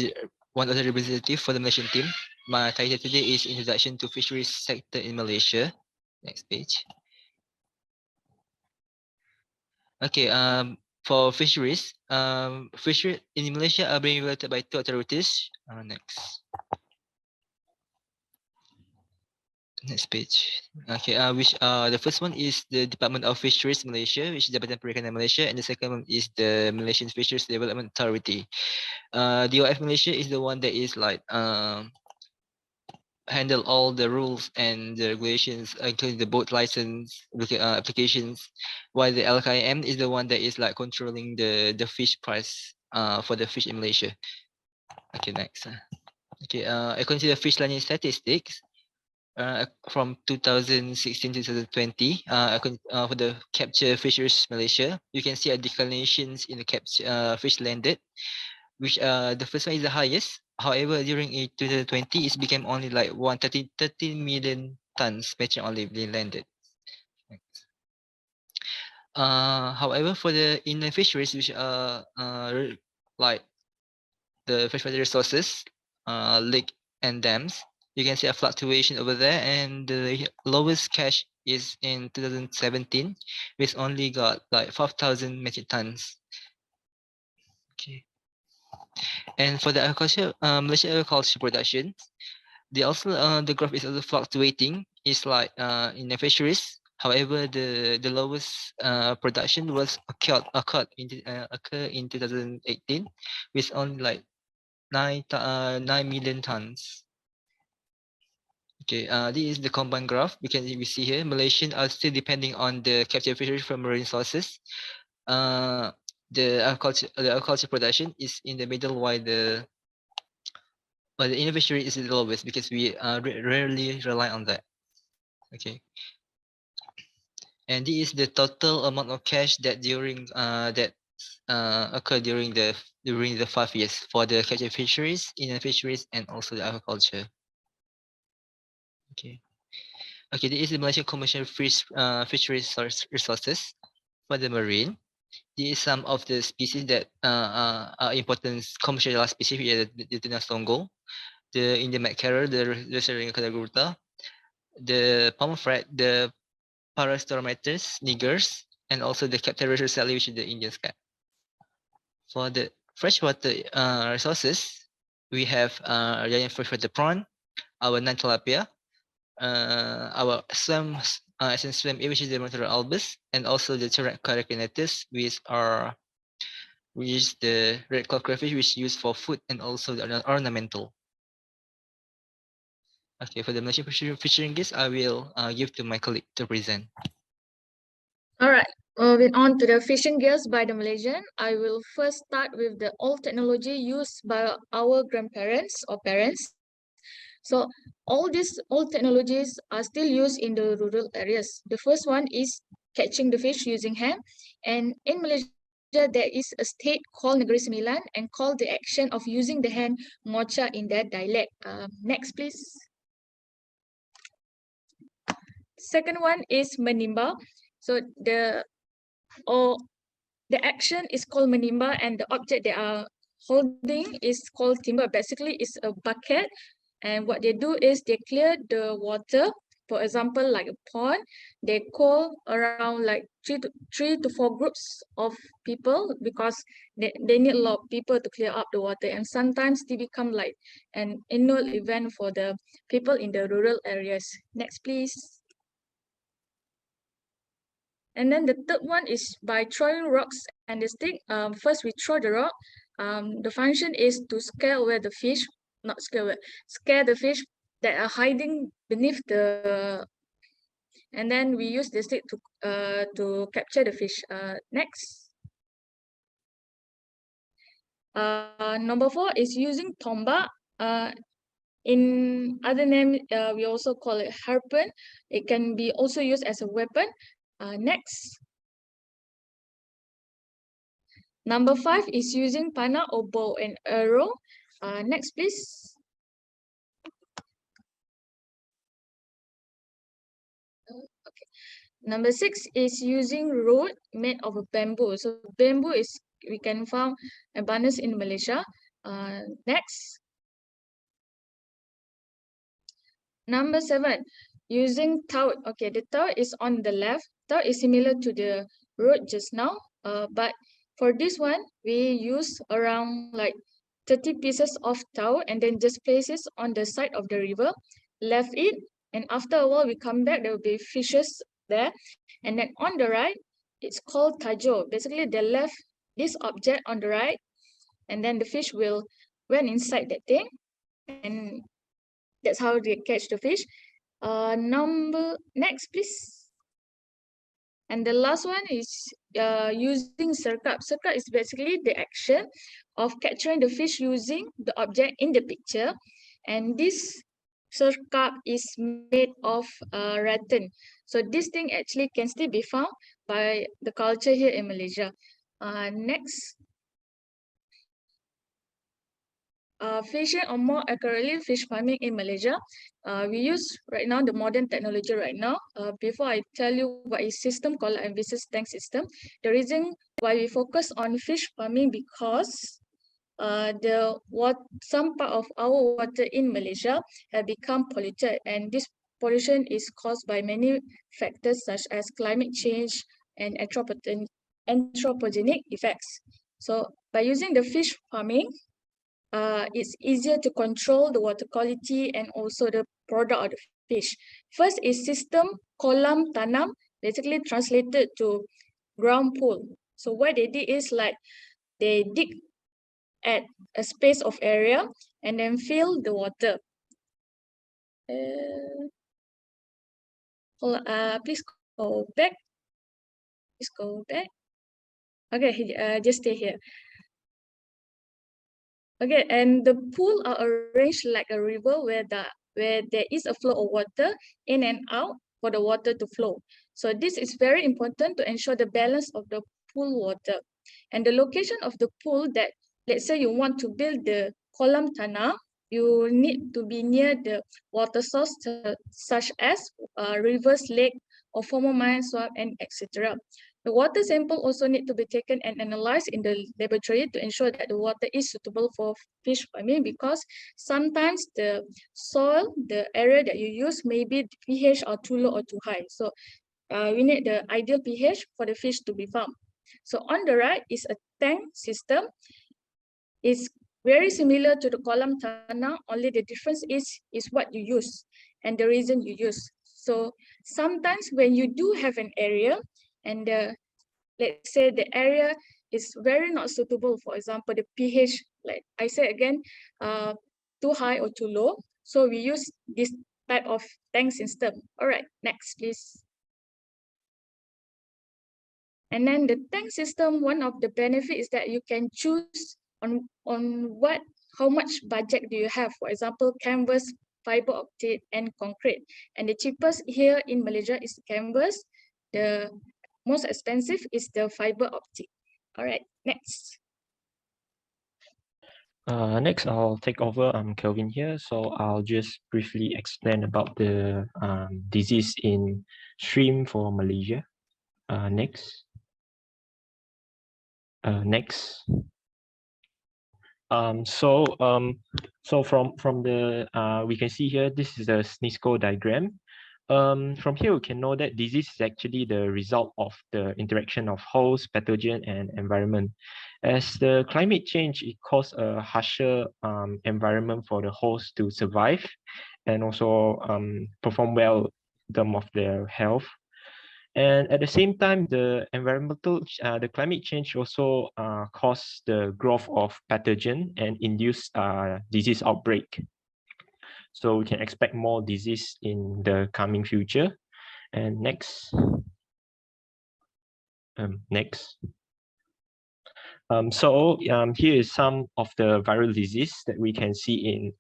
one of the representatives for the Malaysian team. My title today is Introduction to Fisheries Sector in Malaysia. Next page. Okay, for fisheries, fisheries in Malaysia are being regulated by two authorities. Next. Next page. Okay, which the first one is the Department of Fisheries Malaysia, which is Jabatan Perikanan Malaysia, and the second one is the Malaysian Fisheries Development Authority. DOF Malaysia is the one that is like handle all the rules and the regulations, including the boat license applications, while the LKM is the one that is like controlling the fish price for the fish in Malaysia. Okay, next. Okay, according to the fish landing statistics. From 2016 to 2020, for the capture fisheries Malaysia, you can see a declinations in the capture fish landed, which the first one is the highest. However, during 2020, it became only like 13 million tons matching only being landed. However, for the inland fisheries, which are like the freshwater resources, lake and dams, you can see a fluctuation over there, and the lowest catch is in 2017, which only got like 5,000 metric tons. Okay. And for the agriculture, Malaysia agriculture production, they also the graph is also fluctuating. It's like in the fisheries. However, the lowest production was occurred in 2018, with only like 9 million tons. Okay, this is the combined graph. We see here Malaysians are still depending on the capture fisheries from marine sources. The agriculture production is in the middle, while the inland fishery is the lowest because we rarely rely on that. Okay, and this is the total amount of cash that during occurred during the 5 years for the capture fisheries, inland fisheries, and also the agriculture. Okay. Okay, this is the Malaysian commercial fisheries resources for the marine. These are some of the species that are important commercial species, the tuna songgol, the Indian mackerel, the Reserring cadagruta, the pomfret, the Parastromatus niggers, and also the Capterus russelli, which is the Indian scab. For the freshwater resources, we have giant freshwater prawn, our non-tilapia, our swim, which is the Monotera albus, and also the Terracaracrinatus, which is the red claw crayfish, which is used for food and also the ornamental. Okay, for the Malaysian fishing geese, I will give to my colleague to present. All right. Moving on to the fishing gears by the Malaysian, I will first start with the old technology used by our grandparents or parents. So all these old technologies are still used in the rural areas. The first one is catching the fish using hand. And in Malaysia, there is a state called Negeri Sembilan and called the action of using the hand mocha in their dialect. Next, please. Second one is menimba. So the action is called menimba and the object they are holding is called timba. Basically, it's a bucket. And what they do is they clear the water. For example, like a pond, they call around like three to four groups of people because they need a lot of people to clear up the water. And sometimes they become like an annual event for the people in the rural areas. Next, please. And then the third one is by throwing rocks and the stick. First, we throw the rock. The function is to scare away the fish, not scare away, scare the fish that are hiding beneath the. And then we use the stick to capture the fish. Next. Number 4 is using tomba. In other name, we also call it harpoon. It can be also used as a weapon. Next. Number 5 is using panah or bow and arrow. Next, please. Okay. Number 6 is using rod made of a bamboo. So bamboo is we can find abundance in Malaysia. Next. Number 7, using tout. Okay, the tout is on the left. Tout is similar to the rod just now, but for this one, we use around like 30 pieces of tout and then just place it on the side of the river, left it, and after a while we come back, there will be fishes there. And then on the right, it's called tajo. Basically, they left this object on the right, and then the fish will went inside that thing, and that's how they catch the fish. Next, please. And the last one is using serkap. Serkap is basically the action of capturing the fish using the object in the picture. And this serkap is made of rattan. So this thing actually can still be found by the culture here in Malaysia. Next. Fishing, or more accurately, fish farming in Malaysia. We use right now the modern technology right now. Before I tell you what is system called ambitious tank system, the reason why we focus on fish farming because some part of our water in Malaysia have become polluted, and this pollution is caused by many factors such as climate change and anthropogenic effects. So by using the fish farming, it's easier to control the water quality and also the product of the fish. First is system kolam tanam, basically translated to ground pool. So what they did is like they dig at a space of area and then fill the water. Please go back. Please go back. Okay, just stay here. Okay, and the pool are arranged like a river where there is a flow of water in and out for the water to flow. So this is very important to ensure the balance of the pool water. And the location of the pool that, let's say you want to build the kolam tanah, you need to be near the water source such as rivers, lake, or former mine swamp, and etc. The water sample also need to be taken and analyzed in the laboratory to ensure that the water is suitable for fish farming, because sometimes the soil, the area that you use, maybe the pH are too low or too high. So we need the ideal pH for the fish to be farmed. So on the right is a tank system. It's very similar to the kolam tanah, only the difference is what you use and the reason you use. So sometimes when you do have an area and let's say the area is very not suitable, for example, the pH, like I said again, too high or too low. So we use this type of tank system. All right, next, please. And then the tank system, one of the benefits is that you can choose on how much budget do you have. For example, canvas, fiber optic, and concrete. And the cheapest here in Malaysia is canvas. The most expensive is the fiber optic. All right, next. Next, I'll take over. I'm Kelvin here. So I'll just briefly explain about the disease in shrimp for Malaysia. Next. Next. So from the we can see here, this is a SNISCO diagram. From here, we can know that disease is actually the result of the interaction of host, pathogen, and environment. As the climate change, it causes a harsher environment for the host to survive and also perform well in terms of their health. And at the same time, the climate change also cause the growth of pathogen and induce disease outbreak. So we can expect more disease in the coming future. And next. Next. Here is some of the viral disease that we can see in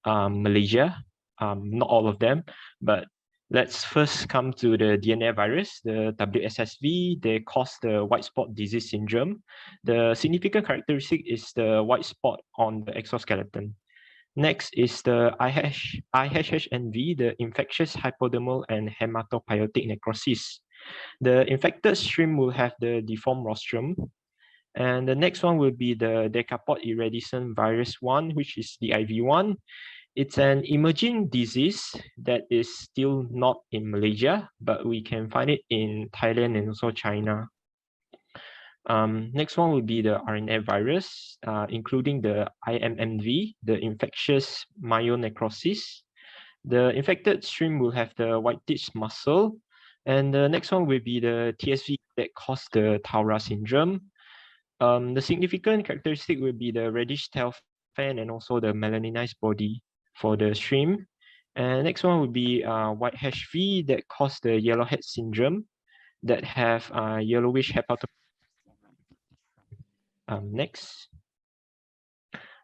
Malaysia. Not all of them, but let's first come to the DNA virus, the WSSV. They cause the white spot disease syndrome. The significant characteristic is the white spot on the exoskeleton. Next is the IHHNV, the infectious hypodermal and hematopoietic necrosis. The infected shrimp will have the deformed rostrum. And the next one will be the decapod iridescent virus 1, which is the IV1. It's an emerging disease that is still not in Malaysia, but we can find it in Thailand and also China. Next one will be the RNA virus, including the IMMV, the infectious myonecrosis. The infected shrimp will have the white tips muscle. And the next one will be the TSV that causes the Taura syndrome. The significant characteristic will be the reddish tail fan and also the melaninized body for the shrimp. And next one will be white hash V that cause the yellowhead syndrome that have yellowish hepatocyte. Next.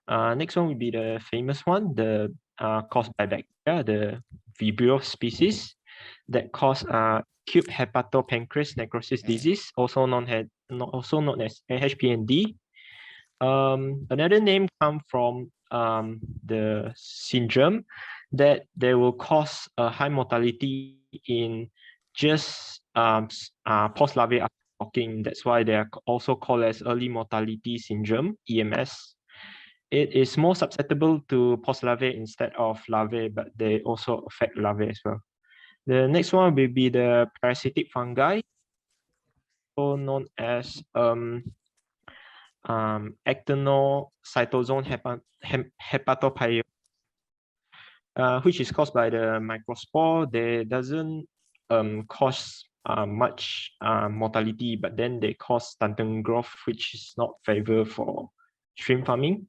Next one will be the famous one, the caused by bacteria, the Vibrio species that cause acute hepatopancreas necrosis disease, also known as AHPND. Another name comes from the syndrome that they will cause a high mortality in just post-larvae after docking. That's why they are also called as early mortality syndrome, EMS. It is more susceptible to post-larvae instead of larvae, but they also affect larvae as well. The next one will be the parasitic fungi, also known as actinocytosome hepatopyre, which is caused by the microspore. They doesn't cause much mortality, but then they cause stunted growth, which is not favorable for shrimp farming.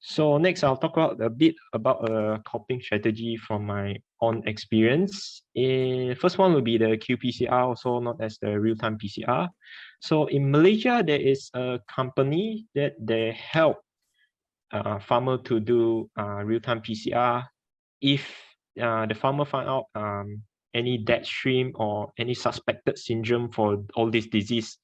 So next, I'll talk about a bit about a coping strategy from my own experience. First one will be the qPCR, also known as the real-time PCR. So in Malaysia, there is a company that they help farmer to do real-time PCR. If the farmer find out any dead shrimp or any suspected syndrome for all this disease,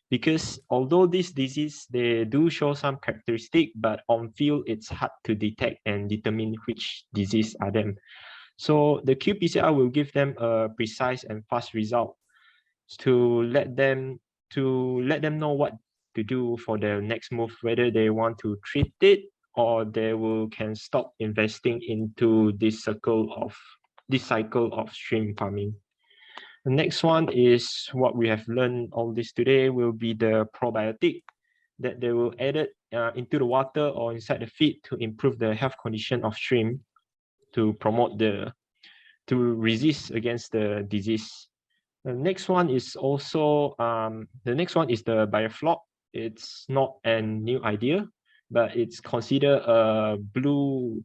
because although this disease, they do show some characteristic, but on field, it's hard to detect and determine which disease are them. So the qPCR will give them a precise and fast result to let them know what to do for the next move, whether they want to treat it or they can stop investing into this cycle of shrimp farming. The next one is what we have learned all this today will be the probiotic that they will add it into the water or inside the feed to improve the health condition of shrimp to resist against the disease. The next one is also the biofloc. It's not a new idea, but it's considered a blue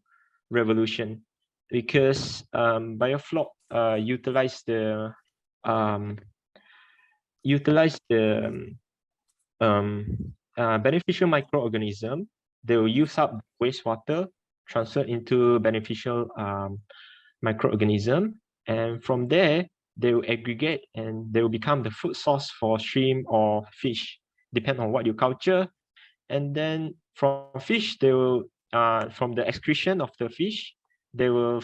revolution because biofloc utilize the utilize the beneficial microorganism. They will use up wastewater, transfer into beneficial microorganism, and from there they will aggregate and they will become the food source for shrimp or fish, depending on what you culture. And then from fish, they will from the excretion of the fish, they will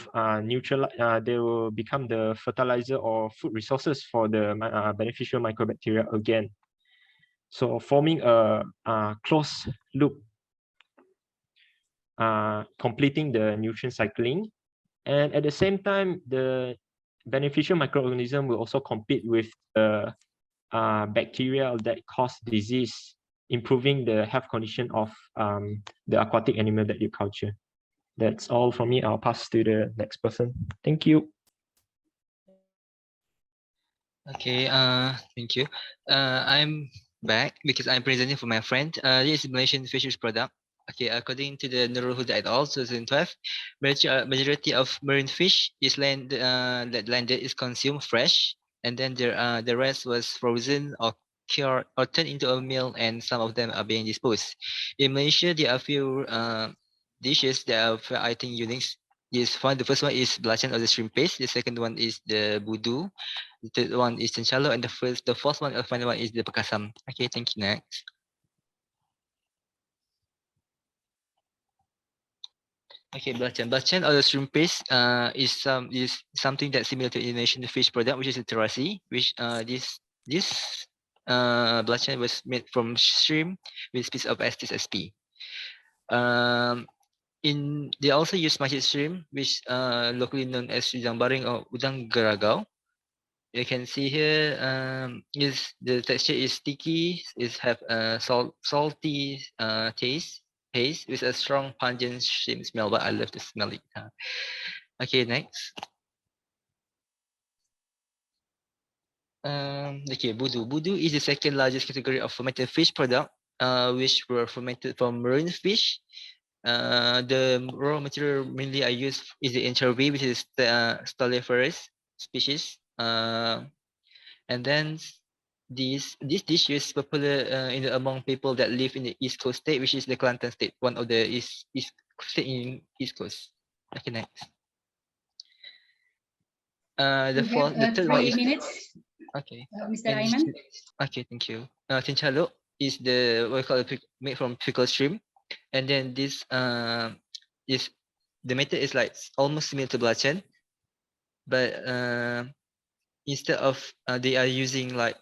they will become the fertilizer or food resources for the beneficial microbacteria again. So forming a closed loop, completing the nutrient cycling. And at the same time, the beneficial microorganism will also compete with the bacteria that cause disease, improving the health condition of the aquatic animal that you culture. That's all from me. I'll pass to the next person. Thank you. Okay, thank you. I'm back because I'm presenting for my friend. This is Malaysian Fisheries product. Okay, according to the Nurul et al. 2012, majority of marine fish is that landed is consumed fresh, and then the rest was frozen or cured or turned into a meal, and some of them are being disposed. In Malaysia, there are a few dishes that are, I think, unique. The first one is belacan or the shrimp paste. The second one is the budu. The third one is cincalo, and the fourth one, the final one is the pakasam. Okay, thank you. Next. Okay, belacan or the shrimp paste is something that's similar to Indonesian fish product, which is a terasi. Which this belacan was made from shrimp with piece of SC. They also use market shrimp, which locally known as udang baring or udang geragau. You can see here is the texture is sticky. It have a salty taste with a strong pungent shrimp smell, but I love to smell it. Okay, next. Okay, budu. Budu is the second largest category of fermented fish product, which were fermented from marine fish. The raw material mainly I use is the anchovy, which is the Stolliferous species. And then this dish is popular among people that live in the East Coast state, which is the Kelantan state, one of the East state in East Coast. Okay, next. The third one is okay. Mr. Ayman. Okay, thank you. Cincalo is what we call made from pickled shrimp, and then this is the method is like almost similar to belacan, but instead of they are using like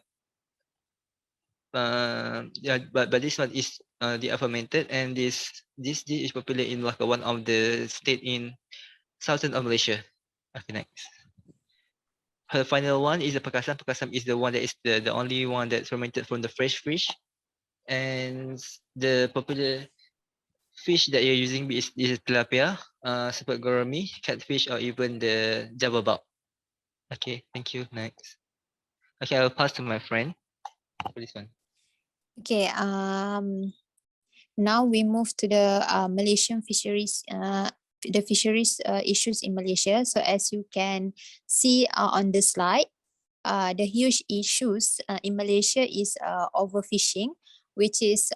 but this one is they are fermented, and this dish is popular in like one of the state in southern of Malaysia. Okay, next. Her final one is the pakasam. Pakasam is the one that is the only one that's fermented from the fresh fish, and the popular fish that you're using is tilapia, seperti gourami, catfish, or even the java bug. Okay, thank you. Next. Okay, I'll pass to my friend for this one. Okay. Now we move to the Malaysian fisheries. The fisheries issues in Malaysia. So as you can see on the slide, the huge issues in Malaysia is overfishing, which is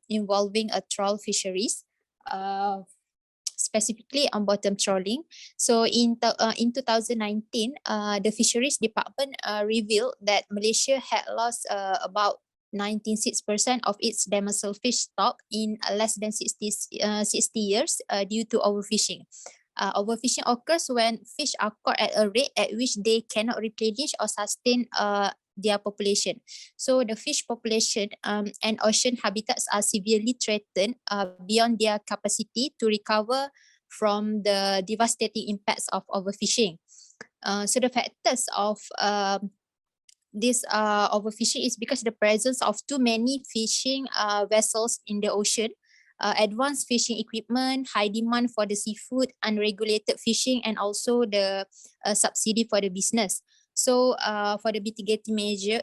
involving a trawl fisheries, specifically on bottom trawling. So in 2019, the fisheries department revealed that Malaysia had lost about 96% of its demersal fish stock in less than 60 years due to overfishing. Overfishing occurs when fish are caught at a rate at which they cannot replenish or sustain their population. So the fish population and ocean habitats are severely threatened beyond their capacity to recover from the devastating impacts of overfishing. So the factors of this overfishing is because the presence of too many fishing vessels in the ocean, advanced fishing equipment, high demand for the seafood, unregulated fishing, and also the subsidy for the business. So for the mitigating measure,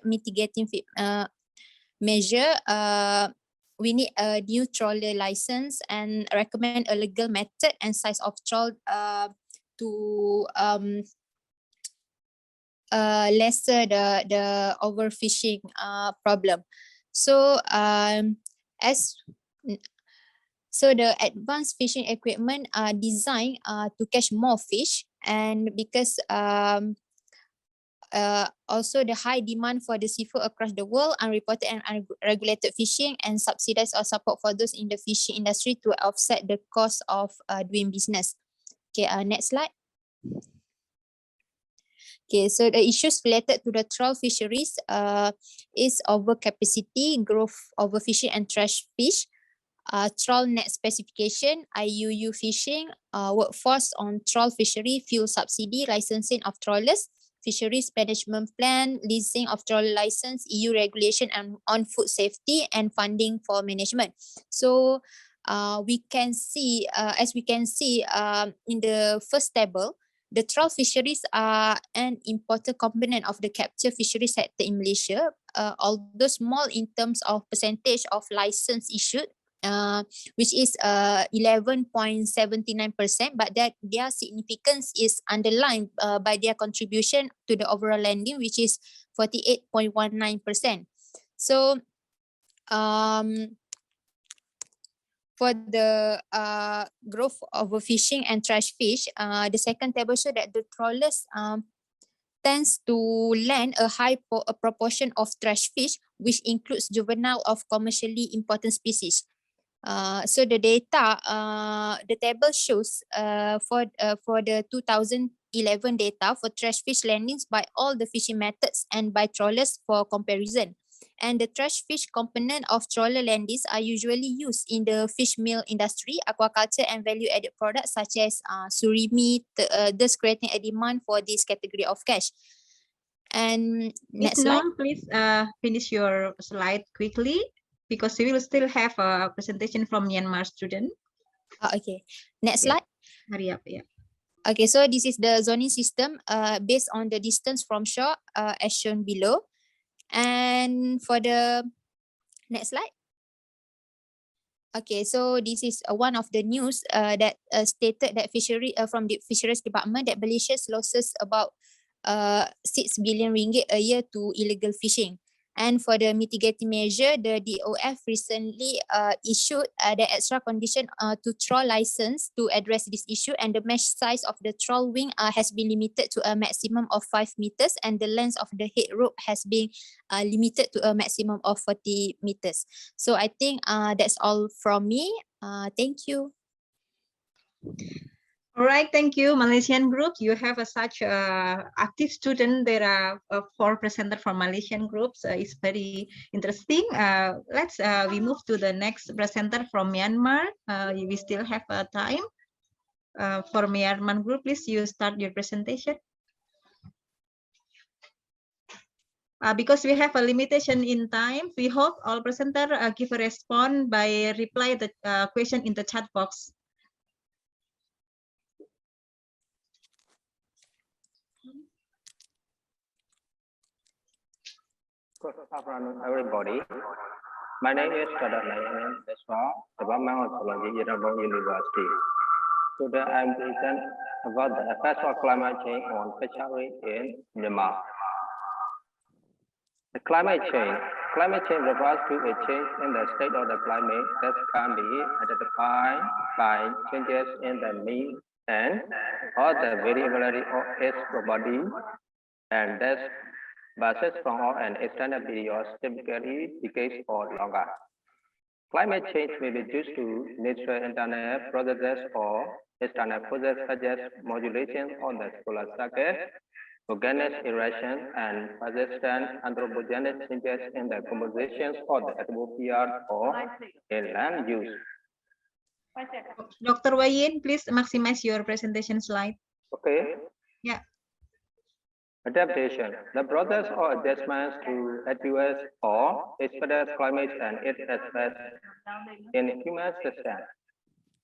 we need a new trawler license and recommend a legal method and size of trawl to lesser the overfishing problem. So so the advanced fishing equipment are designed to catch more fish, and because also the high demand for the seafood across the world, unreported and unregulated fishing, and subsidize or support for those in the fishing industry to offset the cost of doing business. Okay, next slide. Okay, so the issues related to the trawl fisheries is overcapacity, growth, overfishing, and trash fish. Trawl net specification, IUU fishing, workforce on trawl fishery, fuel subsidy, licensing of trawlers, fisheries management plan, leasing of trawl license, EU regulation on food safety, and funding for management. So we can see, as we can see in the first table, the trawl fisheries are an important component of the capture fishery sector in Malaysia, although small in terms of percentage of license issued, which is 11.79%, but that their significance is underlined by their contribution to the overall lending, which is 48.19%. So for the growth of overfishing and trash fish, the second table shows that the trawlers tends to land a high proportion of trash fish, which includes juvenile of commercially important species. So the data, the table shows for the 2011 data for trash fish landings by all the fishing methods and by trawlers for comparison. And the trash fish component of trawler landings are usually used in the fish meal industry, aquaculture, and value-added products such as surimi, thus creating a demand for this category of catch. And next slide. Please finish your slide quickly, because we will still have a presentation from Myanmar student. Okay, next slide. Hurry up, yeah. Okay, so this is the zoning system based on the distance from shore as shown below. And for the next slide. Okay, so this is one of the news that stated that from the Fisheries Department that Malaysia's losses about 6 billion ringgit a year to illegal fishing. And for the mitigating measure, the DOF recently issued the extra condition to trawl license to address this issue, and the mesh size of the trawl wing has been limited to a maximum of 5 meters, and the length of the head rope has been limited to a maximum of 40 meters. So I think that's all from me. Thank you. All right, thank you, Malaysian group. You have such active student. There are 4 presenters from Malaysian groups. It's very interesting. We move to the next presenter from Myanmar. We still have time for Myanmar group. Please, you start your presentation. Because we have a limitation in time, we hope all presenters give a response by reply the question in the chat box. Good afternoon, everybody. My name is Dr. Nayan Deswa, Department of Zoology, University. Today I'm present about the effects of climate change on fishery in Myanmar. The climate change refers to a change in the state of the climate that can be identified by changes in the mean and or the variability of its property, and that's basis from an extended period, typically decades or longer. Climate change may be due to natural internal processes or external processes such as modulation on the solar cycle, organic erosion, and persistent anthropogenic changes in the compositions of the atmosphere or in land use. Dr. Wayin, please maximize your presentation slide. Okay. Yeah. Adaptation, the process or adjustments to adverse or expected climate and its effects in human systems.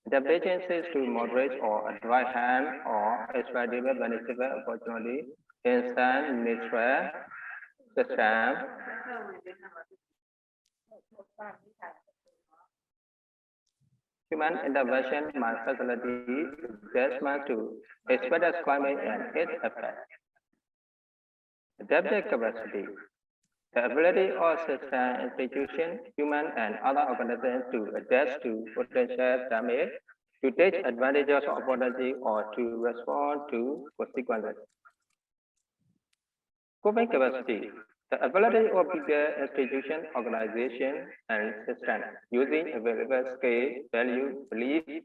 Adaptation is to moderate or advise hand or expedite beneficial opportunity in some natural systems. Human intervention must facilitate adjustment to expected climate and its effects. adaptive capacity, the ability of system, institution, human, and other organisms to adapt to potential damage, to take advantage of opportunity, or to respond to consequences. Coping capacity, the ability of people, institution, organization, and system using available scale, value, belief,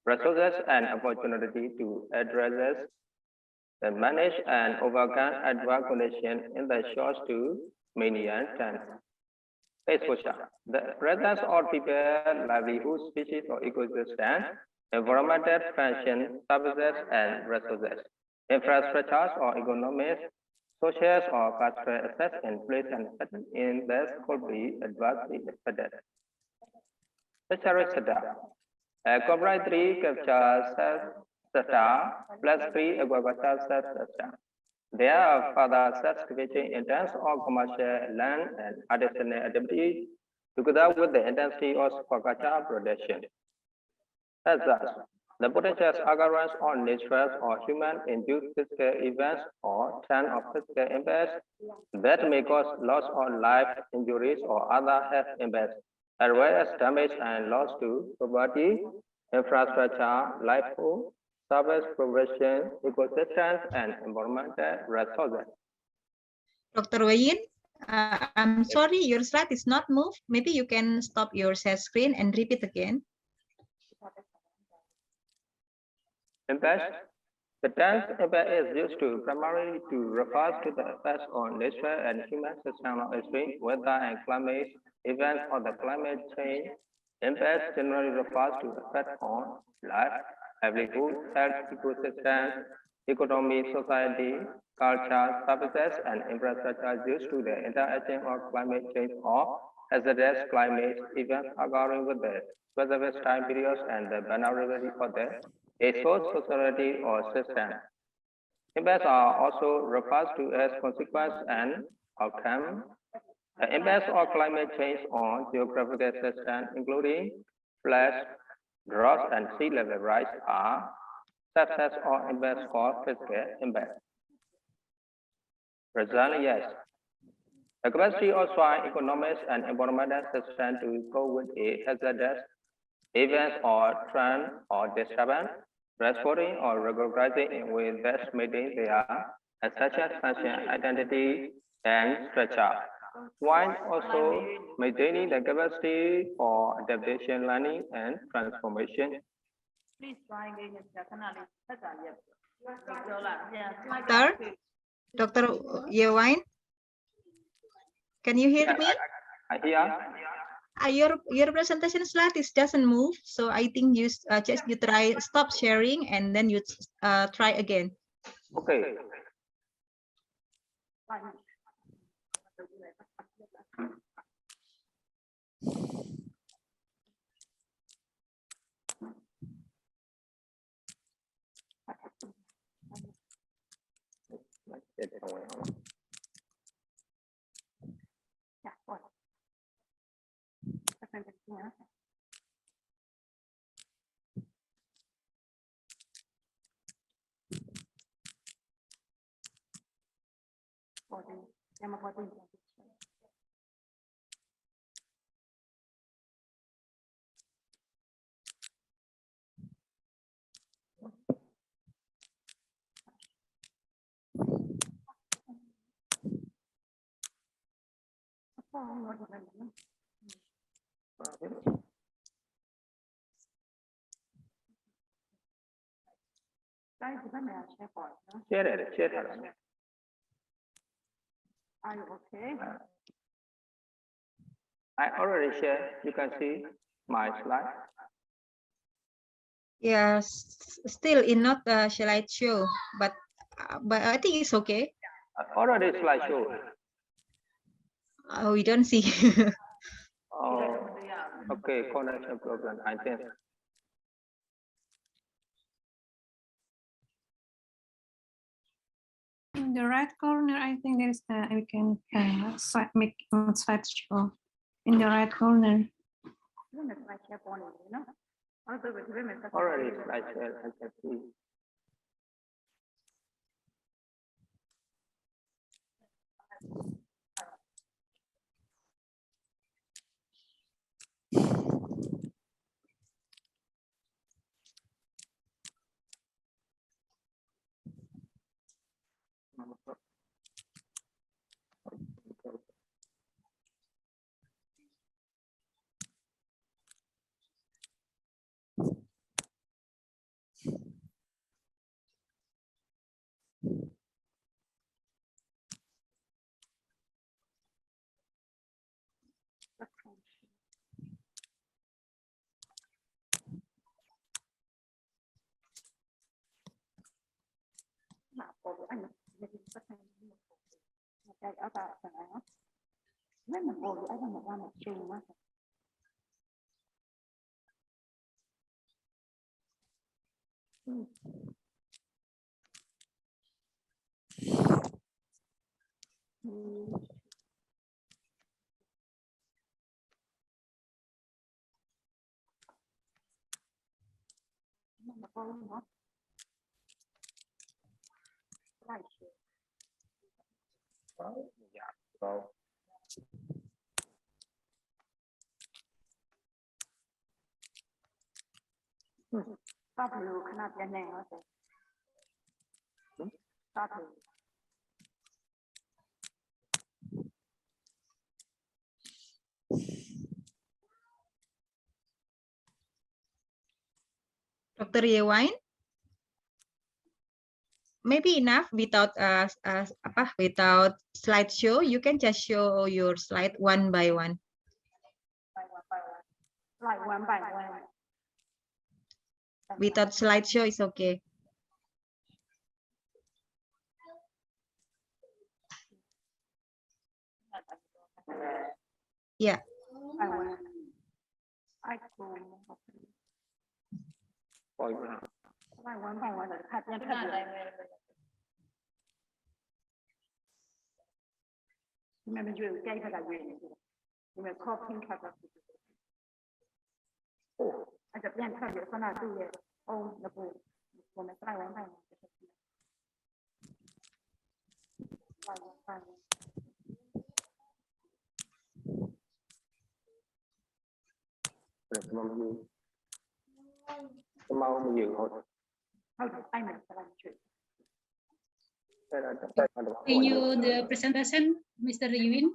resources, and opportunity to address and manage and overcome adverse conditions in the short to medium term. Exposure, the presence of people, livelihood, species, or ecosystem, environmental function, services, and resources, infrastructures or economics, social or cultural access in place and in this could be adversely affected. Fisheries sector. Corporate 3 capture sector plus 3 aquaculture sector. There are further certification in terms of commercial land and additional activities together with the intensity of aquaculture production. As such, the potential occurrence of natural or human-induced physical events or chain of physical impacts that may cause loss of life, injuries, or other health impacts, as well as damage and loss to property, infrastructure, livelihood, service provision, ecosystems, and environmental resources. Dr. Wayin, I'm sorry, your slide is not moved. Maybe you can stop your share screen and repeat again. Impact. The term impact is used to primarily to refer to the effects on natural and human systems of extreme weather and climate events or the climate change. Impact generally refers to effect on life, livelihood, health, ecosystems, economy, society, culture, services, and infrastructure due to the interaction of climate change or hazardous climate events occurring with the specific time periods and the vulnerability for the a source society or system. Impacts are also referred to as consequence and outcome. The impacts of climate change on geographical systems, including floods, droughts, and sea level rise, are subsets or impacts called physical impacts. Resilience. The capacity of soil, economics, and environmental systems to cope with a hazardous events or trend or disturbance, responding or recognizing in ways best meeting their essential function, identity, and structure, while also maintaining the capacity for adaptation, learning, and transformation. Dr. Yewain, can you hear me? I hear. Your presentation slide doesn't move, so I think you you try stop sharing and then you try again. Okay. Share it. Are you okay? I already shared. You can see my slide. Yes, still in not the slideshow, but I think it's okay. Already slideshow. We don't see. Oh, okay, connection problem, I think. In the right corner, I think there is we can make slideshow in the right corner. Already slideshow, I can see. Dr. Yewain, maybe enough without without slideshow. You can just show your slide one by one. Like one by one. Without slideshow is okay. Yeah. Continue the presentation, Mr. Yuin.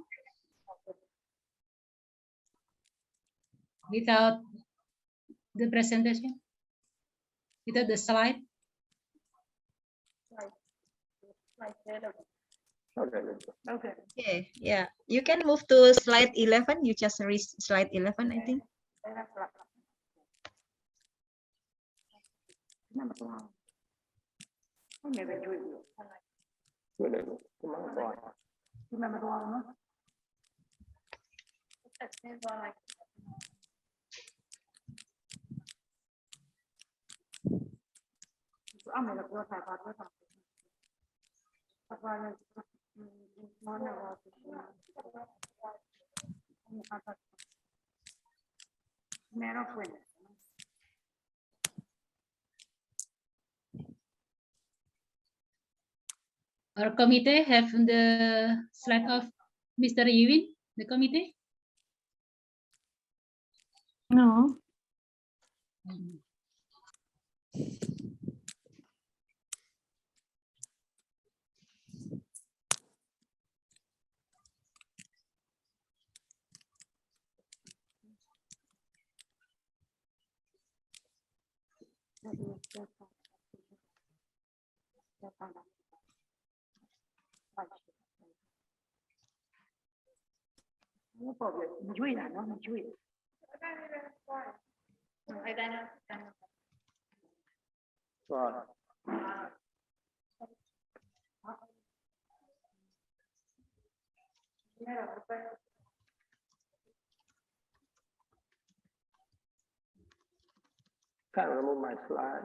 Without the presentation, without the slide. Okay. Yeah. You can move to slide 11. You just reach slide 11, I think. Our committee have the slide of Mr. Yuin, the committee? No. Can't remove my slide.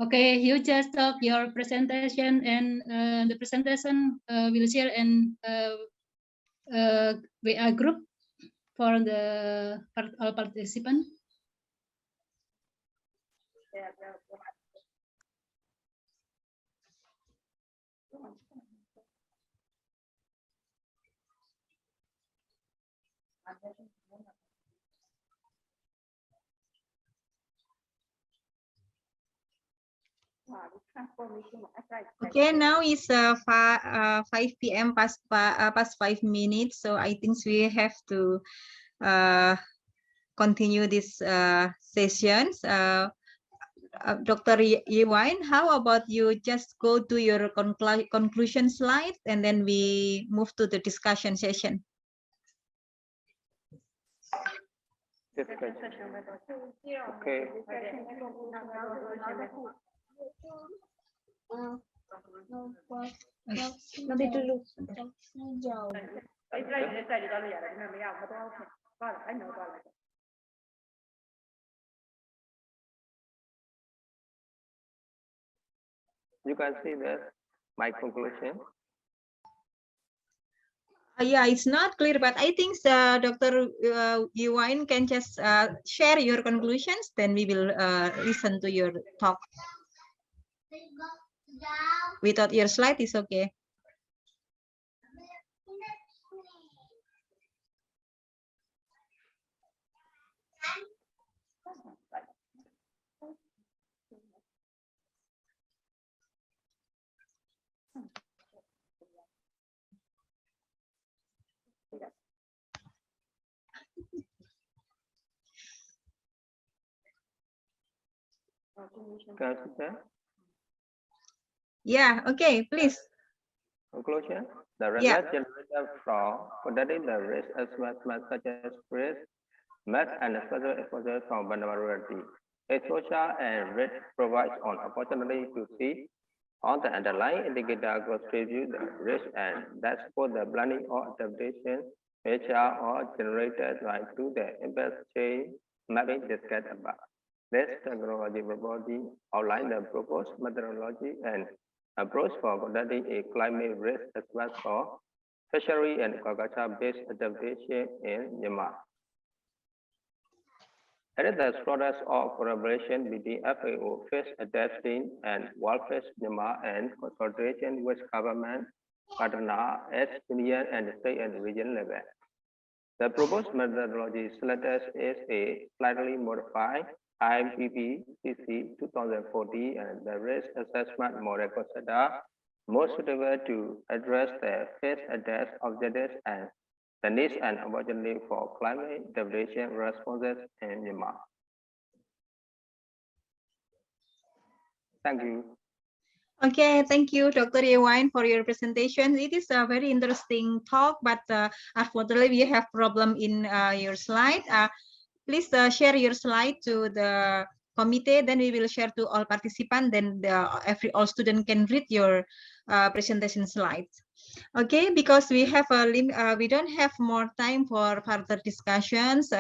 Okay, you just stop your presentation, and the presentation will share in WA group for the all participants. Okay, now it's 5 p.m. past 5 minutes, so I think we have to continue this sessions. Dr. Yewain, how about you just go to your conclusion slide and then we move to the discussion session. Okay. Nanti dulu. You can see that my conclusion. Yeah, it's not clear, but I think Dr. Yuwain can just share your conclusions, then we will listen to your talk. Without your slide is okay. Can I see that? Yeah, okay, please. Conclusion. The Yeah. result generated from studying the risk assessment such as risk, met and further exposure from vulnerability. Exposure and risk provides an opportunity to see on the underlying indicator contribute the risk and that support the planning or adaptation which are all generated by through the impact chain mapping discussed above. This technology proposing outline the proposed methodology and approach for conducting a climate risk assessment for fishery and aquaculture-based adaptation in Myanmar. It is the process of collaboration between FAO, Fish Adaptation and Wild Fish Myanmar and consultation with government, Gartner, Union and state and region level. The proposed methodology selected is a slightly modified IPPCC 2040 and the risk assessment model considered more suitable to address the fish adapt objectives and the needs and opportunity for climate adaptation responses in Myanmar. Thank you. Okay, thank you, Dr. Yuwain, for your presentation. It is a very interesting talk, but unfortunately, we have problem in your slide. Please share your slide to the committee, then we will share to all participants, then all student can read your presentation slides. Okay, because we have we don't have more time for further discussions.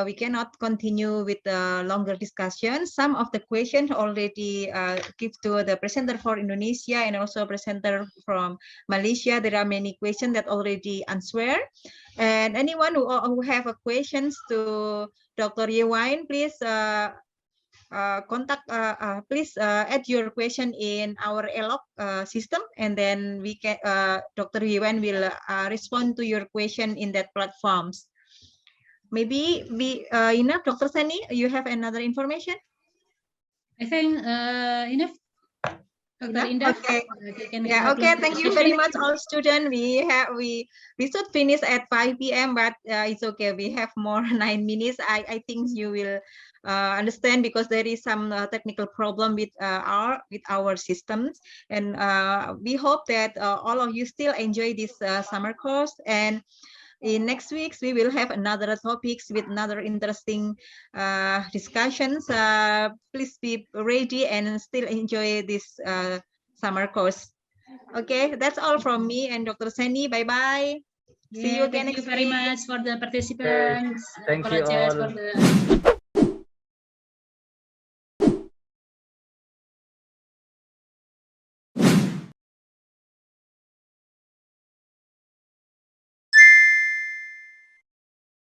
We cannot continue with the longer discussion. Some of the questions already give to the presenter for Indonesia and also presenter from Malaysia. There are many questions that already answered. And anyone who have a questions to Dr. Yuwain, please please add your question in our ELOC system, and then we can Dr. Yuwain will respond to your question in that platforms. Maybe enough, Dr. Sani, you have another information? I think enough. Dr. Indah. Okay. Yeah. Okay. Thank you very much, all students. We should finish at 5 p.m. but it's okay. We have more 9 minutes. I think you will understand because there is some technical problem with our systems, and we hope that all of you still enjoy this summer course. And in next weeks, we will have another topics with another interesting discussions. Please be ready and still enjoy this summer course. Okay, that's all from me and Dr. Sani. Bye-bye. See you again Thank you next very week. much for the participants. Thank you Apologize all. for the